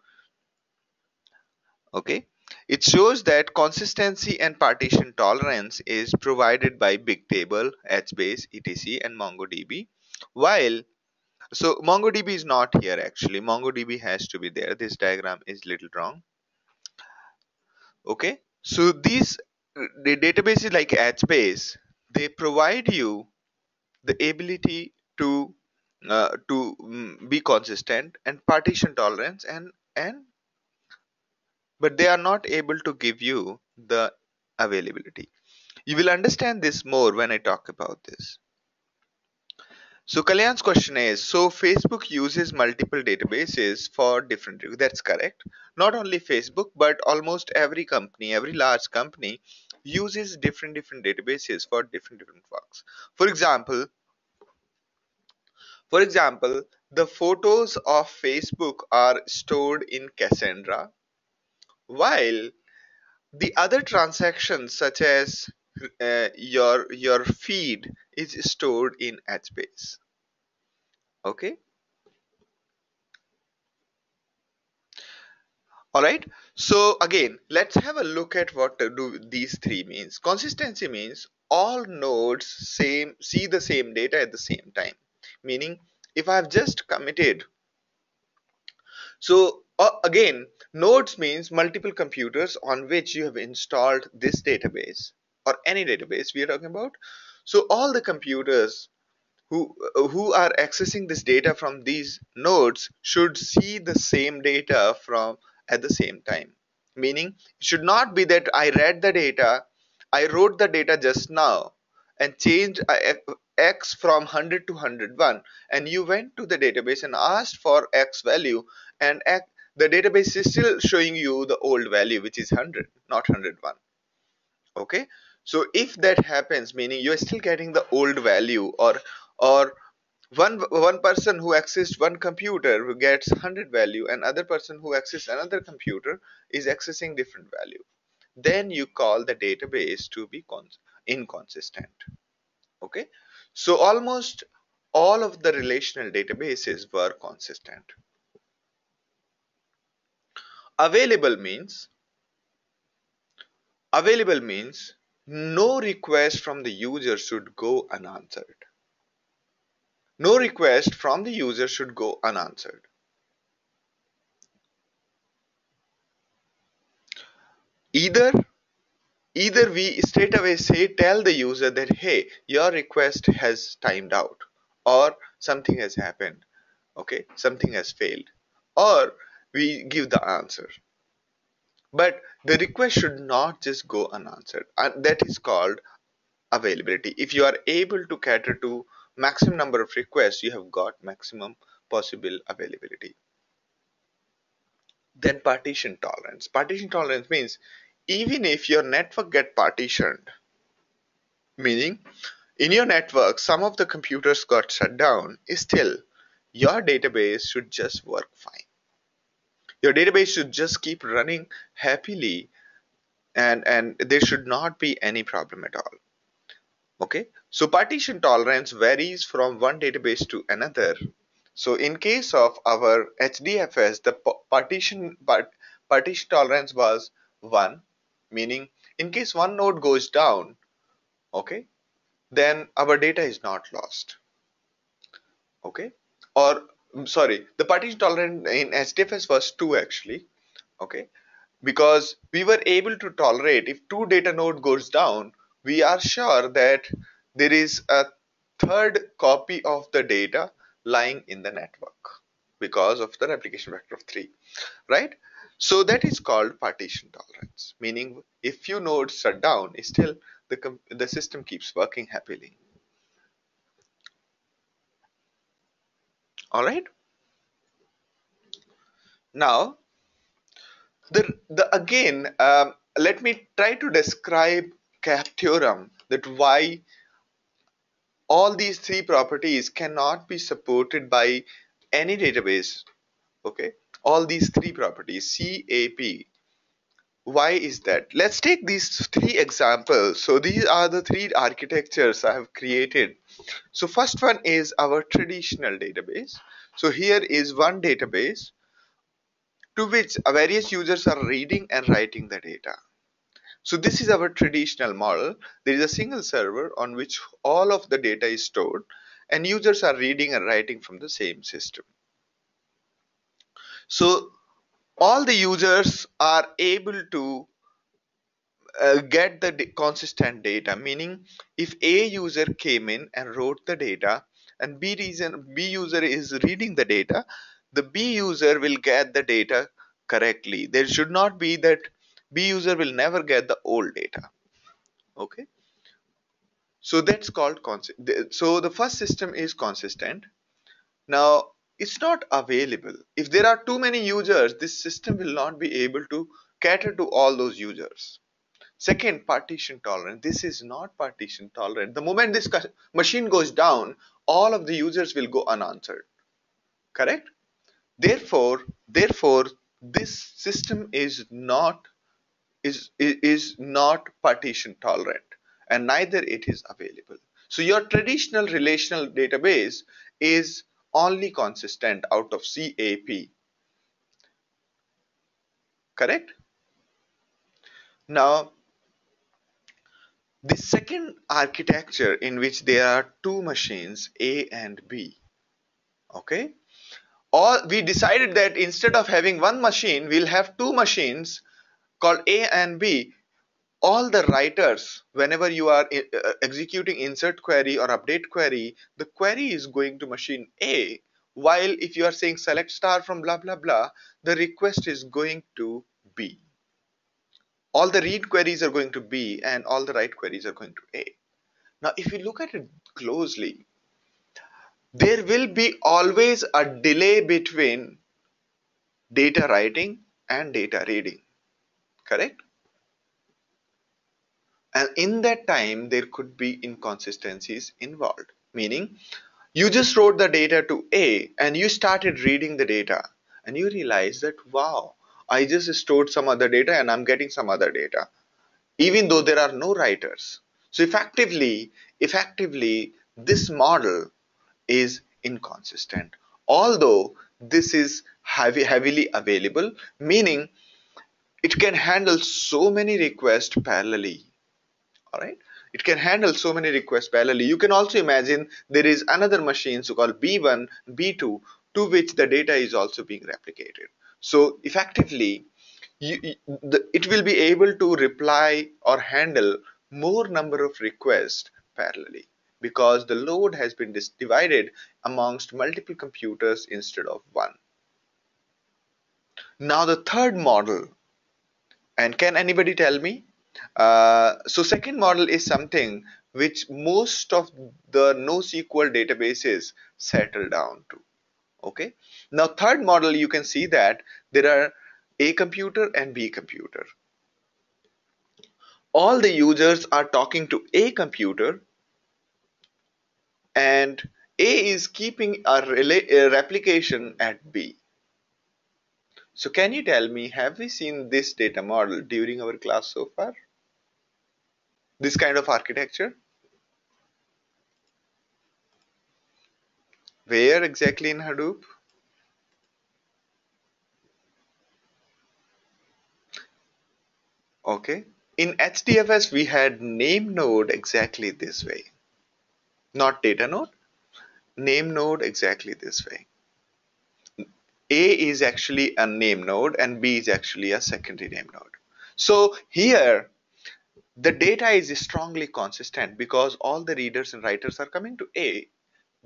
okay, it shows that consistency and partition tolerance is provided by Bigtable, HBase, etc, and MongoDB. While so MongoDB is not here actually. MongoDB has to be there. This diagram is little wrong. Okay, so these the databases like HBase, they provide you the ability to be consistent and partition tolerance, and but they are not able to give you the availability. You will understand this more when I talk about this. So Kalyan's question is, so Facebook uses multiple databases for different reasons. That's correct. Not only Facebook, but almost every company, every large company uses different databases for different works. For example, for example, the photos of Facebook are stored in Cassandra, while the other transactions such as your feed is stored in HBase. Okay. All right. So again, let's have a look at what do these three means. Consistency means all nodes same see the same data at the same time. Meaning, if I've just committed, so again, nodes means multiple computers on which you have installed this database or any database we are talking about. So all the computers who are accessing this data from these nodes should see the same data from at the same time. Meaning, it should not be that I read the data, I wrote the data just now and changed x from 100 to 101, and you went to the database and asked for x value, and the database is still showing you the old value, which is 100, not 101. Okay, so if that happens, meaning you're still getting the old value, or one person who accessed one computer who gets 100 value, and other person who accessed another computer is accessing different value, then you call the database to be inconsistent. Okay, so almost all of the relational databases were consistent. Available means available means no request from the user should go unanswered. No request from the user should go unanswered. Either either we straight away say tell the user that hey, your request has timed out, or something has happened, okay, something has failed, or we give the answer. But the request should not just go unanswered, and that is called availability. If you are able to cater to maximum number of requests, you have got maximum possible availability. Then partition tolerance. Partition tolerance means even if your network get partitioned, meaning in your network some of the computers got shut down, still your database should just work fine. Your database should just keep running happily, and there should not be any problem at all. Okay, so partition tolerance varies from one database to another. So in case of our HDFS, the partition tolerance was 1, meaning in case one node goes down, okay, then our data is not lost. Okay, or sorry, the partition tolerance in HDFS was 2 actually. Okay, because we were able to tolerate if two data node goes down, we are sure that there is a third copy of the data lying in the network because of the replication factor of 3, right? So that is called partition tolerance, meaning if few nodes shut down, still the system keeps working happily. All right, now the again, let me try to describe cap theorem, that why all these three properties cannot be supported by any database. Okay, all these three properties, CAP, Why is that? Let's take these three examples. So these are the three architectures I have created. So first one is our traditional database. So here is one database to which various users are reading and writing the data. So this is our traditional model. There is a single server on which all of the data is stored and users are reading and writing from the same system. So all the users are able to get the consistent data, meaning if A user came in and wrote the data and B user is reading the data, the B user will get the data correctly. There should not be that B user will never get the old data. Okay, so that's called so the first system is consistent. Now it's not available. If there are too many users, this system will not be able to cater to all those users. Second, partition tolerant. This is not partition tolerant. The moment this machine goes down, all of the users will go unanswered. Correct? Therefore, this system is not partition tolerant, and neither it is available. So your traditional relational database is only consistent out of CAP. Correct? Now, the second architecture in which there are two machines, A and B. Okay, or we decided that instead of having one machine we'll have two machines called A and B. All the writers, whenever you are executing insert query or update query, the query is going to machine A, while if you are saying select star from blah blah blah, the request is going to B. All the read queries are going to B and all the write queries are going to A. Now if you look at it closely, there will be always a delay between data writing and data reading. Correct? And in that time there could be inconsistencies involved, meaning you just wrote the data to A and you started reading the data and you realize that wow, I just stored some other data and I'm getting some other data even though there are no writers. So effectively this model is inconsistent, although this is heavily available, meaning it can handle so many requests parallelly. All right, it can handle so many requests parallelly. You can also imagine there is another machine so called B1, B2, to which the data is also being replicated. So effectively it will be able to reply or handle more number of requests parallelly because the load has been divided amongst multiple computers instead of one. Now the third model, and can anybody tell me? So second model is something which most of the NoSQL databases settle down to. Okay. Now third model, you can see that there are A computer and B computer. All the users are talking to A computer and A is keeping a replication at B. So can you tell me, have we seen this data model during our class so far? This kind of architecture? Where exactly in Hadoop? Okay. In HDFS, we had name node exactly this way. Not data node, name node exactly this way. A is actually a name node and B is actually a secondary name node. So here, the data is strongly consistent because all the readers and writers are coming to A.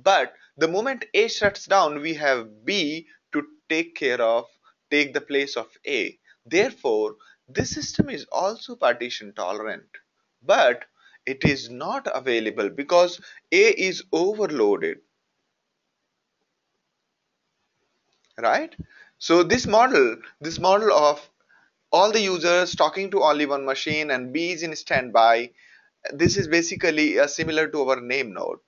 But the moment A shuts down, we have B to take the place of A. Therefore, this system is also partition tolerant, but it is not available because A is overloaded, right? So this model of all the users talking to only one machine and B is in standby, this is basically similar to our name node.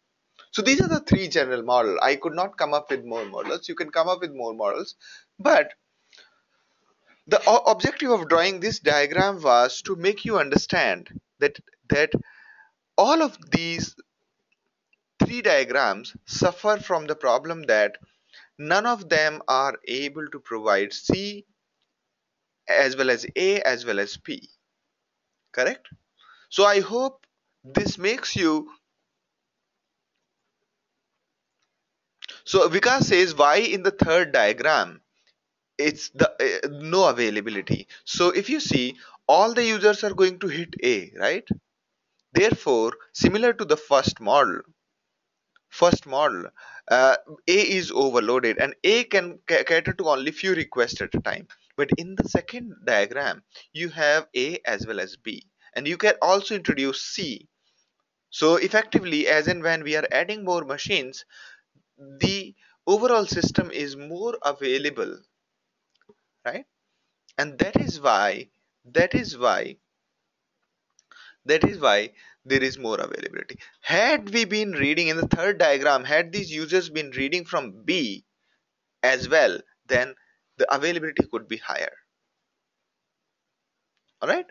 So these are the three general models. I could not come up with more models. You can come up with more models, but The objective of drawing this diagram was to make you understand that all of these three diagrams suffer from the problem that none of them are able to provide C as well as A as well as P. Correct? So I hope this makes you. So Vikas says why in the third diagram it's the no availability. So if you see, all the users are going to hit A, right? Therefore, similar to the first model, uh, A is overloaded and A can cater to only few requests at a time. But in the second diagram, you have A as well as B, and you can also introduce C. So effectively, as and when we are adding more machines, the overall system is more available, right? And that is why there is more availability. Had we been reading in the third diagram, had these users been reading from B as well, then the availability could be higher. All right.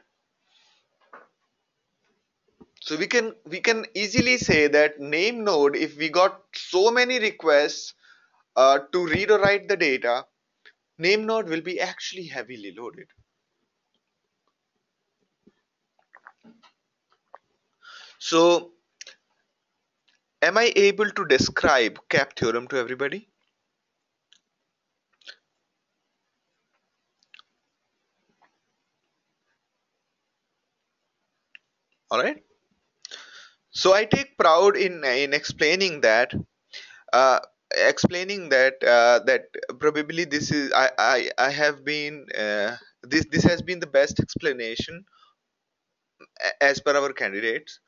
So we can easily say that name node, if we got so many requests to read or write the data, name node will be actually heavily loaded. So am I able to describe cap theorem to everybody? All right. So I take proud in uh, explaining that probably this is I have been this has been the best explanation as per our candidates.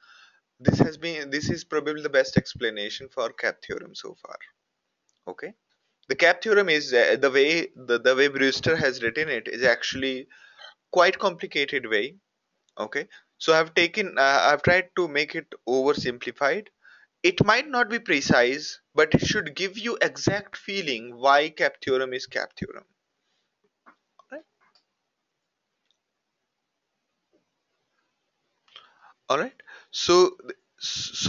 This is probably the best explanation for cap theorem so far. Okay. The cap theorem is the way Brewster has written it is actually quite complicated way. Okay. So I've tried to make it oversimplified. It might not be precise, but it should give you exact feeling why cap theorem is cap theorem. Right? All right. So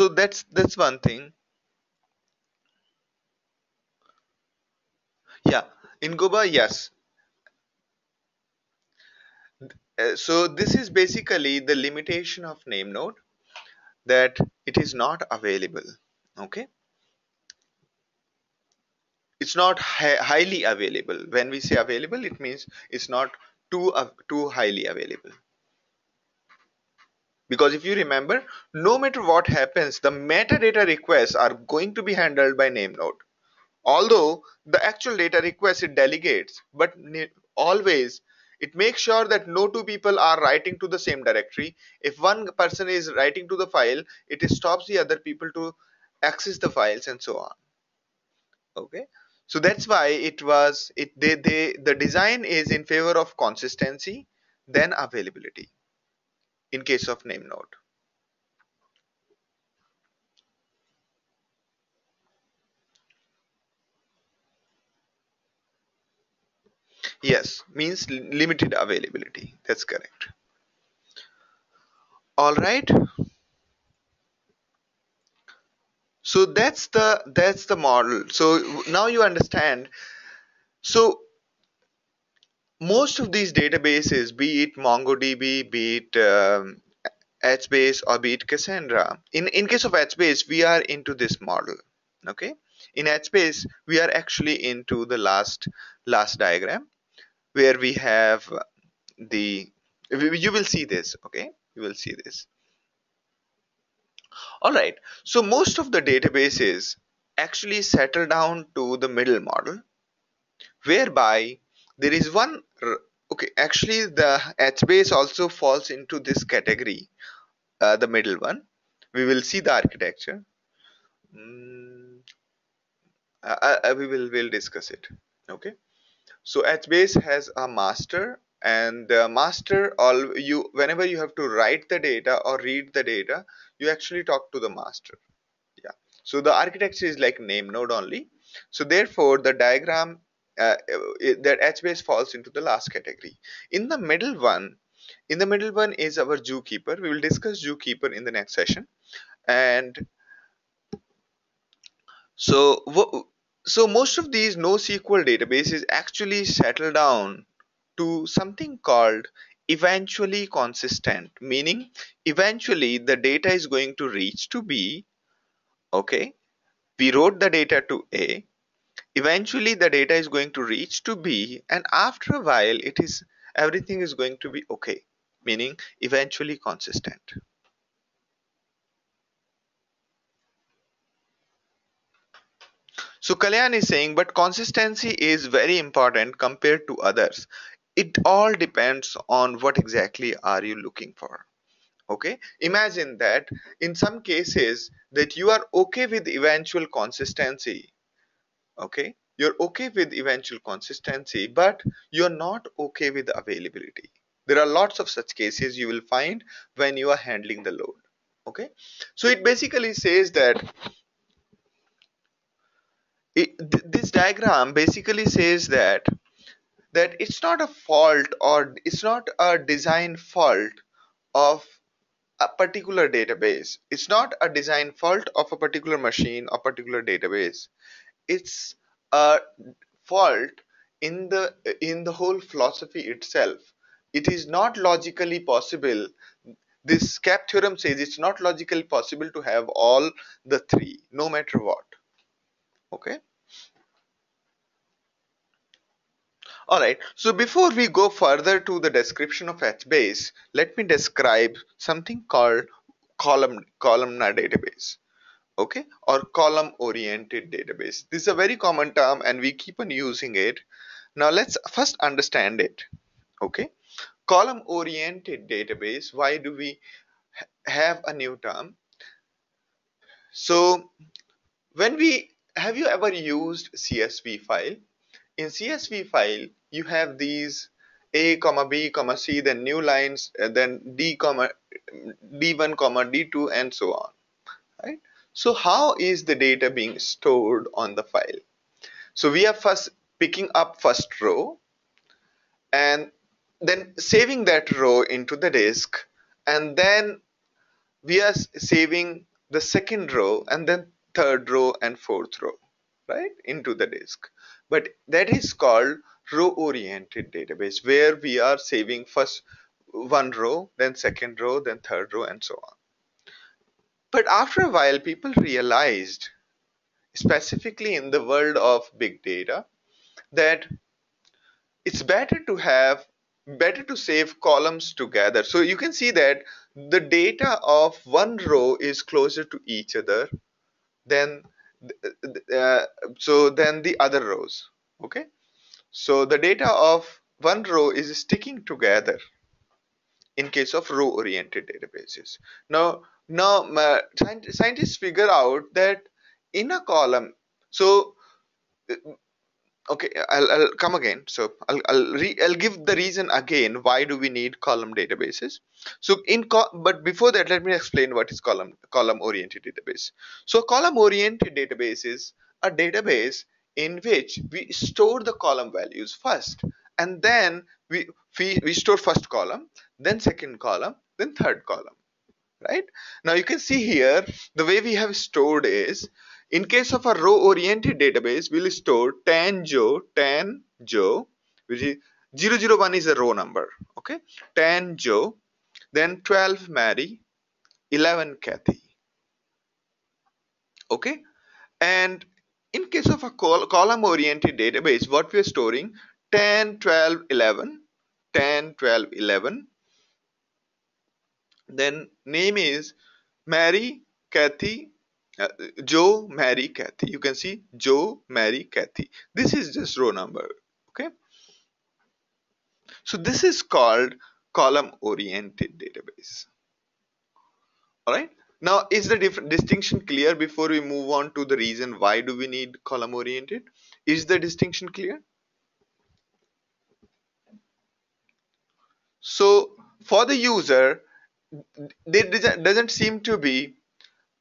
that's one thing. Yeah. In Goba, yes. So this is basically the limitation of name node, that it is not available. Okay. It's not highly available. When we say available, it means it's not too highly available. Because if you remember, no matter what happens, the metadata requests are going to be handled by name node. Although the actual data request it delegates, but always it makes sure that no two people are writing to the same directory. If one person is writing to the file, it stops the other people to access the files and so on. Okay. So that's why it was it they the design is in favor of consistency than availability in case of name node. Yes, means limited availability. That's correct. All right. So that's the model. So now you understand. So most of these databases, be it MongoDB, be it HBase, or be it Cassandra. In case of HBase, we are into this model. Okay. In HBase, we are actually into the last diagram where we have the. You will see this. Okay. You will see this. All right. So most of the databases actually settle down to the middle model, whereby there is one. Okay, actually, the HBase also falls into this category, the middle one. We will see the architecture. Mm, we will discuss it. Okay. So HBase has a master, and the master all you whenever you have to write the data or read the data, you actually talk to the master. Yeah. So the architecture is like name node only. So therefore, the diagram that HBase falls into the last category. In the middle one, is our zookeeper. We will discuss zookeeper in the next session. And so, so most of these NoSQL databases actually settle down to something called eventually consistent, meaning eventually the data is going to reach to B. Okay, we wrote the data to A. Eventually, the data is going to reach to B, and after a while, everything is going to be okay, meaning eventually consistent. So Kalyan is saying, but consistency is very important compared to others. It all depends on what exactly are you looking for. Okay, imagine that in some cases that you are okay with eventual consistency. Okay, you're okay with eventual consistency, but you're not okay with availability. There are lots of such cases you will find when you are handling the load. Okay, so it basically says that this diagram basically says that it's not a fault, or it's not a design fault of a particular database. It's not a design fault of a particular machine or particular database. It's a fault in the whole philosophy itself. It is not logically possible. This cap theorem says it's not logically possible to have all the three, no matter what. Okay. All right. So before we go further to the description of HBase, let me describe something called columnar database. Okay, or column oriented database. This is a very common term and we keep on using it. Now let's first understand it. Okay, column oriented database. Why do we have a new term? So when we have you ever used CSV file? In CSV file, you have these A comma B comma C, then new lines, then D comma D1 comma D2 and so on, right? So how is the data being stored on the file? So we are first picking up first row and then saving that row into the disk, and then we are saving the second row and then third row and fourth row, right, into the disk. But that is called row oriented database, where we are saving first one row, then second row, then third row and so on. But after a while people realized, specifically in the world of big data, that it's better to save columns together. So you can see that the data of one row is closer to each other than uh, than the other rows. Okay, so the data of one row is sticking together in case of row oriented databases. Now scientists figure out that in a column, so okay, I'll come again. So I'll give the reason again. Why do we need column databases? So but before that, let me explain what is column oriented database. So column oriented database is a database in which we store the column values first, and then we store first column, then second column, then third column, right? Now you can see here the way we have stored is, in case of a row oriented database, we'll store 10 Joe, which is 001 is a row number. Okay, 10 Joe, then 12 Mary, 11 Kathy. Okay, and in case of a column oriented database, what we're storing, 10 12 11, 10 12 11, then name is Mary, Kathy, uh, Joe, Mary, Kathy. You can see Joe, Mary, Kathy. This is just row number. Okay. So this is called column oriented database. All right. Now, is the distinction clear before we move on to the reason why do we need column oriented? Is the distinction clear? So for the user, there doesn't seem to be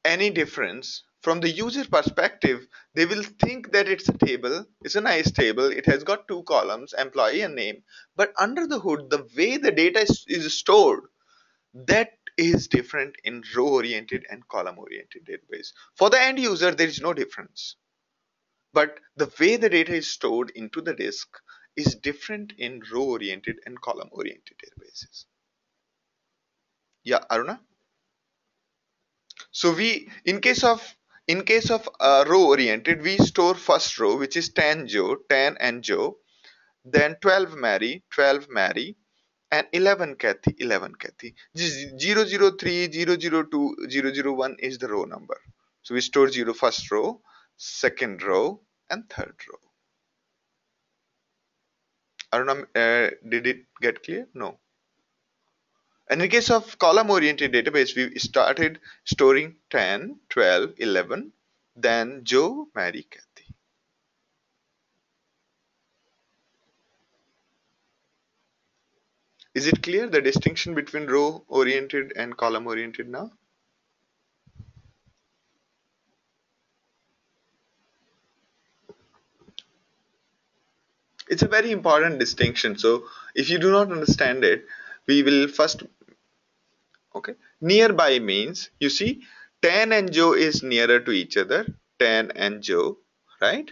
any difference from the user perspective, they will think that it's a table, it's a nice table, it has got two columns, employee and name. But under the hood, the way the data is stored, that is different in row oriented and column oriented database. For the end user, there is no difference. But the way the data is stored into the disk is different in row oriented and column oriented databases. Yeah, Aruna? So in case of row oriented, we store first row, which is 10 Joe, 10 and Joe, then 12 Mary, 12 Mary, and 11 Kathy, 11 Kathy. 003, 002, 001 is the row number. So we store 0 first row, second row, and third row. Aruna, did it get clear? No. And in case of column oriented database, we started storing 10, 12, 11, then Joe, Mary, Kathy. Is it clear the distinction between row oriented and column oriented now? It's a very important distinction. So if you do not understand it, we will first, okay. Nearby means, you see, 10 and Joe is nearer to each other, 10 and Joe, right?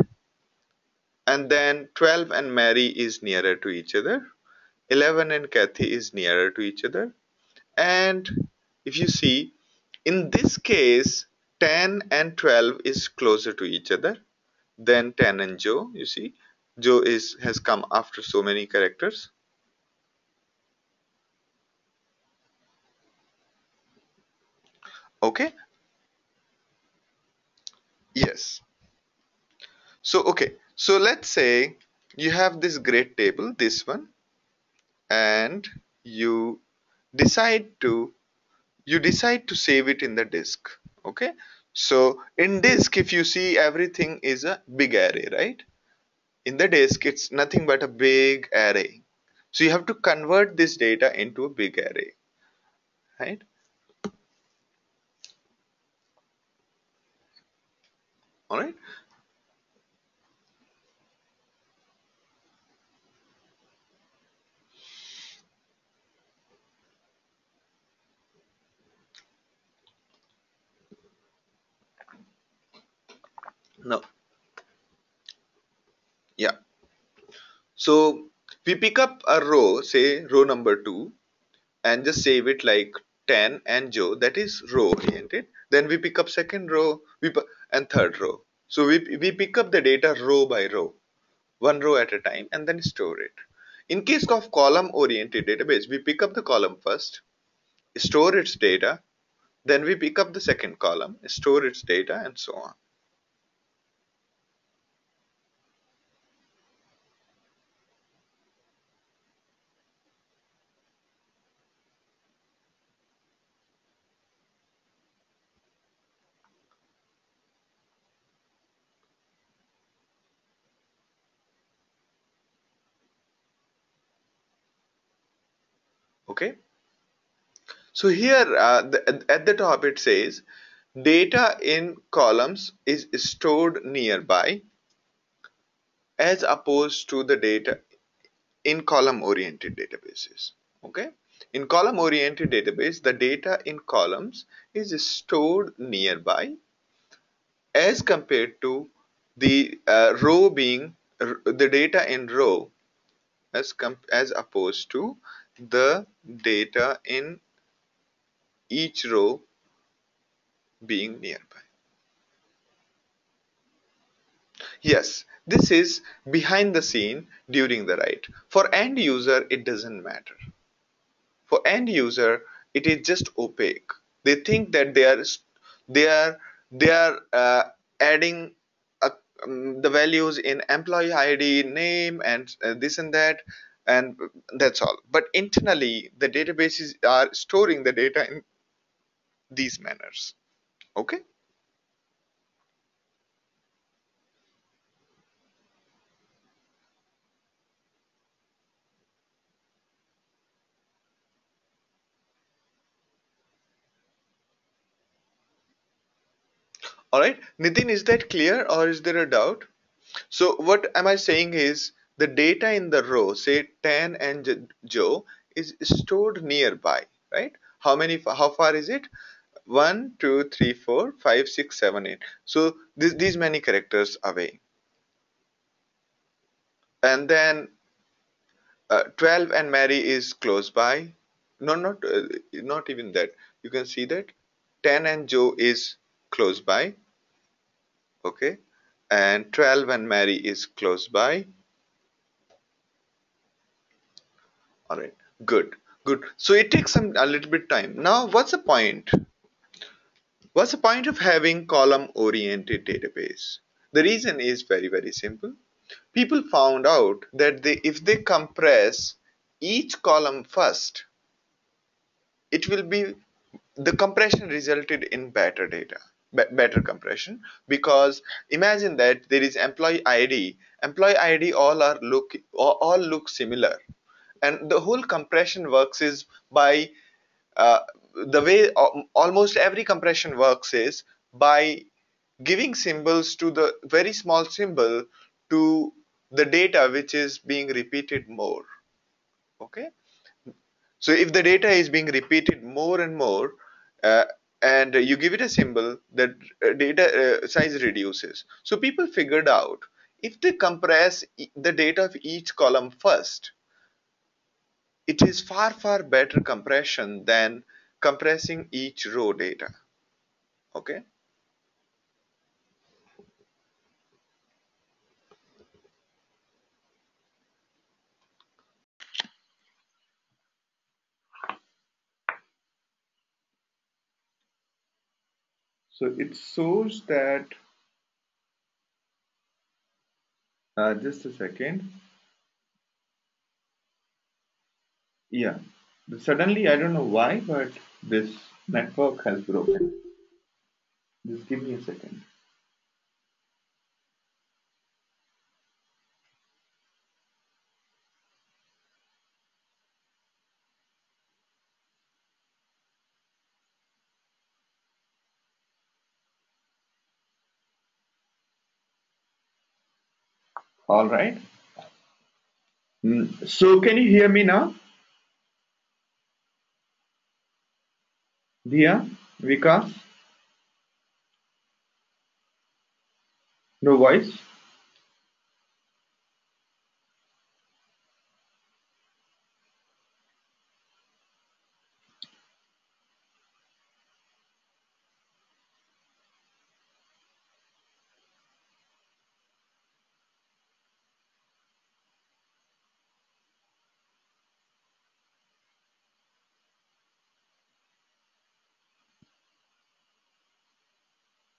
And then 12 and Mary is nearer to each other, 11 and Kathy is nearer to each other. And if you see, in this case, 10 and 12 is closer to each other than 10 and Joe. You see, Joe has come after so many characters. Okay. Yes. So okay, so let's say you have this great table, this one, and you decide to decide to save it in the disk. Okay. So in disk, if you see, everything is a big array, right? In the disk, it's nothing but a big array. So you have to convert this data into a big array, right? All right. No. Yeah. So we pick up a row, say row number 2, and just save it like 10 and Joe, that is row oriented. Then we pick up second row, and third row. So we pick up the data row by row, one row at a time, and then store it. In case of column oriented database, we pick up the column first, store its data, then we pick up the second column, store its data, and so on. Okay. So here at the top it says data in columns is stored nearby as opposed to the data in column oriented databases. Okay. In column oriented database, the data in columns is stored nearby as compared to the row being the data in row as opposed to the data in each row being nearby. Yes, this is behind the scene during the write. For end user, it doesn't matter. For end user, it is just opaque. They think that they are they are adding a, the values in employee ID, name, and this and that, and that's all. But internally, the databases are storing the data in these manners. Okay. All right, Nitin, is that clear or is there a doubt? So what am I saying is the data in the row, say 10 and Joe, is stored nearby, right? How far is it? 1, 2, 3, 4, 5, 6, 7, 8. So these many characters away. And then 12 and Mary is close by. No, not even that. You can see that 10 and Joe is close by, okay? And 12 and Mary is close by. All right, good, good. So it takes some a little bit time. Now, what's the point? What's the point of having column-oriented database? The reason is very simple. People found out that if they compress each column first, it will be the compression resulted in better data, better compression, because imagine that there is employee id all look similar, and the whole compression works is by uh, the way almost every compression works is by giving symbols to the very small symbol to the data which is being repeated more, okay? So if the data is being repeated more and more, uh, and you give it a symbol, that data size reduces. So people figured out if they compress the data of each column first, it is far better compression than compressing each row data. Okay. So it shows that, just a second. Yeah. Suddenly, I don't know why, but this network has broken. Just give me a second. All right. So can you hear me now? Dia, Vikas, no voice.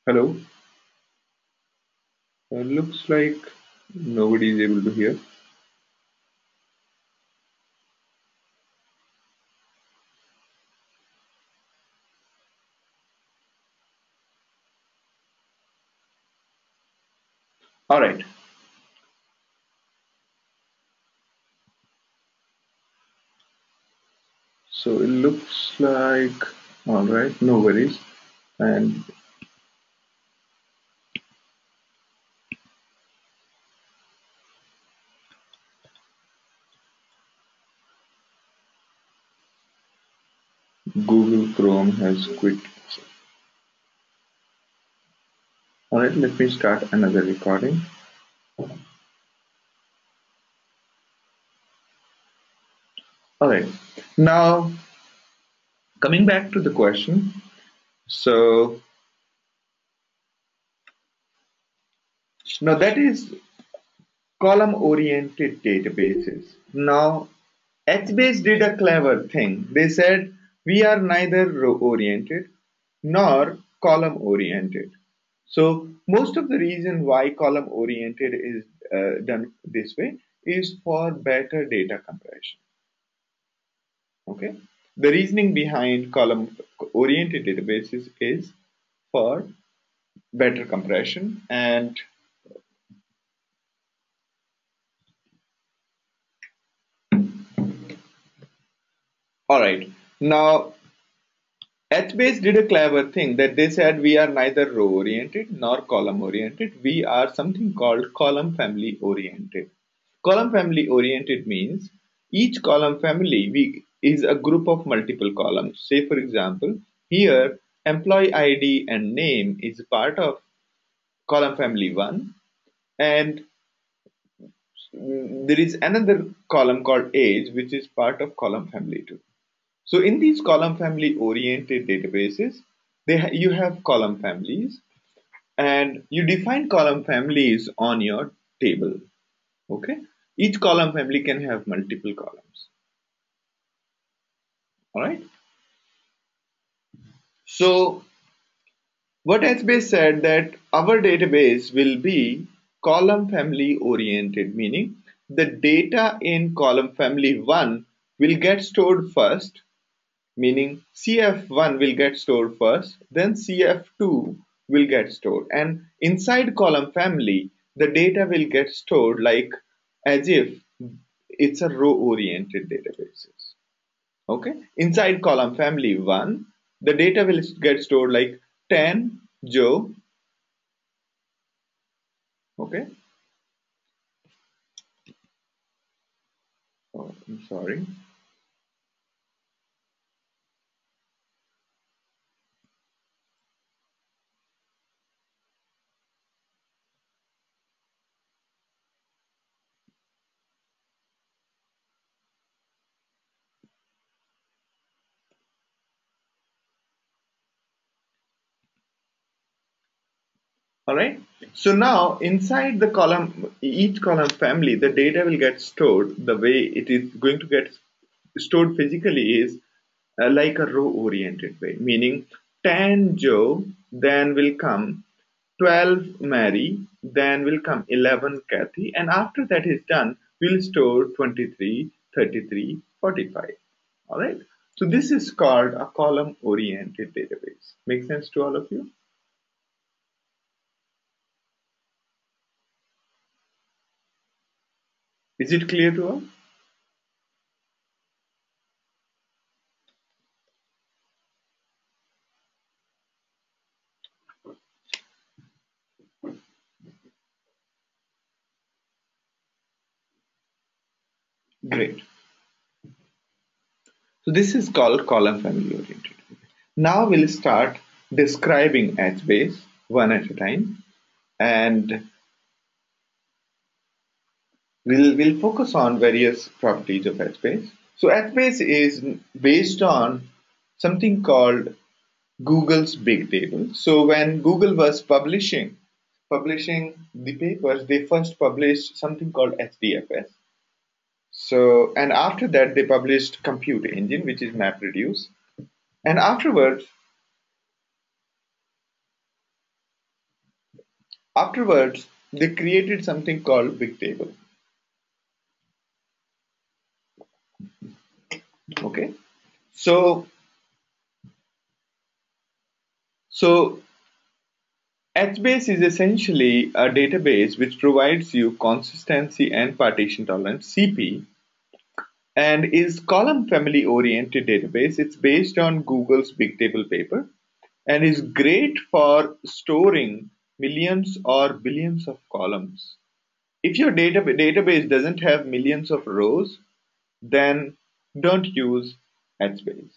Hello. Looks like nobody is able to hear. All right. So it looks like, all right, no worries. And Google Chrome has quit. All right, let me start another recording. All right. Now, coming back to the question. So now that is column-oriented databases. Now, HBase did a clever thing. They said we are neither row-oriented nor column-oriented. So most of the reason why column-oriented is done this way is for better data compression. Okay, the reasoning behind column-oriented databases is for better compression. And all right, now HBase did a clever thing that they said we are neither row oriented nor column oriented. We are something called column family oriented. Column family oriented means each column family is a group of multiple columns. Say for example, here employee ID and name is part of column family 1, and there is another column called age which is part of column family 2. So in these column family oriented databases, you have column families, and you define column families on your table. Okay, each column family can have multiple columns. All right. So what HBase said that our database will be column family oriented, meaning the data in column family 1 will get stored first, meaning CF1 will get stored first, then CF2 will get stored, and inside column family the data will get stored like as if it's a row oriented databases. Okay, inside column family 1 the data will get stored like 10 Joe. Okay, oh, I'm sorry. All right. So now inside the column, each column family, the data will get stored. The way it is going to get stored physically is like a row oriented way, meaning 10 Joe, then will come 12 Mary, then will come 11 Kathy, and after that is done, we'll store 23, 33, 45. All right. So this is called a column oriented database. Make sense to all of you? Is it clear to all? Great. So this is called column family oriented. Now we'll start describing HBase one at a time, and we'll focus on various properties of HBase. So HBase is based on something called Google's big table. So when Google was publishing the papers, they first published something called HDFS. So and after that they published Compute Engine, which is MapReduce. And afterwards they created something called big table. Okay. So so HBase is essentially a database which provides you consistency and partition tolerance CP, and is column family oriented database. It's based on Google's big table paper and is great for storing millions or billions of columns. If your database doesn't have millions of rows, then don't use HBase.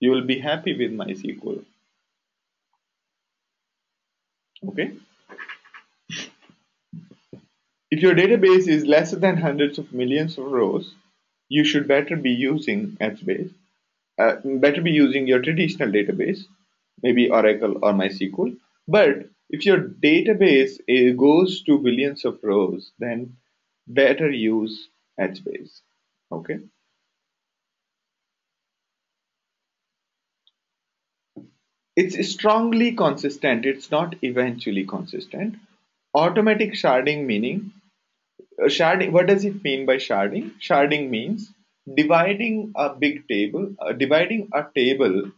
You will be happy with MySQL. Okay. If your database is less than hundreds of millions of rows, you should better be using HBase. Better be using your traditional database, maybe Oracle or MySQL. But if your database goes to billions of rows, then better use HBase. Okay. It's strongly consistent. It's not eventually consistent. Automatic sharding meaning sharding. What does it mean by sharding? Sharding means dividing a table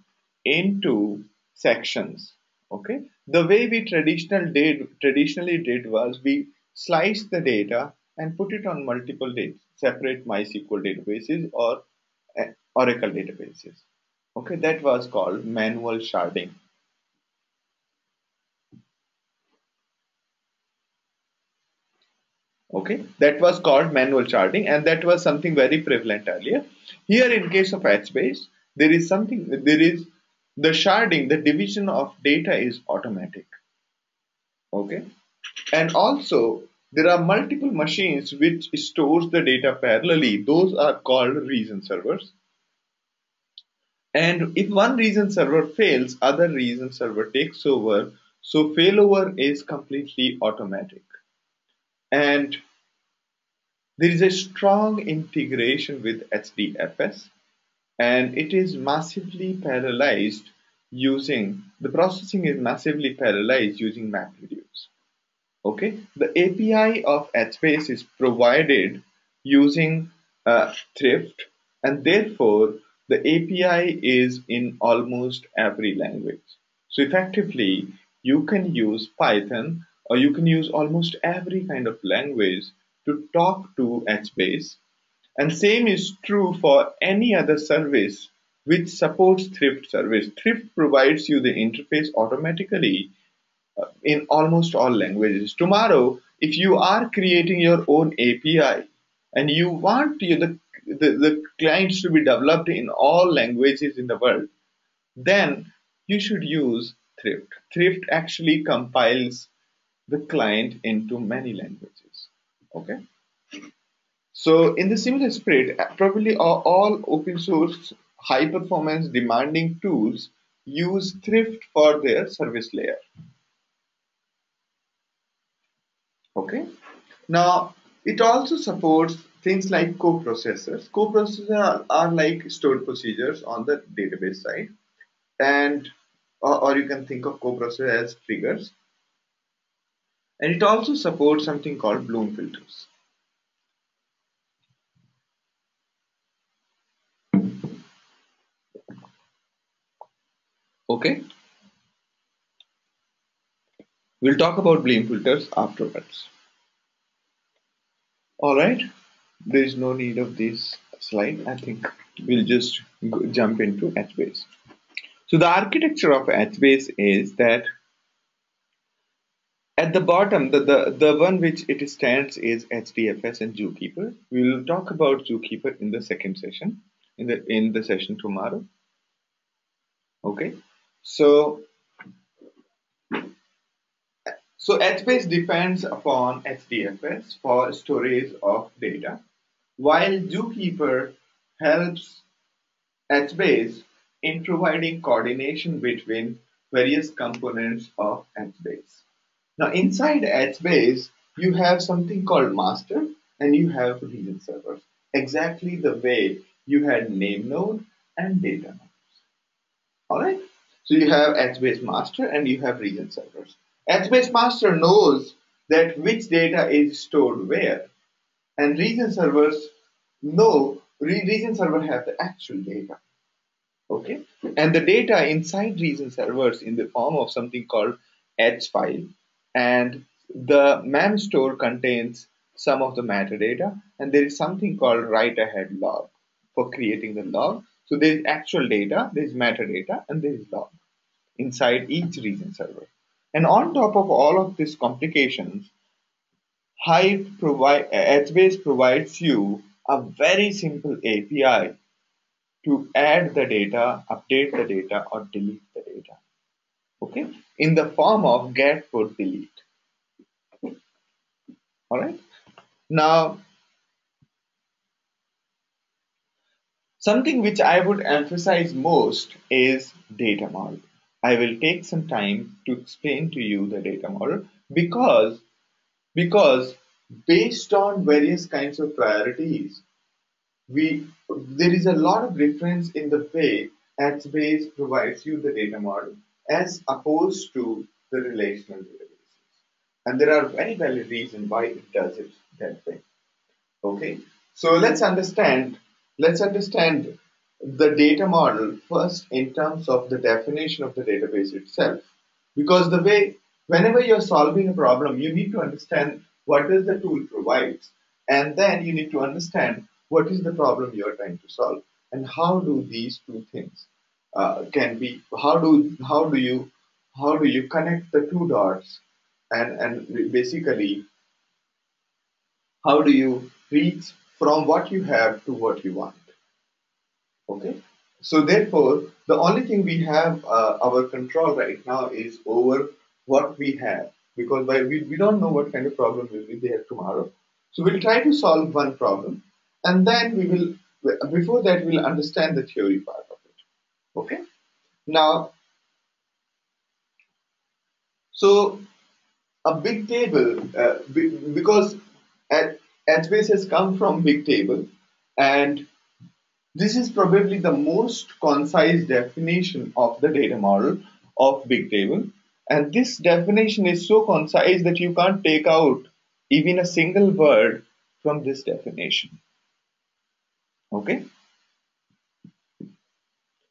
into sections. Okay, the way we traditionally did was we sliced the data and put it on multiple separate MySQL databases or Oracle databases. Okay, that was called manual sharding. Okay, that was called manual sharding, and that was something very prevalent earlier. Here, in case of HBase, there is the sharding, the division of data is automatic. Okay, and also there are multiple machines which stores the data parallelly. Those are called region servers. And if one region server fails, other region server takes over. So failover is completely automatic. And there is a strong integration with HDFS, and it is massively parallelized using the processing is massively parallelized using MapReduce. Okay, the API of HBase is provided using Thrift, and therefore the API is in almost every language. So effectively, you can use Python or you can use almost every kind of language to talk to HBase, and same is true for any other service which supports Thrift service. Thrift provides you the interface automatically in almost all languages. Tomorrow, if you are creating your own API and you want the clients to be developed in all languages in the world, then you should use Thrift. Thrift actually compiles the client into many languages. Okay. So in the similar spirit, probably all open source high performance demanding tools use Thrift for their service layer. Okay. Now, it also supports things like coprocessors. Coprocessors are like stored procedures on the database side, and or you can think of coprocessor as triggers. And it also supports something called Bloom filters. Okay, we'll talk about Bloom filters afterwards. All right, there is no need of this slide. I think we'll just jump into HBase. So the architecture of HBase is that at the bottom, the one which it stands is HDFS and Zookeeper. We will talk about Zookeeper in the second session, in the session tomorrow. Okay, so HBase depends upon HDFS for storage of data, while Zookeeper helps HBase in providing coordination between various components of HBase. Now, inside HBase, you have something called master and you have region servers, exactly the way you had name node and data node. All right. So you have HBase master and you have region servers. HBase master knows that which data is stored where, and region servers know region server have the actual data. Okay, and the data inside region servers in the form of something called H file, and the mem store contains some of the metadata, and there is something called write ahead log for creating the log. So there is actual data, there is metadata, and there is log inside each region server. And on top of all of these complications, HBase provides you a very simple API to add the data, update the data, or delete the data. Okay, in the form of get, put, delete. All right. Now, something which I would emphasize most is data model. I will take some time to explain to you the data model because based on various kinds of priorities, we there is a lot of difference in the way HBase provides you the data model as opposed to the relational databases. And there are very valid reasons why it does it that way. Okay, so let's understand the data model first in terms of the definition of the database itself. Because the way whenever you're solving a problem, you need to understand what does the tool provides, and then you need to understand what is the problem you're trying to solve, and how do these two things can be, how do you connect the two dots, and basically how do you reach from what you have to what you want. Okay, so therefore the only thing we have our control right now is over what we have, because we don't know what kind of problem will be there tomorrow. So we'll try to solve one problem, and then we will, before that we'll understand the theory part of it. Okay, now, so a big table, because HBase has come from big table, and this is probably the most concise definition of the data model of big table. And this definition is so concise that you can't take out even a single word from this definition. Okay,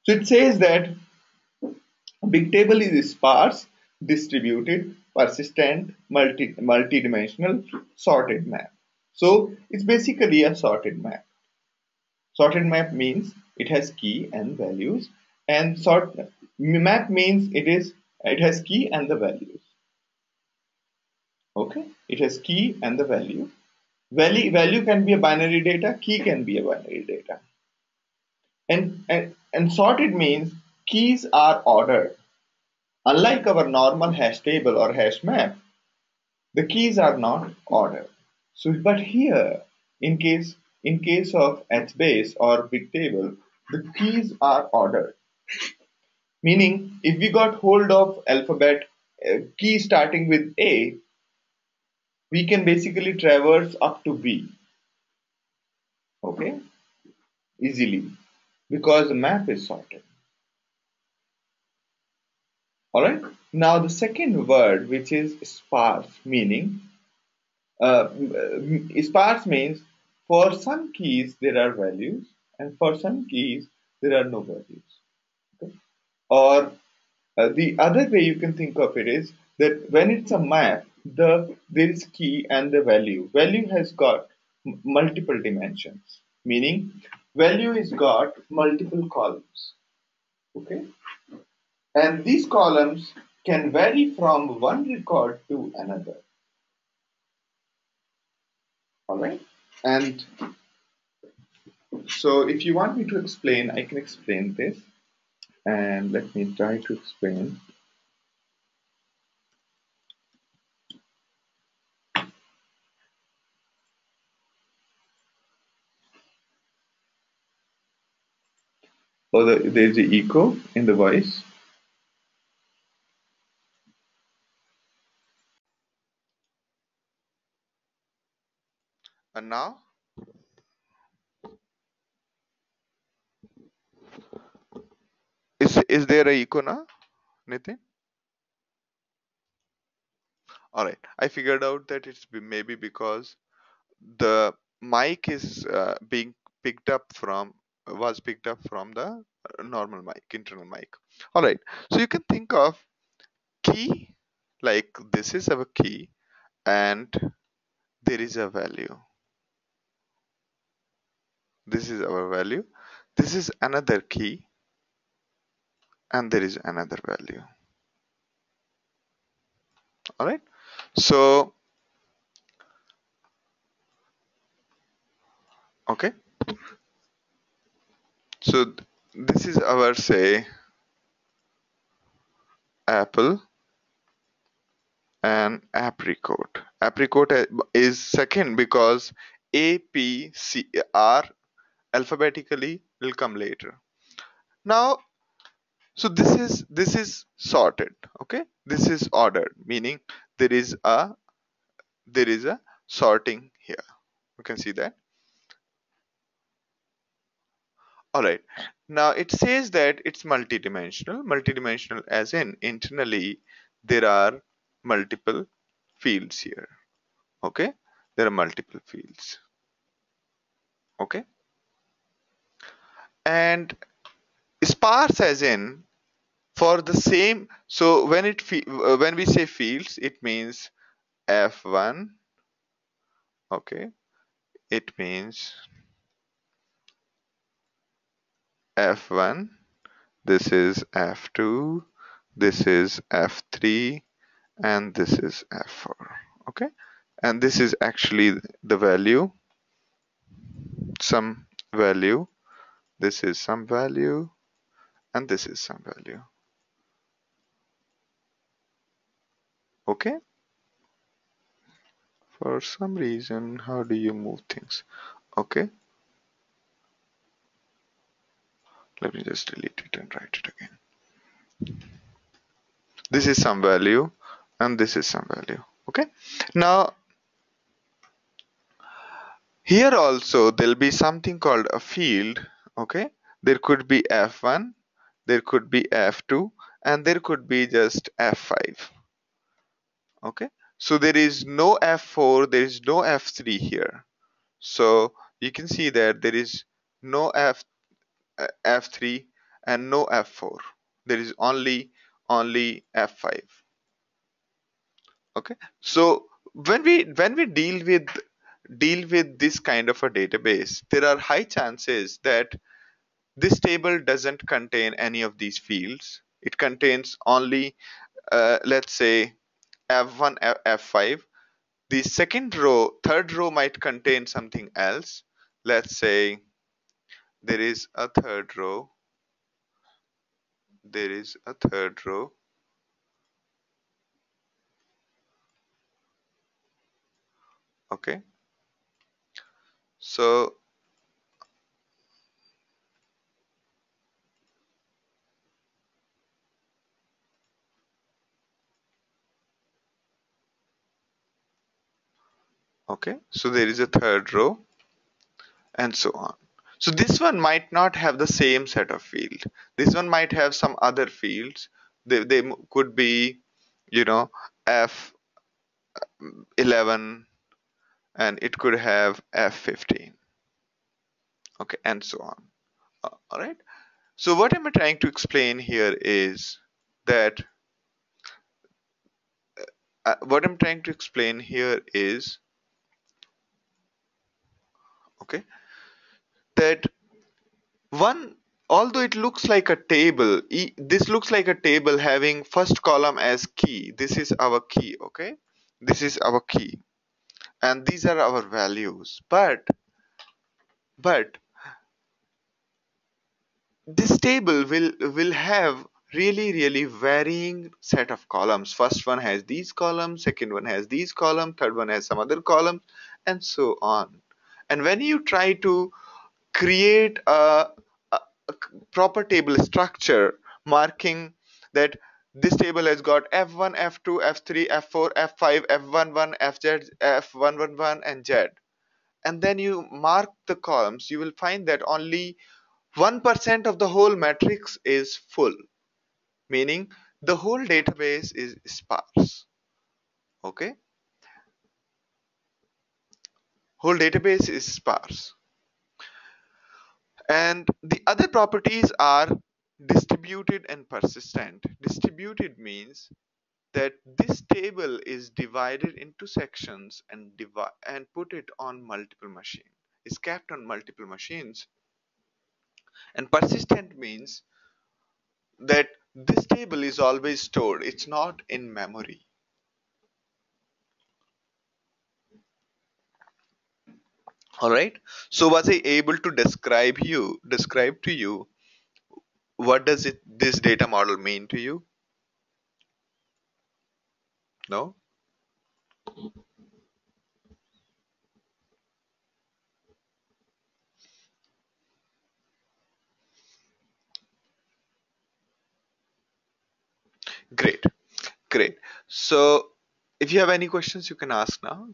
so it says that a big table is sparse, distributed, persistent, multi-dimensional, sorted map. So it's basically a sorted map. Sorted map means it has key and values, and sort map means it has key and the values. Okay, it has key and the value. Value can be a binary data, key can be a binary data. And sorted means keys are ordered. Unlike our normal hash table or hash map, the keys are not ordered. So, but here, in case of HBase or big table, the keys are ordered. Meaning, if we got hold of alphabet key starting with A, we can basically traverse up to B, okay, easily, because the map is sorted. All right. Now the second word, which is sparse, meaning sparse means for some keys there are values, and for some keys there are no values. Okay? Or the other way you can think of it is that when it's a map, there is key and the value. Value has got multiple dimensions, meaning value is got multiple columns. Okay, and these columns can vary from one record to another. All right, and so if you want me to explain, I can explain this, and let me try to explain. Oh, there's the echo in the voice. And now, is there a echo now, Nitin? All right. I figured out that maybe because the mic is being picked up from was picked up from the normal mic, internal mic. All right. So you can think of key like this is our key, and there is a value. This is our value. This is another key, and there is another value. All right. So, okay. So this is our, say, apple and apricot. Apricot is second because A, P, C, R alphabetically will come later. Now, so this is sorted. Okay, this is ordered, meaning there is a there is a sorting here. You can see that. All right. Now it says that it's multidimensional. Multidimensional as in internally there are multiple fields here. Okay, there are multiple fields. Okay, and sparse as in for the same. So when we say fields, it means f1. Okay, it means f1, this is F2, this is F3, and this is F4. Okay, and this is actually the value, some value, this is some value, and this is some value. Okay, for some reason, how do you move things? Okay, let me just delete it and write it again. This is some value, and this is some value. Okay, now here also there'll be something called a field. Okay, there could be F1, there could be F2, and there could be just F5. Okay, so there is no F4, there is no F3 here. So you can see that there is no F3 and no F4. There is only F5. Okay, so when we deal with this kind of a database, there are high chances that this table doesn't contain any of these fields. It contains only, let's say, F1, F5. The second row, third row might contain something else. Let's say there is a third row, there is a third row. Okay, so so there is a third row, and so on. So this one might not have the same set of field. This one might have some other fields. They could be, you know, F11, and it could have F15. Okay, and so on. All right. So what am I trying to explain here is that what I'm trying to explain here is, okay, that one, although it looks like a table, this looks like a table having first column as key. This is our key. Okay, this is our key, and these are our values. But this table will have really varying set of columns. First one has these columns, second one has these columns, third one has some other columns, and so on. And when you try to create a proper table structure marking that this table has got F1, F2, F3, F4, F5, F11, FZ, F111, and Z, and then you mark the columns, you will find that only 1% of the whole matrix is full, meaning the whole database is sparse. Okay, whole database is sparse. And the other properties are distributed and persistent. Distributed means that this table is divided into sections and put it on multiple machines, is kept on multiple machines. And persistent means that this table is always stored, it's not in memory. All right, so was I able to describe to you what does this data model mean to you? No. Great. Great. So if you have any questions, you can ask now.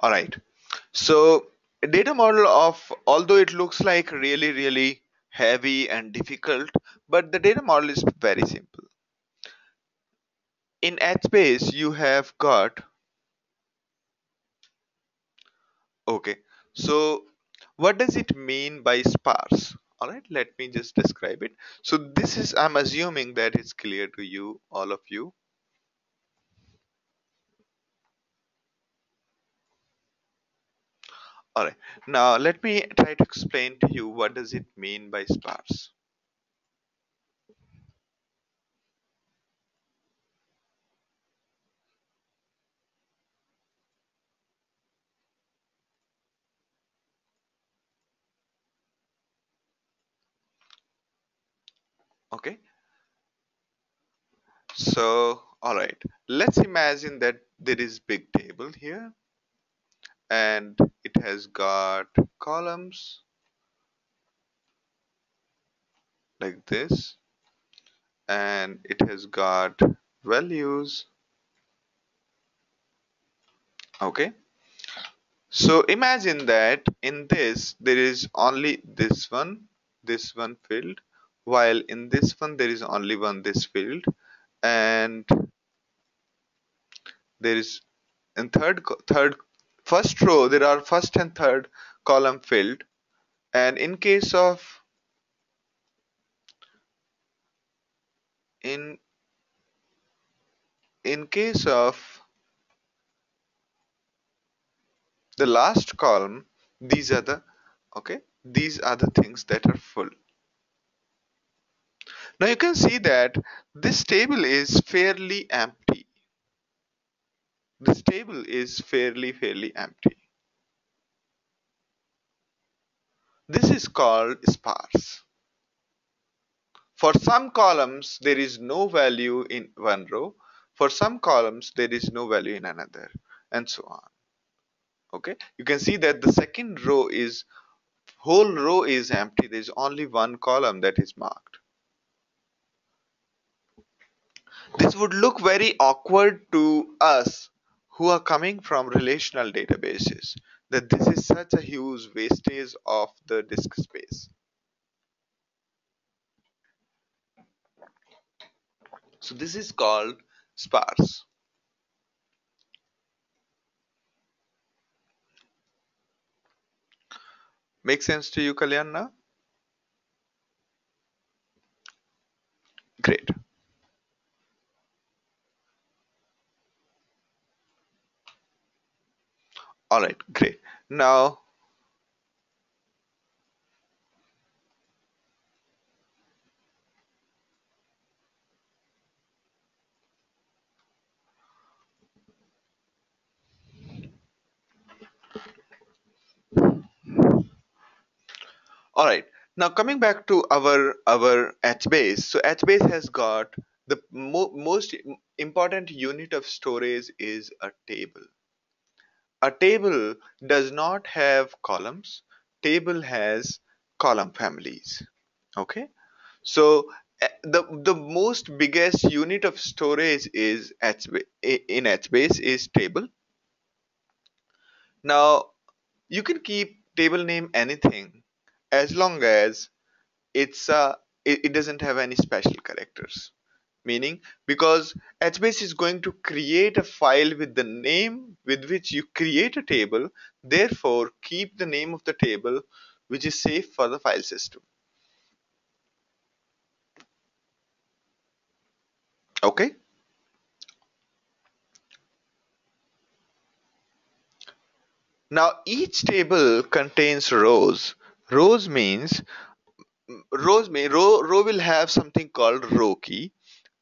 All right. So a data model of, although it looks like really heavy and difficult, but the data model is very simple. In HBase, you have got, okay. So what does it mean by sparse? All right, let me just describe it. So this is, I'm assuming that it's clear to you, all of you. All right. Now let me try to explain to you what does it mean by sparse. Okay. So, all right. Let's imagine that there is big table here and it has got columns like this, and it has got values. Okay. So imagine that in this there is only this one field, while in this one there is only one this field, and there is in third first row there are first and third column filled, and in in case of the last column, these are the okay, these are the things that are full. Now you can see that this table is fairly empty. This table is fairly empty. This is called sparse. For some columns there is no value in one row, for some columns there is no value in another, and so on. Okay, you can see that the second row is whole row is empty. There is only one column that is marked. This would look very awkward to us who are coming from relational databases, that this is such a huge wastage of the disk space. So this is called sparse. Make sense to you, Kalyan, now? Great. All right, great. Now, all right. Now coming back to our HBase. So HBase has got the most important unit of storage is a table. A table does not have columns. Table has column families. Okay. So the most biggest unit of storage is in HBase is table. Now you can keep table name anything as long as it doesn't have any special characters. Meaning, because HBase is going to create a file with the name with which you create a table, therefore keep the name of the table which is safe for the file system. Okay. Now each table contains rows. Rows means row will have something called row key,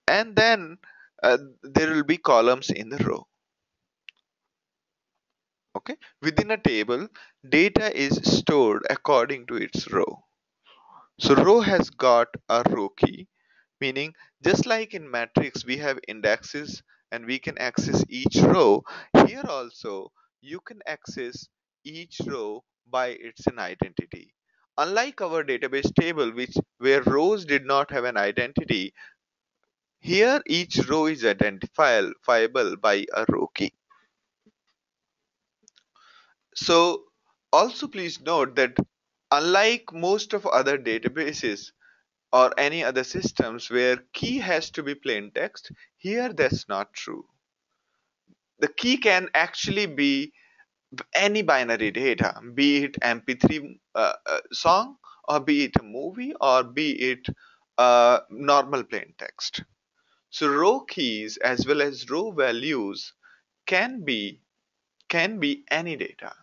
and then there will be columns in the row. Okay, within a table data is stored according to its row. So row has got a row key, meaning just like in matrix we have indexes and we can access each row, here also you can access each row by its an identity. Unlike our database table which where rows did not have an identity, here each row is identifiable by a row key. So also please note that unlike most of other databases or any other systems where key has to be plain text, here that's not true. The key can actually be any binary data, be it MP3 song, or be it a movie, or be it normal plain text. So row keys as well as row values can be any data.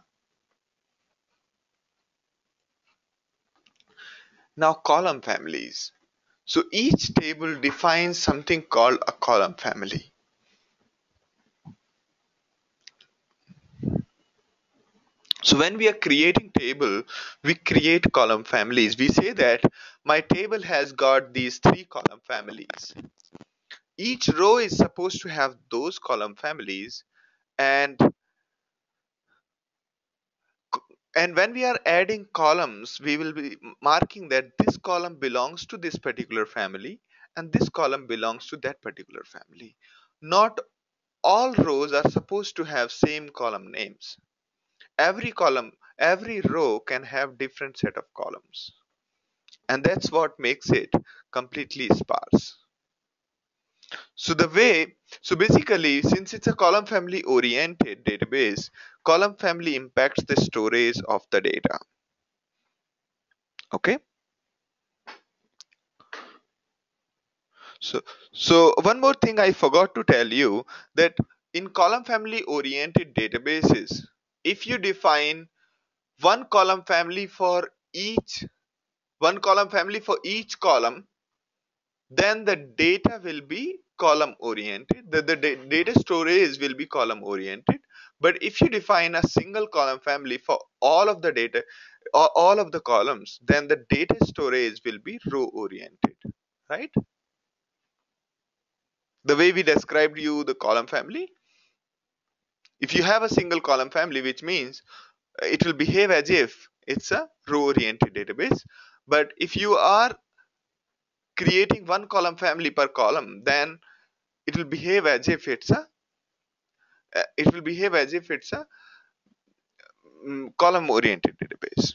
Now column families. So each table defines something called a column family. So when we are creating table, we create column families. We say that my table has got these three column families. Each row is supposed to have those column families, and when we are adding columns, we will be marking that this column belongs to this particular family and this column belongs to that particular family. Not all rows are supposed to have same column names. Every row can have different set of columns, and that's what makes it completely sparse. So basically, since it's a column family oriented database, column family impacts the storage of the data. Okay. So one more thing I forgot to tell you, that in column family oriented databases, if you define one column family for each one column family for each column, then the data will be column oriented. The data storage will be column oriented. But if you define a single column family for all of the data, or all of the columns, then the data storage will be row oriented, right? The way we described you the column family, if you have a single column family, which means it will behave as if it's a row oriented database. But if you are creating one column family per column, then it will behave as if it's a column oriented database.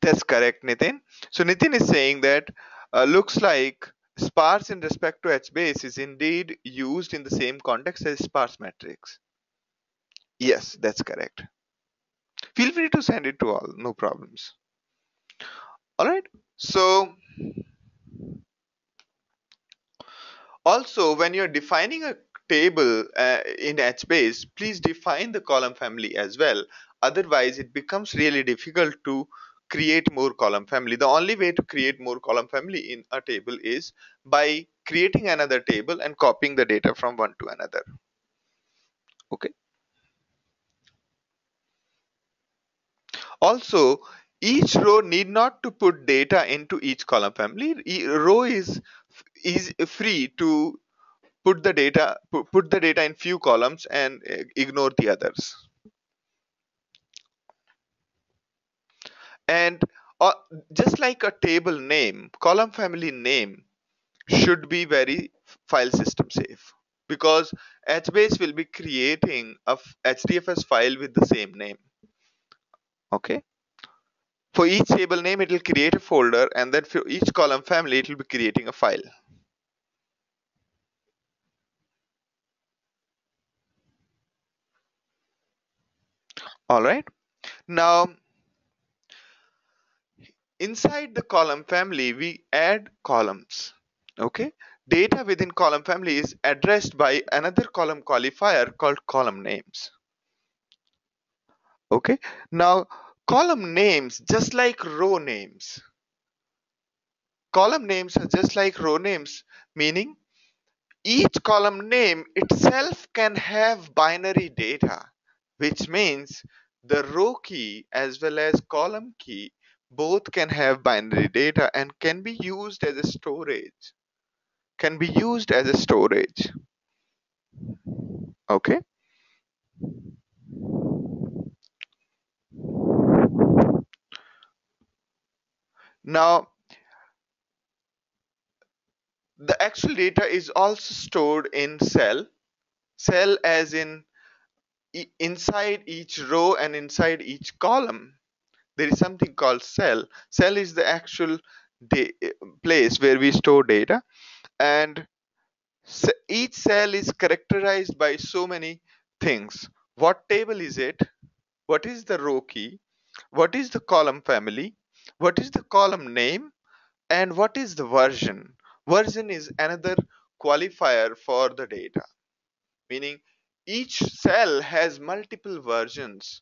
That's correct, Nitin. So Nitin is saying that looks like sparse in respect to HBase is indeed used in the same context as sparse matrix. Yes, that's correct. Feel free to send it to all, no problems. All right. So also, when you're defining a table in HBase, please define the column family as well. Otherwise, it becomes really difficult to create more column family. The only way to create more column family in a table is by creating another table and copying the data from one to another. Okay. Also, each row need not to put data into each column family. Row is free to put the data in few columns and ignore the others. And uh, just like a table name, column family name should be very file system safe, because HBase will be creating a HDFS file with the same name. Okay. For each table name, it will create a folder, and then for each column family, it will be creating a file. All right. Now, inside the column family, we add columns. Okay. Data within column family is addressed by another column qualifier called column names. Okay. Now, column names, just like row names, column names are just like row names, meaning each column name itself can have binary data, which means the row key as well as column key both can have binary data and can be used as a storage. Can be used as a storage. Okay. Now, the actual data is also stored in cell as in inside each row and inside each column. There is something called cell is the actual place where we store data, and each cell is characterized by so many things. What table is it? What is the row key? What is the column family? What is the column name? And what is the version? Version is another qualifier for the data. meaning each cell has multiple versions.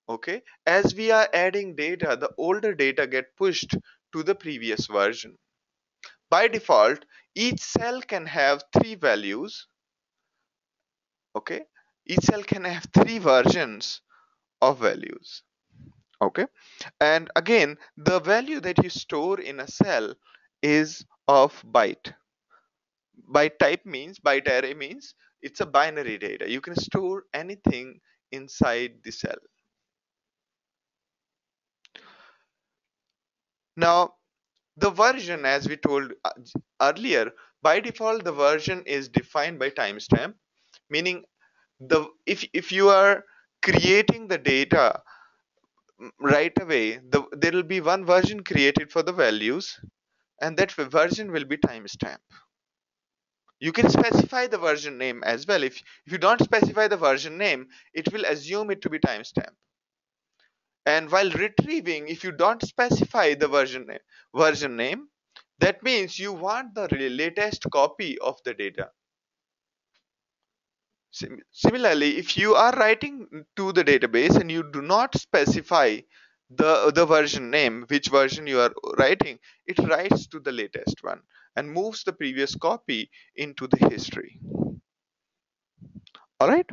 Okay, as we are adding data, the older data get pushed to the previous version. By default, each cell can have three values. Okay, each cell can have three versions of values. Okay, and again, the value that you store in a cell is of byte. Byte type means, byte array means it's a binary data. You can store anything inside the cell. Now, the version, as we told earlier, by default, the version is defined by timestamp, meaning the if you are creating the data right away, there will be one version created for the values, and that version will be timestamp. You can specify the version name as well. If you don't specify the version name, it will assume it to be timestamp. And while retrieving, if you don't specify the version name, that means you want the latest copy of the data. Similarly, if you are writing to the database and you do not specify the version name, which version you are writing, it writes to the latest one and moves the previous copy into the history. All right.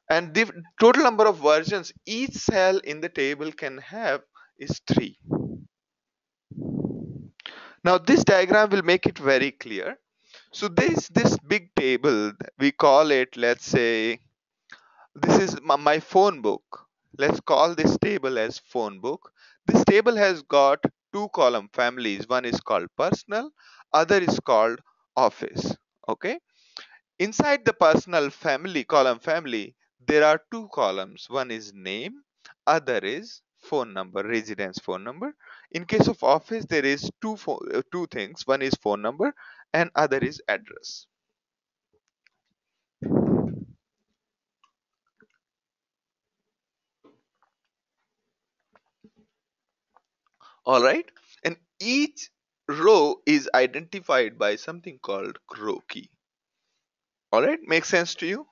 And the total number of versions each cell in the table can have is 3. Now this diagram will make it very clear. So there is this big table, we call it, let's say, this is my phone book. Let's call this table as phone book. This table has got two column families. One is called personal, other is called office. Okay. Inside the personal family column family, there are two columns. One is name, other is phone number, residence phone number. In case of office, there is two things. One is phone number and other is address. All right. And each row is identified by something called row key. All right. Makes sense to you?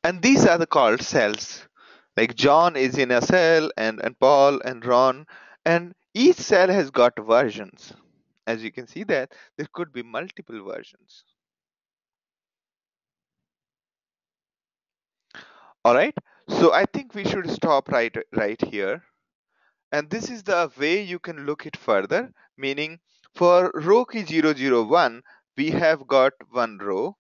And these are the called cells. Like John is in a cell and Paul and Ron. And each cell has got versions. As you can see that there could be multiple versions. All right. So I think we should stop right here. And this is the way you can look it further, meaning for row key 001, we have got one row.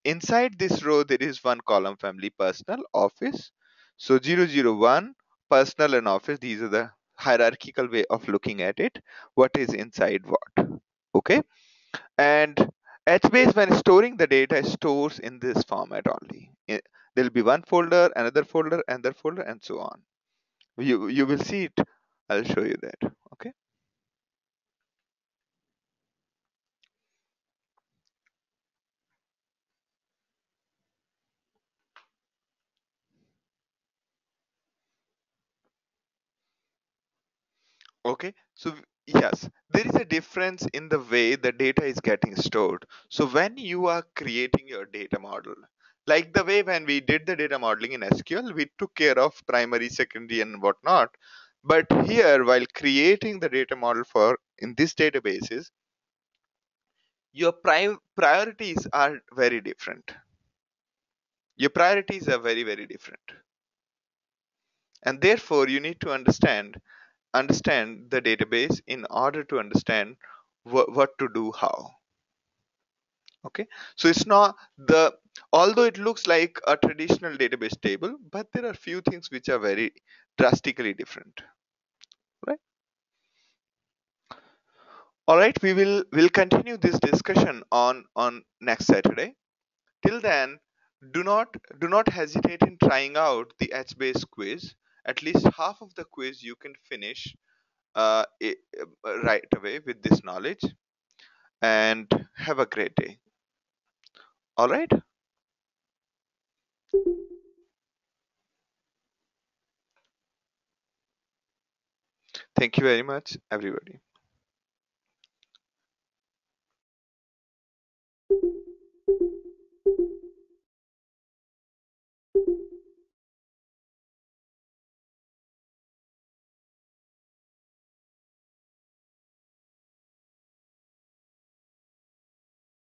Inside this row, there is one column family, personal, office. So 001, personal and office, these are the hierarchical way of looking at it. What is inside what? Okay. And HBase, when storing the data, stores in this format only. There'll be one folder, another folder, and so on. You will see it. I'll show you that. Okay. Okay, so yes, there is a difference in the way the data is getting stored. So when you are creating your data model, like the way when we did the data modeling in SQL, we took care of primary, secondary, and whatnot. But here, while creating the data model for in these databases, your priorities are very different. Your priorities are very different, and therefore you need to understand the database in order to understand what to do how. Okay, so it's not the although it looks like a traditional database table, but there are few things which are very drastically different, right? All right, we'll continue this discussion on next Saturday. Till then, do not hesitate in trying out the HBase quiz. At least half of the quiz you can finish right away with this knowledge, and have a great day. All right. Thank you very much, everybody.